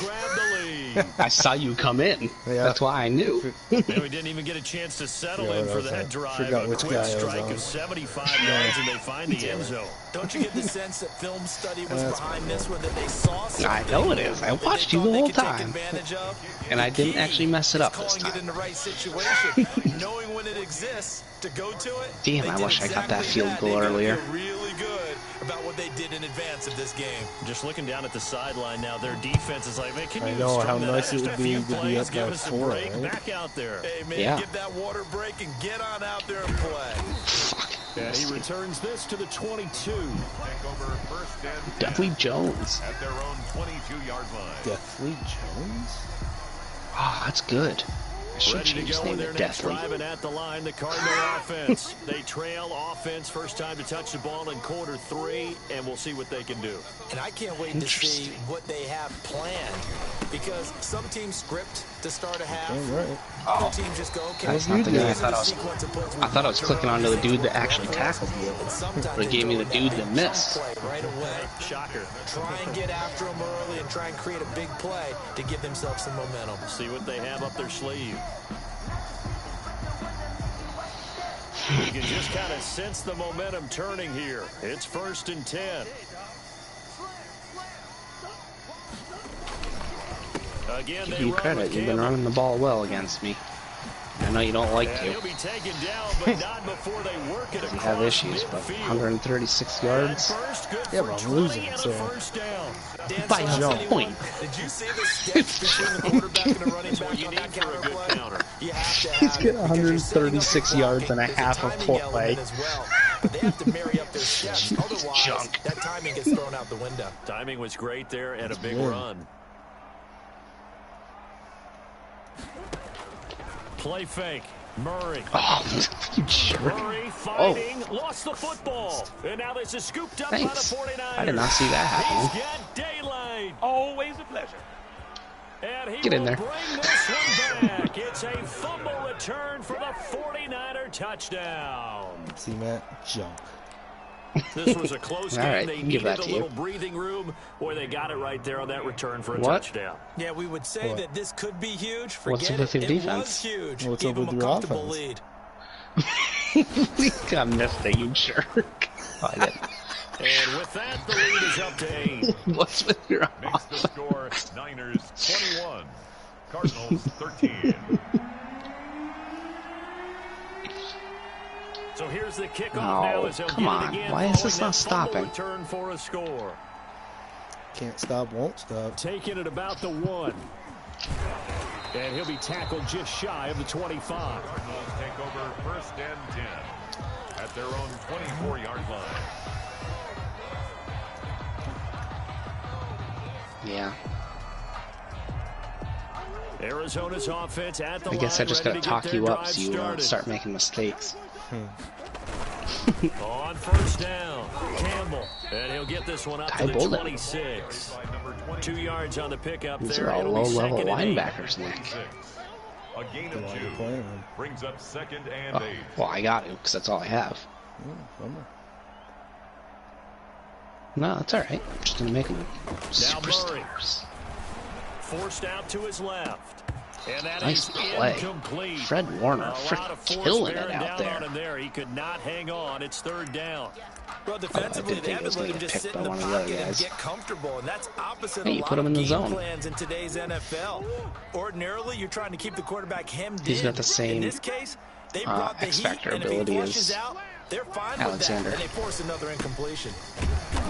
I saw you come in. Yeah. That's why I knew. And we didn't even get a chance to settle in for that drive. Forgot A which quick guy I was strike on. of 75 yards, and they find the end zone. Don't you get the sense that film study was behind this one, that they saw something? I know it is. I watched you the whole time. And I didn't actually mess it up this Calling it in time. the right situation, knowing when it exists to go to it. Damn, they I did wish I got that exactly field goal They earlier. feel really good about what they did in advance of this game. Just looking down at the sideline now, their defense is like, man, can you I know how strum that nice it extra would be few to be plays, up give by us a 4, break, right? back out there. Hey, man, Yeah. give that water break and get on out there and play. And he returns this to the 22. Take over first and 10 Definitely Jones. at their own 22-yard line. Deathly Jones? Oh, that's good. I should Ready to change his go name in to their next Deathly. drive and at the line, the Cardinal offense. They trail offense, first time to touch the ball in quarter 3, and we'll see what they can do. And I can't wait to see what they have planned. Because some teams script to start a half. Damn right. Other teams just go, okay, That's not the guy I these are thought the I was. sequence of plays we I thought I was want to clicking run. onto the dude that actually tackled me. And sometimes But it gave me the dude that missed. play right away. Shocker. Try and get after them early and try and create a big play to give themselves some momentum. See what they have up their sleeve. You can just kind of sense the momentum turning here. It's 1st and 10. Again, Give they you run credit. with You've been Campbell. running the ball well against me. I know you don't like And to. he'll be taken down, but not before they work it You across have issues, but midfield. 136 yards. First, good Yeah, for but I'm 20 losing, and a so- first down. Dan, By so a anyone- point. Did you see the steps between the quarterback and the running back you on need that for a counter good play? counter. You have to have He's it getting because you're setting up 136 the yards and a blocking. half There's of timing play. element as well. But they have to marry up their steps. Otherwise, Junk. that timing gets thrown out the window. Timing was great there and a big good. run. Play fake. Murray. Oh, you jerk. Murray fighting. Lost the football. And now this is scooped up Thanks. by the 49ers. I did not see that happening. He's got daylight. Always a pleasure. And he Get in will there. bring this one back. It's a fumble return for the 49er touchdown. See, Matt? Junk. This was a close All game. right, They can give needed that a to you. little breathing room, or they got it right there on that return for a What? touchdown. Yeah, we would say What? that this could be huge. What's Forget up with it. your It defense? was huge. What's Gave up them with a your comfortable offense? lead. I missed it, you jerk. I didn't. And with that, the lead is up to 8. What's with your Makes the score Niners 21, Cardinals 13. So here's the kickoff No, now as they'll come get on. it again. Why is this following not that fumble stopping? Return for a score. Can't stop, won't stop. Taking it about the 1. And he'll be tackled just shy of the 25. Cardinals take over first and 10 at their own 24-yard line. Yeah. Arizona's offense at the I guess I line, just ready gotta to talk get their you up drive so you started. start making mistakes. On first down, Campbell, and he'll get this one up to the 26. 2 yards on the pickup These there. are all It'll be low-level second and 8. linebackers, Nick. A gain of 2 brings up 2nd and 8. Well, I got to, because that's all I have. No, that's all right. I'm just going to make them superstars. Forced out to his left. And that Nice is play. incomplete. Fred Warner freaking killing it out there. He could not hang on. It's 3rd down. Well, defensively, they haven't let him just sit in the pocket and get comfortable, and that's opposite a lot of game plans in today's NFL. Ordinarily, you're trying to keep the quarterback hemmed in. He's got the same in this case, they brought the X-Factor heat, and ability if he flushes as out, they're fine Alexander. with that, and they force another incompletion.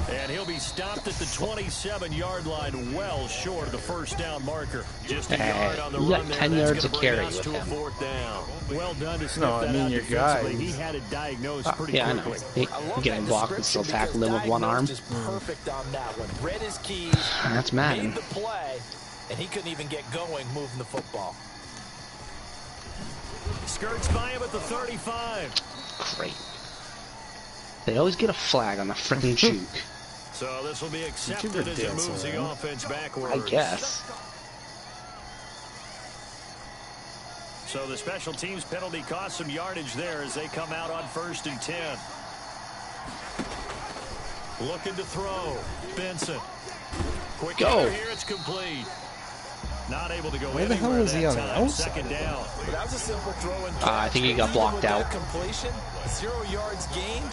And he'll be stopped at the 27-yard line, well short of the first down marker. Just a yard on the run there. 10 yards of carry with to a him. 4th down. Well done to No, I mean your guy. He had it diagnosed pretty yeah, quickly. I know. He getting blocked and still tackling him with one arm. Is perfect on that one. Read his keys. That's Madden. Made the play, and he couldn't even get going moving the football. Skirts by him at the 35. Great. They always get a flag on the frickin' juke. So this will be accepted as it moves the offense backwards. I guess. So the special teams penalty cost some yardage there as they come out on 1st and 10. Looking to throw. Benson. Quick go. Here, it's complete. Not able to go Where the hell is he on the outside? 2nd down. But that was a simple throw and I think he got blocked out. Completion, 0 yards gained,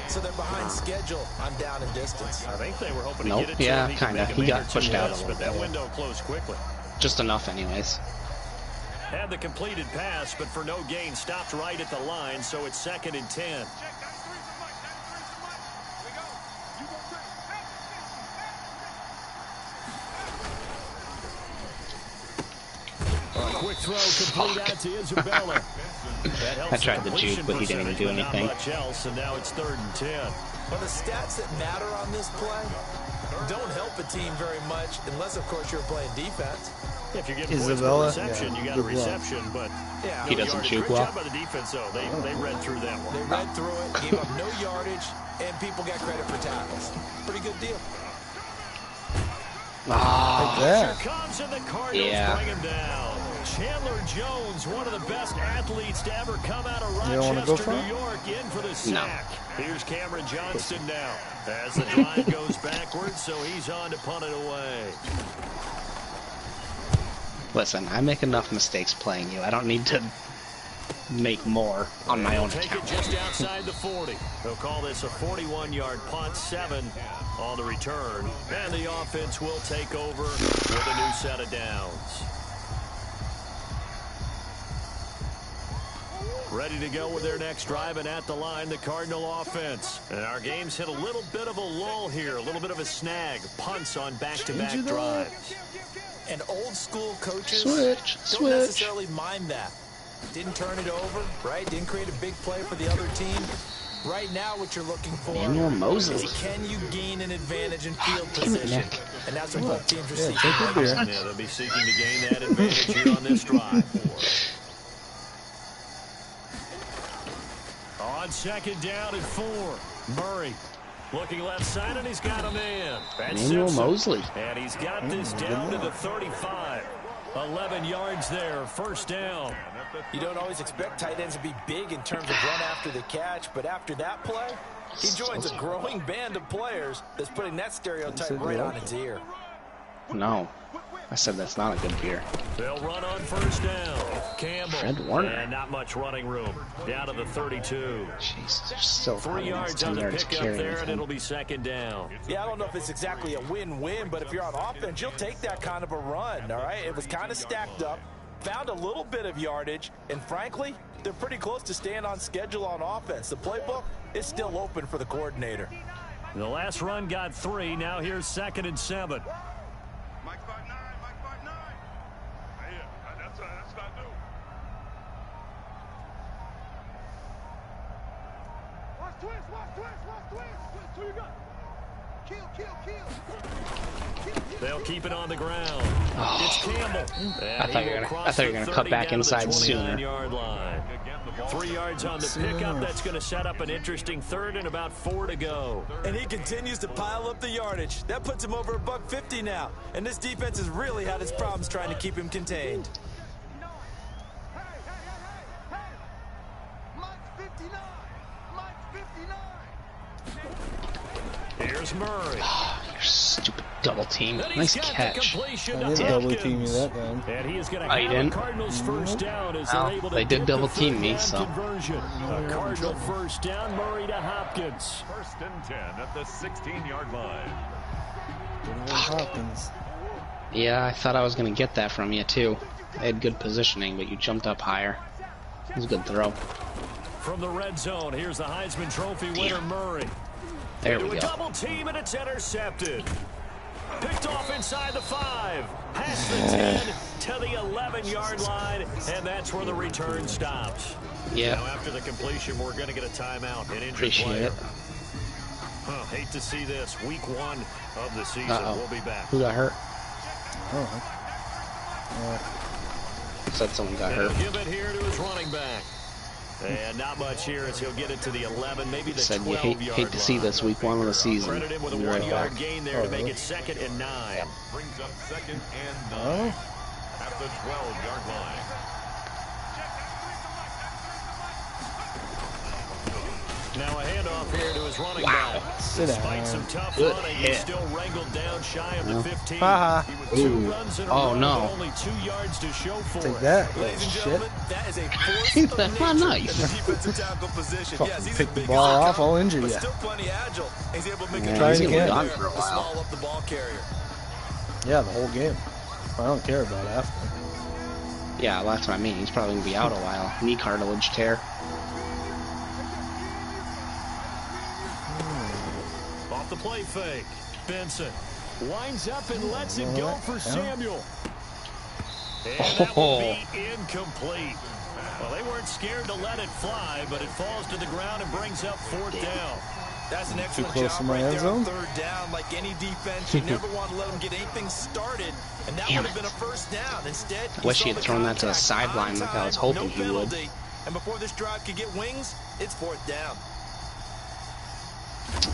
so they're behind schedule on down and distance. I think they were hoping Nope, to get it yeah, to him. kinda. He got pushed out a little but that bit. window closed quickly. Just enough anyways. Had the completed pass, but for no gain, stopped right at the line, so it's 2nd and 10. Quick throw complete out to Isabella. I tried the juke, but he didn't even do anything. Not much else, and now it's 3rd and 10. Well, the stats that matter on this play don't help a team very much, unless, of course, you're playing defense. If you're getting Isabella, points for reception, you got a reception, but yeah, he doesn't juke Good well. job by the defense, though. They read through that one. They read through it, gave up no yardage, and people got credit for tackles. Pretty good deal. Here comes and the Cardinals bring him down. Chandler Jones, one of the best athletes to ever come out of Rochester, New York, in for the sack. No. Here's Cameron Johnston now as the drive goes backwards, so he's on to punt it away. Listen, I make enough mistakes playing you. I don't need to make more on my own Take account. it just outside the 40. They'll call this a 41-yard punt, 7 on the return. And the offense will take over with a new set of downs. Ready to go with their next drive, and at the line, the Cardinal offense. And our game's hit a little bit of a lull here, a little bit of a snag. Punts on back-to-back drives. And old-school coaches don't necessarily mind that. Didn't turn it over, right? Didn't create a big play for the other team. Right now, what you're looking for is can you gain an advantage in field position? And that's what both teams are seeking. Yeah, they'll be seeking to gain that advantage here on this drive. On 2nd down and 4, Murray looking left side, and he's got a man. Emmanuel Mosley. And he's got this down to the 35. 11 yards there, 1st down. You don't always expect tight ends to be big in terms of run after the catch, but after that play, he joins a growing band of players that's putting that stereotype right on its ear. No. I said that's not a good beer. They'll run on 1st down. Campbell. Fred Warner. And not much running room. Down to the 32. Jeez, there's still 3 yards on the pickup there, and it'll be 2nd down. Yeah, I don't know if it's exactly a win-win, but if you're on offense, you'll take that kind of a run, all right? It was kind of stacked up, found a little bit of yardage, and frankly, they're pretty close to staying on schedule on offense. The playbook is still open for the coordinator. The last run got 3. Now here's 2nd and 7. They'll keep it on the ground. It's Campbell. I thought you were gonna cut back inside sooner. 3 yards on the pickup. That's going to set up an interesting third and about 4 to go. And he continues to pile up the yardage. That puts him over $150 now. And this defense has really had its problems trying to keep him contained. Here's Murray. Your stupid double team. Nice catch. I didn't double team you that time. And he is going to Oh, you have didn't? the Cardinals first down as they're able to They did get double the team third me, down so. conversion. A Cardinal first down, Murray to Hopkins. 1st and 10 at the 16-yard line. Hopkins. Yeah, I thought I was gonna get that from you too. I had good positioning, but you jumped up higher. It was a good throw. From the red zone, here's the Heisman Trophy winner, Murray. There we Into a go. double team, and it's intercepted. Picked off inside the 5. Past the 10 to the 11-yard line, and that's where the return stops. Yeah. Now after the completion, we're going to get a timeout. An injured Appreciate player. it. Hate to see this. Week 1 of the season. We'll be back. Who got hurt? Oh. Said someone got He'll hurt. give it here to his running back. And not much here as he'll get it to the 11, maybe the Said you 12-yard hate to see this week 1 of the season. Credit him with a Be right 1-yard back. gain there to make it 2nd and 9. Brings up 2nd and 9 Oh. at the 12-yard line. Now a handoff here to his running back. Sit Despite down. some tough Good running, hit. he's still wrangled down shy of the 15. Haha. He was 2 Ooh. runs in a Oh, row no. with only 2 yards to show for Take it. that, Ladies and shit. gentlemen, that is a force That's of not nature nice. in the defensive tackle position. Fucking Yes, he's pick a the big ball guy, off, I'll injure but ya. still plenty agile. He's able to make Yeah, a Try he's it gonna be again. gone there for a to while. small up the ball carrier. Yeah, the whole game. I don't care about after. Yeah, well, that's what I mean. He's probably gonna be out a while. Knee cartilage tear. Off the play fake. Benson winds up and lets it go for Samuel. And that will be incomplete. Well, they weren't scared to let it fly, but it falls to the ground and brings up 4th down. That's an excellent close to job my right end there on zone? 3rd down. Like any defense, you never want to let them get anything started, and that would have been a first down. Instead, I wish he had thrown that to the sideline like I was hoping he would. And before this drive could get wings, it's 4th down.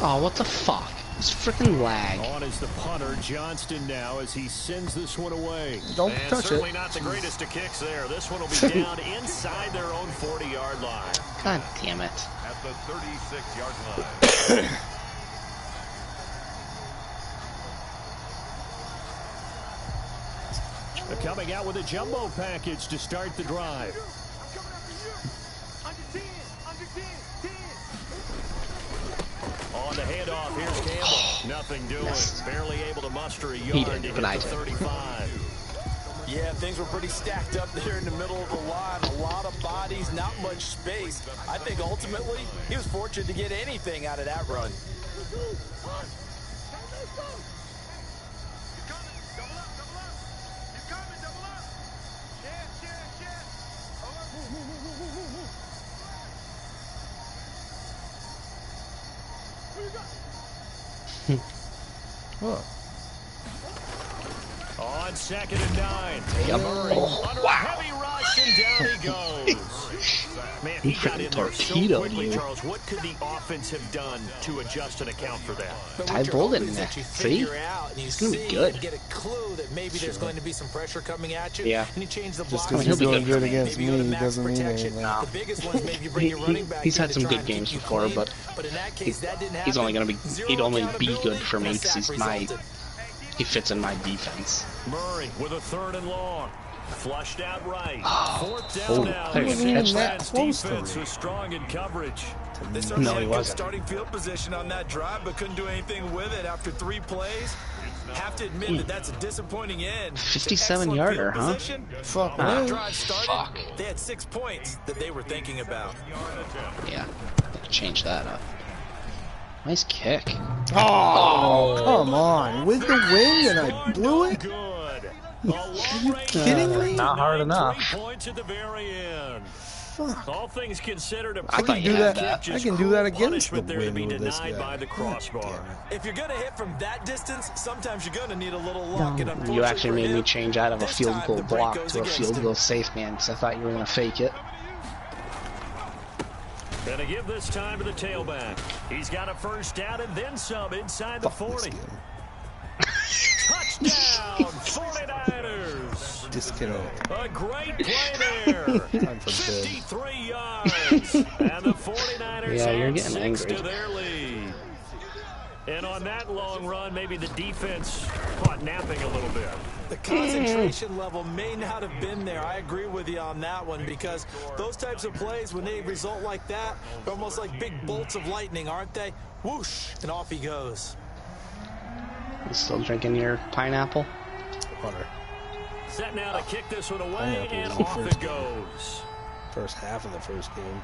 Oh, what the fuck? It's freaking lag. On is the punter, Johnston, now as he sends this one away. Don't and touch certainly it. not the greatest of kicks there. This one will be down inside their own 40-yard line. God damn it. At the 36-yard line. They're coming out with a jumbo package to start the drive. On the handoff, here's Campbell. Nothing doing. Yes. Barely able to muster a He yard did, to but hit I the did. 35. Yeah, things were pretty stacked up there in the middle of the line. A lot of bodies, not much space. I think ultimately he was fortunate to get anything out of that run. Oh. On 2nd and 9. Yep. Murray Oh, under wow. a heavy rush, and down he goes. Man, he got in there so torpedoed quickly, you. Charles. What could the offense have done to adjust and account for that? But Ty what you're Bolden hoping in is there. that you See? figure out and you It's gonna be see good. and get a clue that maybe there's going to be some pressure coming at you. Yeah. And you change the Just block. because he's he'll be doing good. good against Maybe you go to me max doesn't mean protection. anything. No. The biggest one is maybe you bring your running back He's in had to some try good and keep games you before, clean. but in that case, that didn't happen. he's only gonna be. Zero He'd only be accountability, good for me and a because sack he's my. resulted. He fits in my defense. Murray with a 3rd and long. Flushed out right. Oh. 4th down now. I didn't catch that. Defense was strong in coverage. They certainly No, had he good wasn't. starting field position on that drive, but couldn't do anything with it after 3 plays. Have to admit that that's a disappointing end. 57-yarder, huh? Fuck, When that man. drive started, Fuck. they had 6 points that they were thinking about. Yeah. Change that up. Nice kick. Oh, come on. With the wind and I blew it? Good. Are you kidding me? Not hard enough. 3 points at the very end. Fuck. All things considered, a I thought you do had that. that. I can do that against the punishment there to be wind with this denied guy. by the crossbar. If you're going to hit from that distance, sometimes you're going to need a little luck. And You unfortunately actually for made me him, change out of a this field time goal the break block goes to a against field him. goal safe man because I thought you were going to fake it. Gonna give this time to the tailback. He's got a first down and then some inside the 40. Touchdown, 49ers. Disconnect. A great play there. Time for 53 yards. And the 49ers Yeah, you're add getting 6 angry. to their lead. And on that long run, maybe the defense caught napping a little bit. The concentration level may not have been there. I agree with you on that one because those types of plays, when they result like that, they're almost like big bolts of lightning, aren't they? Whoosh, and off he goes. You still drinking your pineapple? Water. Set now to kick this one away, Pineapple and was the off first it goes. First half of the first game.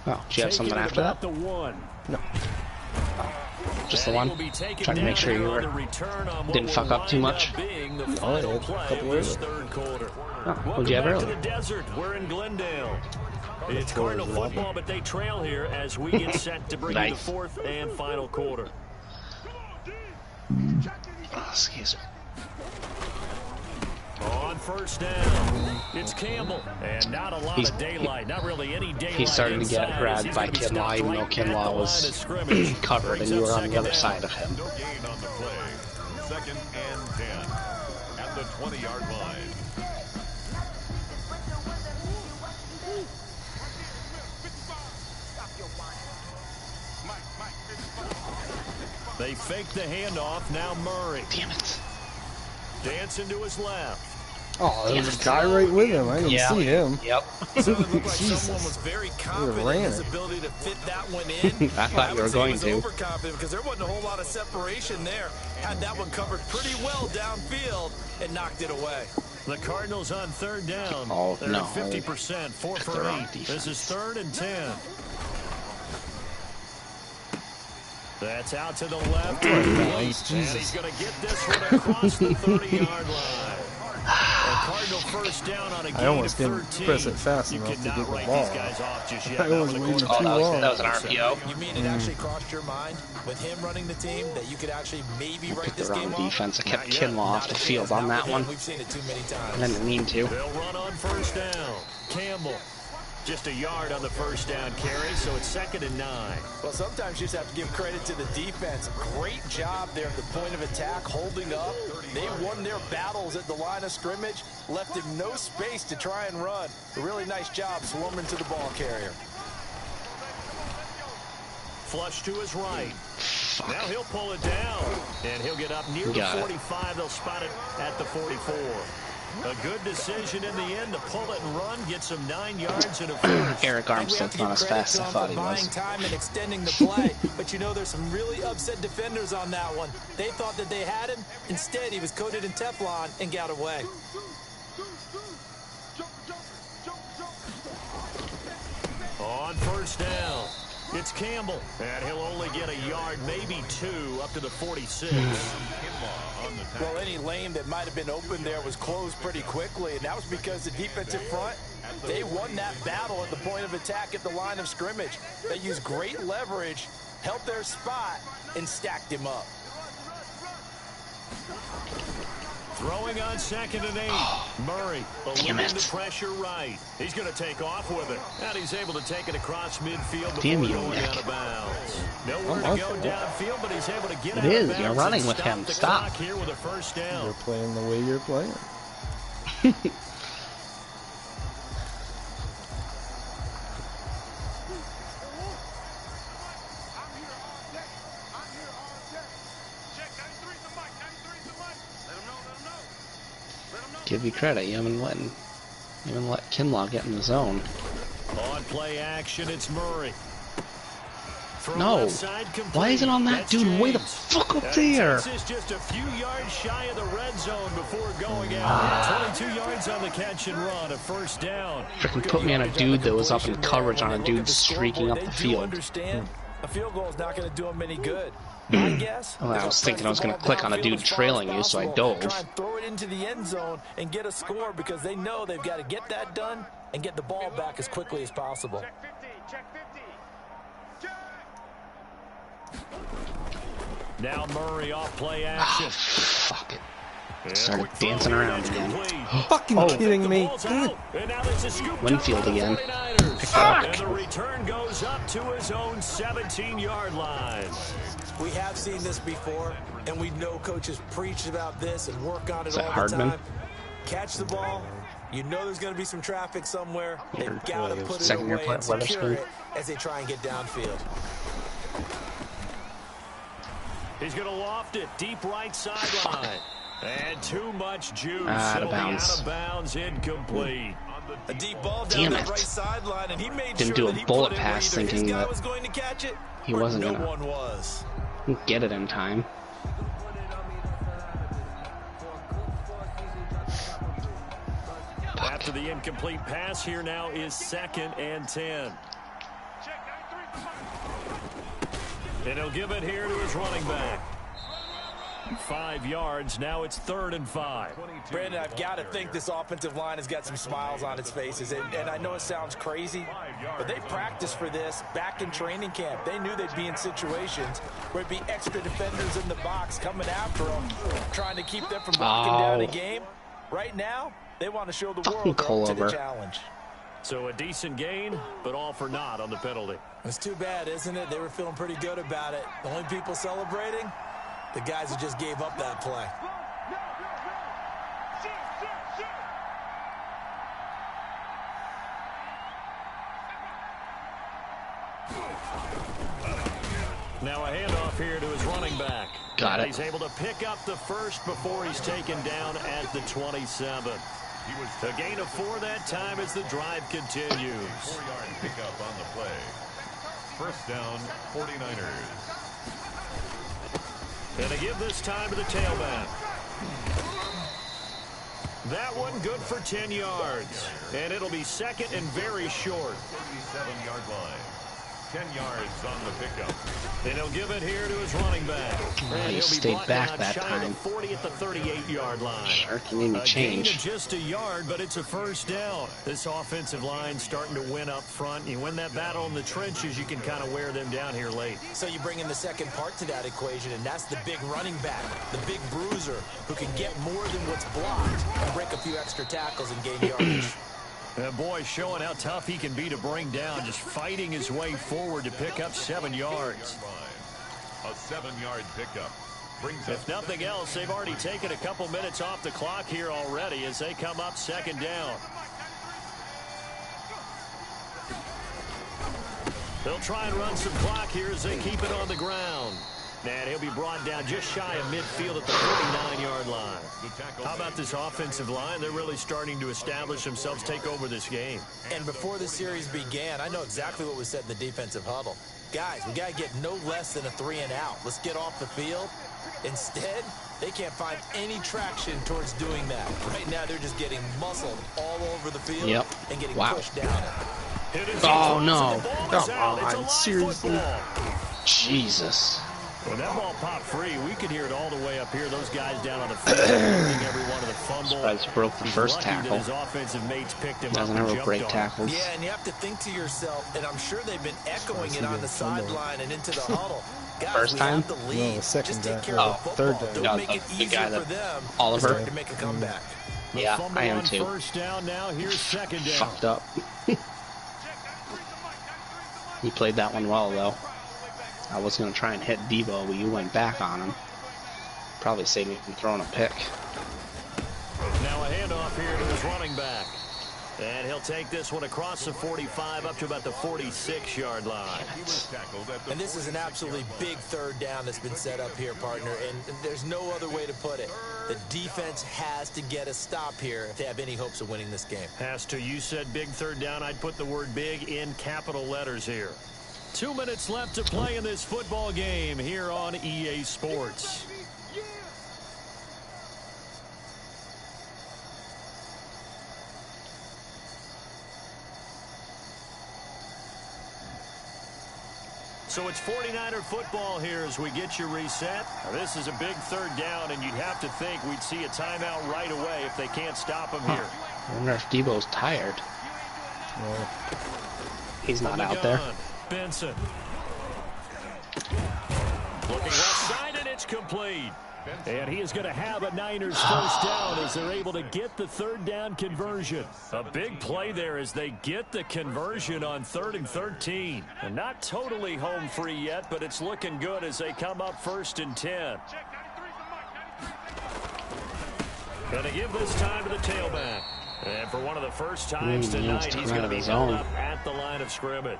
Oh, do you have something after that? The one. No. Just the one? Trying to make sure you didn't fuck up too much. Oh, yeah, a couple early. Oh, what'd you have Welcome earlier? back to the desert. We're in Glendale. It's Cardinal football, but they trail here as we get set to bring you the Nice. fourth and final quarter. Oh, excuse me. On first down, it's Campbell, and not a lot of daylight, not really any daylight. He's starting to get inside. grabbed He's by gonna be Kinlaw, stopped even though right Kinlaw at the was line of scrimmage. covered and Brings you up were on the second other down. side of him. No gain on the play. 2nd and 10 at the 20-yard line. They fake the handoff. Now Murray. Damn it. Dancing to his left. Oh, there was a guy right with him. I didn't see him. Yep. So it looked like Jesus. someone was very confident ran in his it. ability to fit that one in. I thought you were going to. He was overconfident because there wasn't a whole lot of separation there. Had that one covered pretty well downfield and knocked it away. The Cardinals on third down. Oh, They're no. at 50%, 4 for They're on 8. defense. This is 3rd and 10. That's out to the left. And he's going to get this one across the 30-yard line. A Cardinal first down on a I gain almost of didn't 13. press it fast You enough to cannot get the write ball. these guys off just yet. I was Not with a waiting quarterback. too long. That was an RPO. You mean it actually crossed your mind with him running the team that you could actually maybe write Picked this the wrong game off? defense. I kept Not yet. Kinlaw off the field on that one. We've seen it too many I times. didn't mean to. They'll run on first down. Campbell. Just a yard on the first down carry, so it's 2nd and 9. Well, sometimes you just have to give credit to the defense. Great job there at the point of attack, holding up. They won their battles at the line of scrimmage, left him no space to try and run. A really nice job swarming to the ball carrier. Flush to his right. Now he'll pull it down, and he'll get up near the 45. They'll spot it at the 44. A good decision in the end to pull it and run, get some 9 yards and a first. Eric Armstead's not as fast as I thought he was. Time and extending the play, but you know there's some really upset defenders on that one. They thought that they had him. Instead, he was coated in Teflon and got away. On first down, it's Campbell, and he'll only get a yard, maybe 2, up to the 46. Well, any lane that might have been open there was closed pretty quickly, and that was because the defensive front, they won that battle at the point of attack at the line of scrimmage. They used great leverage, held their spot, and stacked him up. Throwing on 2nd and 8. Murray, eluding the pressure right. He's going to take off with it. And he's able to take it across midfield before going out of bounds. Nowhere to go downfield, but he's able to get out of bounds. You're running with him. Stop. Here with a first down. You're playing the way you're playing. Give you credit. You haven't let Kinlaw get in the zone. On play action, it's Murray. No. Why is it on that dude? Way the fuck up there. Texas just a few yards shy of the red zone before going out. 22 yards on the catch and run, a first down. Freaking put me on a dude that was up in coverage on a dude streaking up the field. Understand, a field goal is not going to do him any good. I guess. Well, I was thinking I was going to click on a dude trailing you, so I dove. Try and throw it into the end zone and get a score because they know they've got to get that done and get the ball back as quickly as possible. Check 50. Now Murray off play action. Oh, fuck it. Started dancing around again. Fucking kidding me. Winfield again. And the return goes up to his own 17-yard line. We have seen this before, and we know coaches preach about this and work on it all the Hardman? time. Catch the ball. You know there's going to be some traffic somewhere. They've got to put it away and secure it as they try and get downfield. He's going to loft it deep right sideline. And too much juice. Out of bounds. Out of bounds, incomplete. A deep ball down the right sideline, and he made Didn't sure do that a bullet he pass put it where thinking his guy that was going to catch it, he wasn't no gonna one was. get it in time. After the incomplete pass, here now is 2nd and 10. And he'll give it here to his running back. 5 yards. Now it's 3rd and 5. Brandon, I've got to think this offensive line has got some smiles on its faces. And I know it sounds crazy, but they practiced for this back in training camp. They knew they'd be in situations where it'd be extra defenders in the box coming after them, trying to keep them from locking down a game. Right now, they want to show the world they're up to the challenge. So a decent gain, but all for naught on the penalty. It's too bad, isn't it? They were feeling pretty good about it. The only people celebrating, the guys who just gave up that play. Now a handoff here to his running back. Got it. He's able to pick up the first before he's taken down at the 27. A gain of 4 that time as the drive continues. 4-yard pickup on the play. First down, 49ers. And they give this time to the tailback. That one good for 10 yards. And it'll be 2nd and very short. 37-yard line. 10 yards on the pickup. And he'll give it here to his running back. And he stayed back that time. 40 at the 38-yard line. Shark, you need to change. Gain of just a yard, but it's a first down. This offensive line starting to win up front. You win that battle in the trenches, you can kind of wear them down here late. So you bring in the second part to that equation, and that's the big running back, the big bruiser, who can get more than what's blocked and break a few extra tackles and gain yardage. And boy, showing how tough he can be to bring down, just fighting his way forward to pick up 7 yards. A 7-yard pickup. If nothing else, they've already taken a couple minutes off the clock here already as they come up 2nd down. They'll try and run some clock here as they keep it on the ground. And he'll be brought down just shy of midfield at the 49-yard line. How about this offensive line? They're really starting to establish themselves, take over this game. And before the series began, I know exactly what was said in the defensive huddle. Guys, we got to get no less than a 3-and-out. Let's get off the field. Instead, they can't find any traction towards doing that. Right now, they're just getting muscled all over the field and getting pushed down. Oh, no. Come on, seriously. Jesus. When that ball popped free, we could hear it all the way up here. Those guys down on the field, every one of the fumble. Surprised he broke the first tackle. His offensive mates picked him Doesn't up ever break tackles. Yeah, and you have to think to yourself, and I'm sure they've been echoing it on the sideline and into the huddle. Guys, First time? We have the lead. No, the second Just take time. care of the third football. time. Don't make it the easier guy for that them Oliver? to start to make a comeback. Yeah, I am too. First down now. Here's 2nd down. Fucked up. He played that one well, though. I was going to try and hit Debo, but you went back on him. Probably saved me from throwing a pick. Now a handoff here to his running back. And he'll take this one across the 45 up to about the 46-yard line. And this is an absolutely big 3rd down that's been set up here, partner, and there's no other way to put it. The defense has to get a stop here if they have any hopes of winning this game. Has to. You said big 3rd down. I'd put the word big in capital letters here. 2 minutes left to play in this football game here on EA Sports. So it's 49er football here as we get you reset. Now this is a big 3rd down, and you'd have to think we'd see a timeout right away if they can't stop him here. I wonder if Debo's tired. He's not out there. Benson. Looking left side, and it's complete. And he is going to have a Niners first down as they're able to get the third down conversion. A big play there as they get the conversion on 3rd and 13. And not totally home free yet, but it's looking good as they come up 1st and 10. Going to give this time to the tailback. And for one of the first times tonight, he's going to be held up at the line of scrimmage.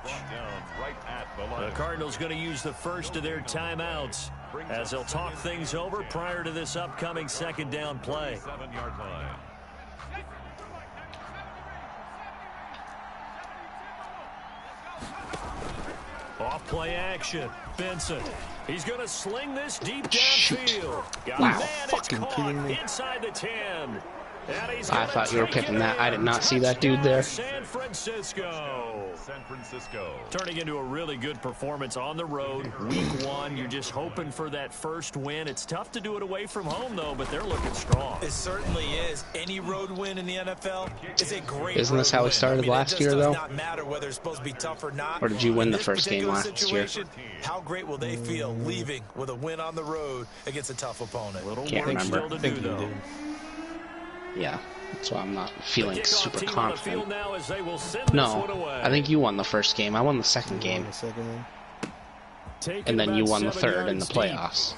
The Cardinals going to use the first of their timeouts as they'll talk things over prior to this upcoming second down play. 7-yard line. Off play action. Benson. He's going to sling this deep downfield. Wow. Fucking kidding me. Inside the 10. I thought you were picking that. I did not see that dude there. San Francisco. Turning into a really good performance on the road. Week 1, you're just hoping for that first win. It's tough to do it away from home, though, but they're looking strong. It certainly is. Any road win in the NFL is a great Isn't this how we started last year, though? It does not matter whether it's supposed to be tough or not. Or did you win the first game last year? How great will they feel leaving with a win on the road against a tough opponent? Can't remember. Yeah, that's why I'm not feeling super confident. No, I think you won the first game. I won the second game. And then you won the third in the playoffs.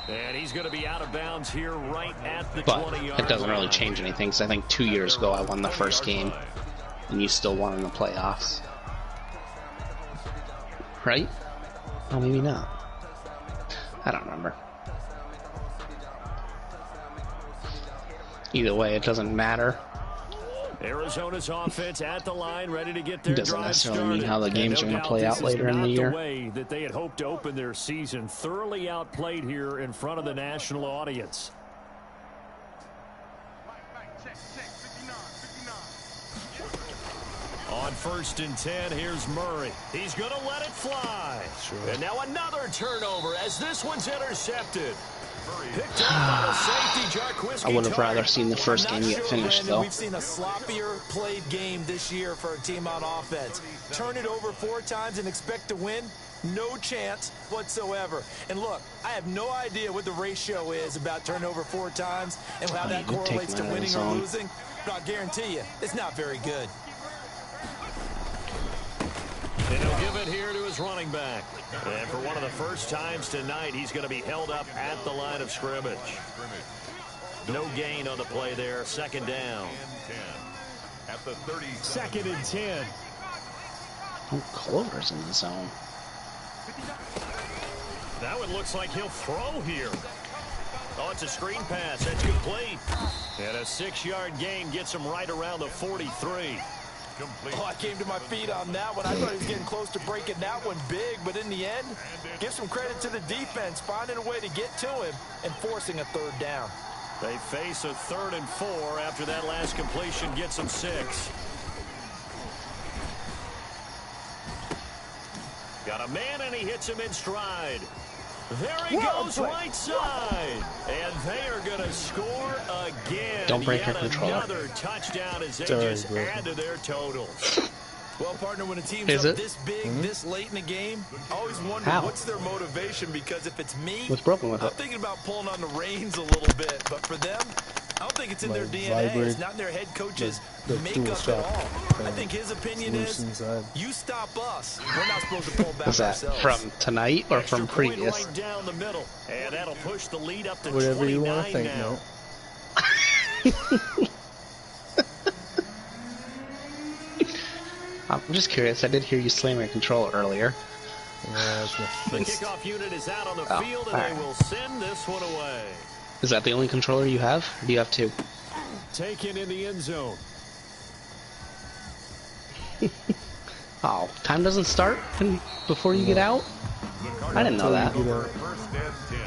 And he's going to be out of bounds here right at the 20-yard line. But it doesn't really change anything, because I think 2 years ago I won the first game, and you still won in the playoffs. Right? Oh, maybe not. I don't remember. Either way, it doesn't matter. Arizona's offense at the line, ready to get their doesn't drive necessarily started. mean how the games are going to play out later in the year. The way that they had hoped to open their season, thoroughly outplayed here in front of the national audience. On 1st and 10, here's Murray. He's going to let it fly. Sure. And now another turnover as this one's intercepted. I would have rather seen the first game get finished, though. We've seen a sloppier played game this year for a team on offense. Turn it over 4 times and expect to win? No chance whatsoever. And look, I have no idea what the ratio is about turnover 4 times and how that correlates to winning or losing. But I'll guarantee you, it's not very good. And he'll give it here to his running back. And for one of the first times tonight, he's going to be held up at the line of scrimmage. No gain on the play there. Second down. At the 30. 2nd and 10. Oh, Clover's in the zone. That one looks like he'll throw here. Oh, it's a screen pass. That's complete. And a 6-yard gain gets him right around the 43. Oh, I came to my feet on that one. I thought he was getting close to breaking that one big, but in the end, give some credit to the defense, finding a way to get to him and forcing a 3rd down. They face a 3rd and 4 after that last completion gets them 6. Got a man, and he hits him in stride. There he goes right side. And they are going to score again. Don't break your controller. Another touchdown as they just add to their totals. Well, partner, when a team's up this big, this late in the game, I always wonder what's their motivation, because if it's me, what's broken with I'm thinking about pulling on the reins a little bit. But for them, I don't think it's in their DNA. It's not in their head coach's makeup at all. I think his opinion is, you stop us. We're not supposed to pull back ourselves. Is that from tonight or from previous? Right down the middle. And that'll push the lead up to whatever you want to think now. I'm just curious. I did hear you slam your controller earlier. Yeah, the kickoff unit is out on the field, and they will send this one away. Is that the only controller you have? Or do you have 2? Taken in the end zone. Oh, time doesn't start before you get out? I didn't know that.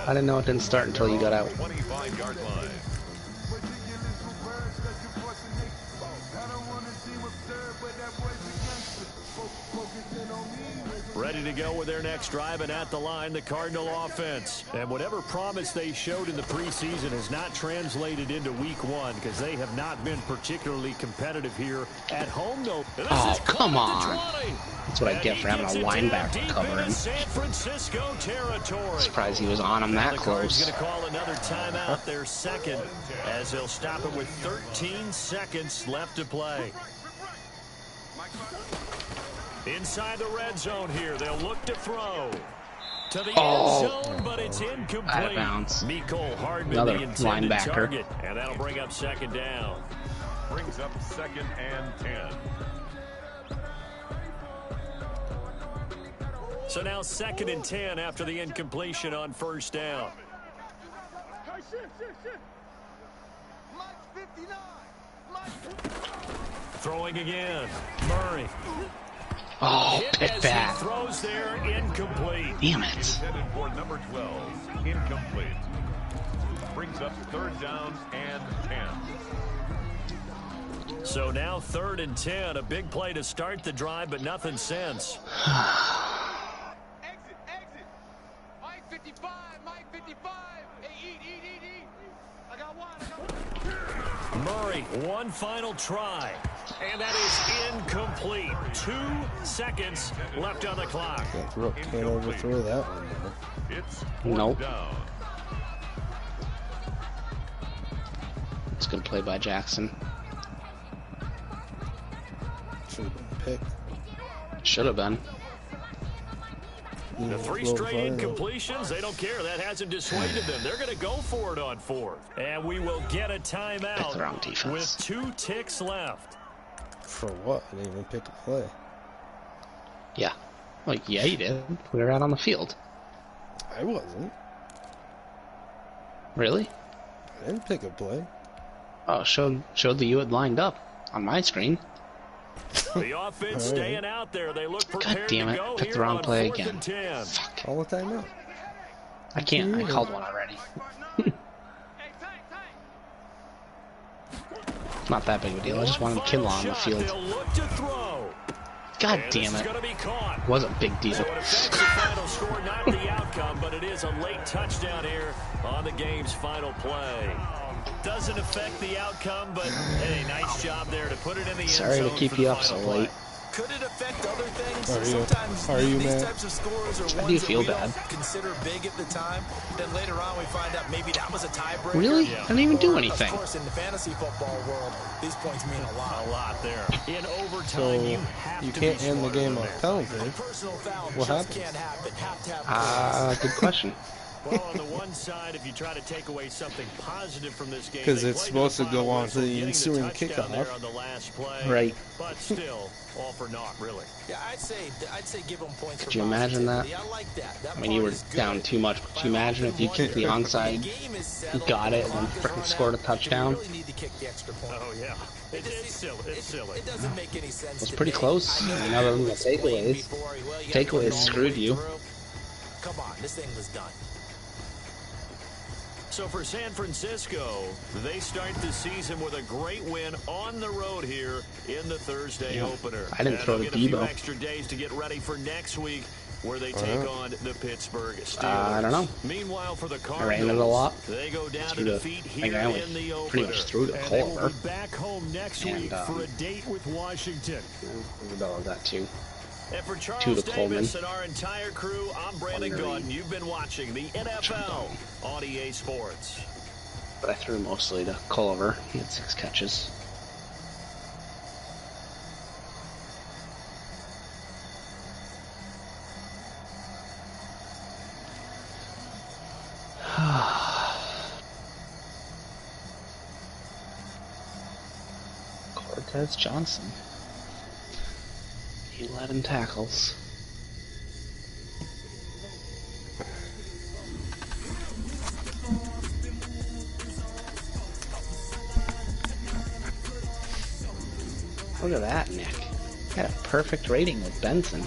I didn't know it didn't start until you got out. 25-yard line. ready to go with their next drive, and at the line, the Cardinal offense. And whatever promise they showed in the preseason has not translated into week one because they have not been particularly competitive here at home, though. Oh, come on. That's what I get for having a linebacker covering. San Francisco territory. Surprised he was on him that close. Going to call another timeout, their second, as they'll stop it with 13 seconds left to play. Inside the red zone here, they'll look to throw to the end zone, but it's incomplete. Out of bounds. Mecole Hardman, Another the intended linebacker. target, and that'll bring up second down. Brings up 2nd and 10. So now 2nd and 10 after the incompletion on first down. Throwing again, Murray. Oh, pick back. Throws there, incomplete. Damn it. Headed for number 12, incomplete. Brings up 3rd down and 10. So now 3rd and 10, a big play to start the drive, but nothing since. Exit. Mike 55, Mike 55. Hey, eat. I got one. Murray, one final try. And that is incomplete. 2 seconds left on the clock. Can't overthrow that one. It's Nope. down. It's a good play by Jackson. Should have been picked. Should have been. The 3 straight incompletions, they don't care. That hasn't dissuaded them. They're going to go for it on 4th. And we will get a timeout the wrong defense. with 2 ticks left. For what? I didn't even pick a play. Yeah. Like, yeah, you did. We were out on the field. I wasn't. Really? I didn't pick a play. Oh, showed that you had lined up on my screen. The offense staying out there. They look prepared God damn it. to go Picked the here wrong on play 4th again. and 10. Fuck. All the time out. I can't. I called one already. Not that big of a deal. I just wanted Kinlaw on the field. They'll look to throw. God damn it. Was a big deal. So it affects the final score, not the outcome, but it is a late touchdown here on the game's final play. Doesn't affect the outcome, but hey, nice job there to put it in the end zone. Sorry to keep you up so late. Could it affect other things? Sometimes these types of scores are ones I do feel that we bad. don't consider big at the time. Then later on we find out maybe that was a tiebreaker. Really? I didn't even do anything. Of course, in the fantasy football world, these points mean a lot. A lot there. In overtime, So you have you to can't be end the smarter game than on that. penalty. Personal foul What just happens? can't happen. Have to have Good question. Well, on the one side, if you try to take away something positive from this game, 'Cause they it's played supposed to the final go on whistle, to the getting ensuing touchdown kickoff. there on the last play. Right. But still, all for naught, really. Yeah, I'd say give them points. Could you imagine that? I like that. I mean, you were down too much. Could you imagine if you kicked the onside, got it, and then frickin' scored a touchdown? You really need to kick the extra point. Oh, yeah. It's silly. It's silly. It doesn't make any sense. It's to pretty me. close. I know I mean, other than the he explained takeaways. before, well, you Takeaways had to go all the screwed way you. through. Come on, this thing was done. So for San Francisco, they start the season with a great win on the road here in the Thursday opener. I didn't throw they'll to get a few Debo. extra days to get ready for next week, where they take on the Pittsburgh Steelers. I don't know. Meanwhile, for the I ran it a Cardinals, lot. they go down to Threw to- defeat I here think I only in the opener. pretty much threw to And they will Culver. be back home next And, week for a date with Washington. Isabella got two. And for Two Charles to Davis Coleman. and our entire crew, I'm Brandon Gordon. You've been watching the NFL on EA Sports. But I threw mostly to Culver. He had 6 catches. Cortez Johnson. 11 tackles. Look at that, Nick. Got a perfect rating with Benson.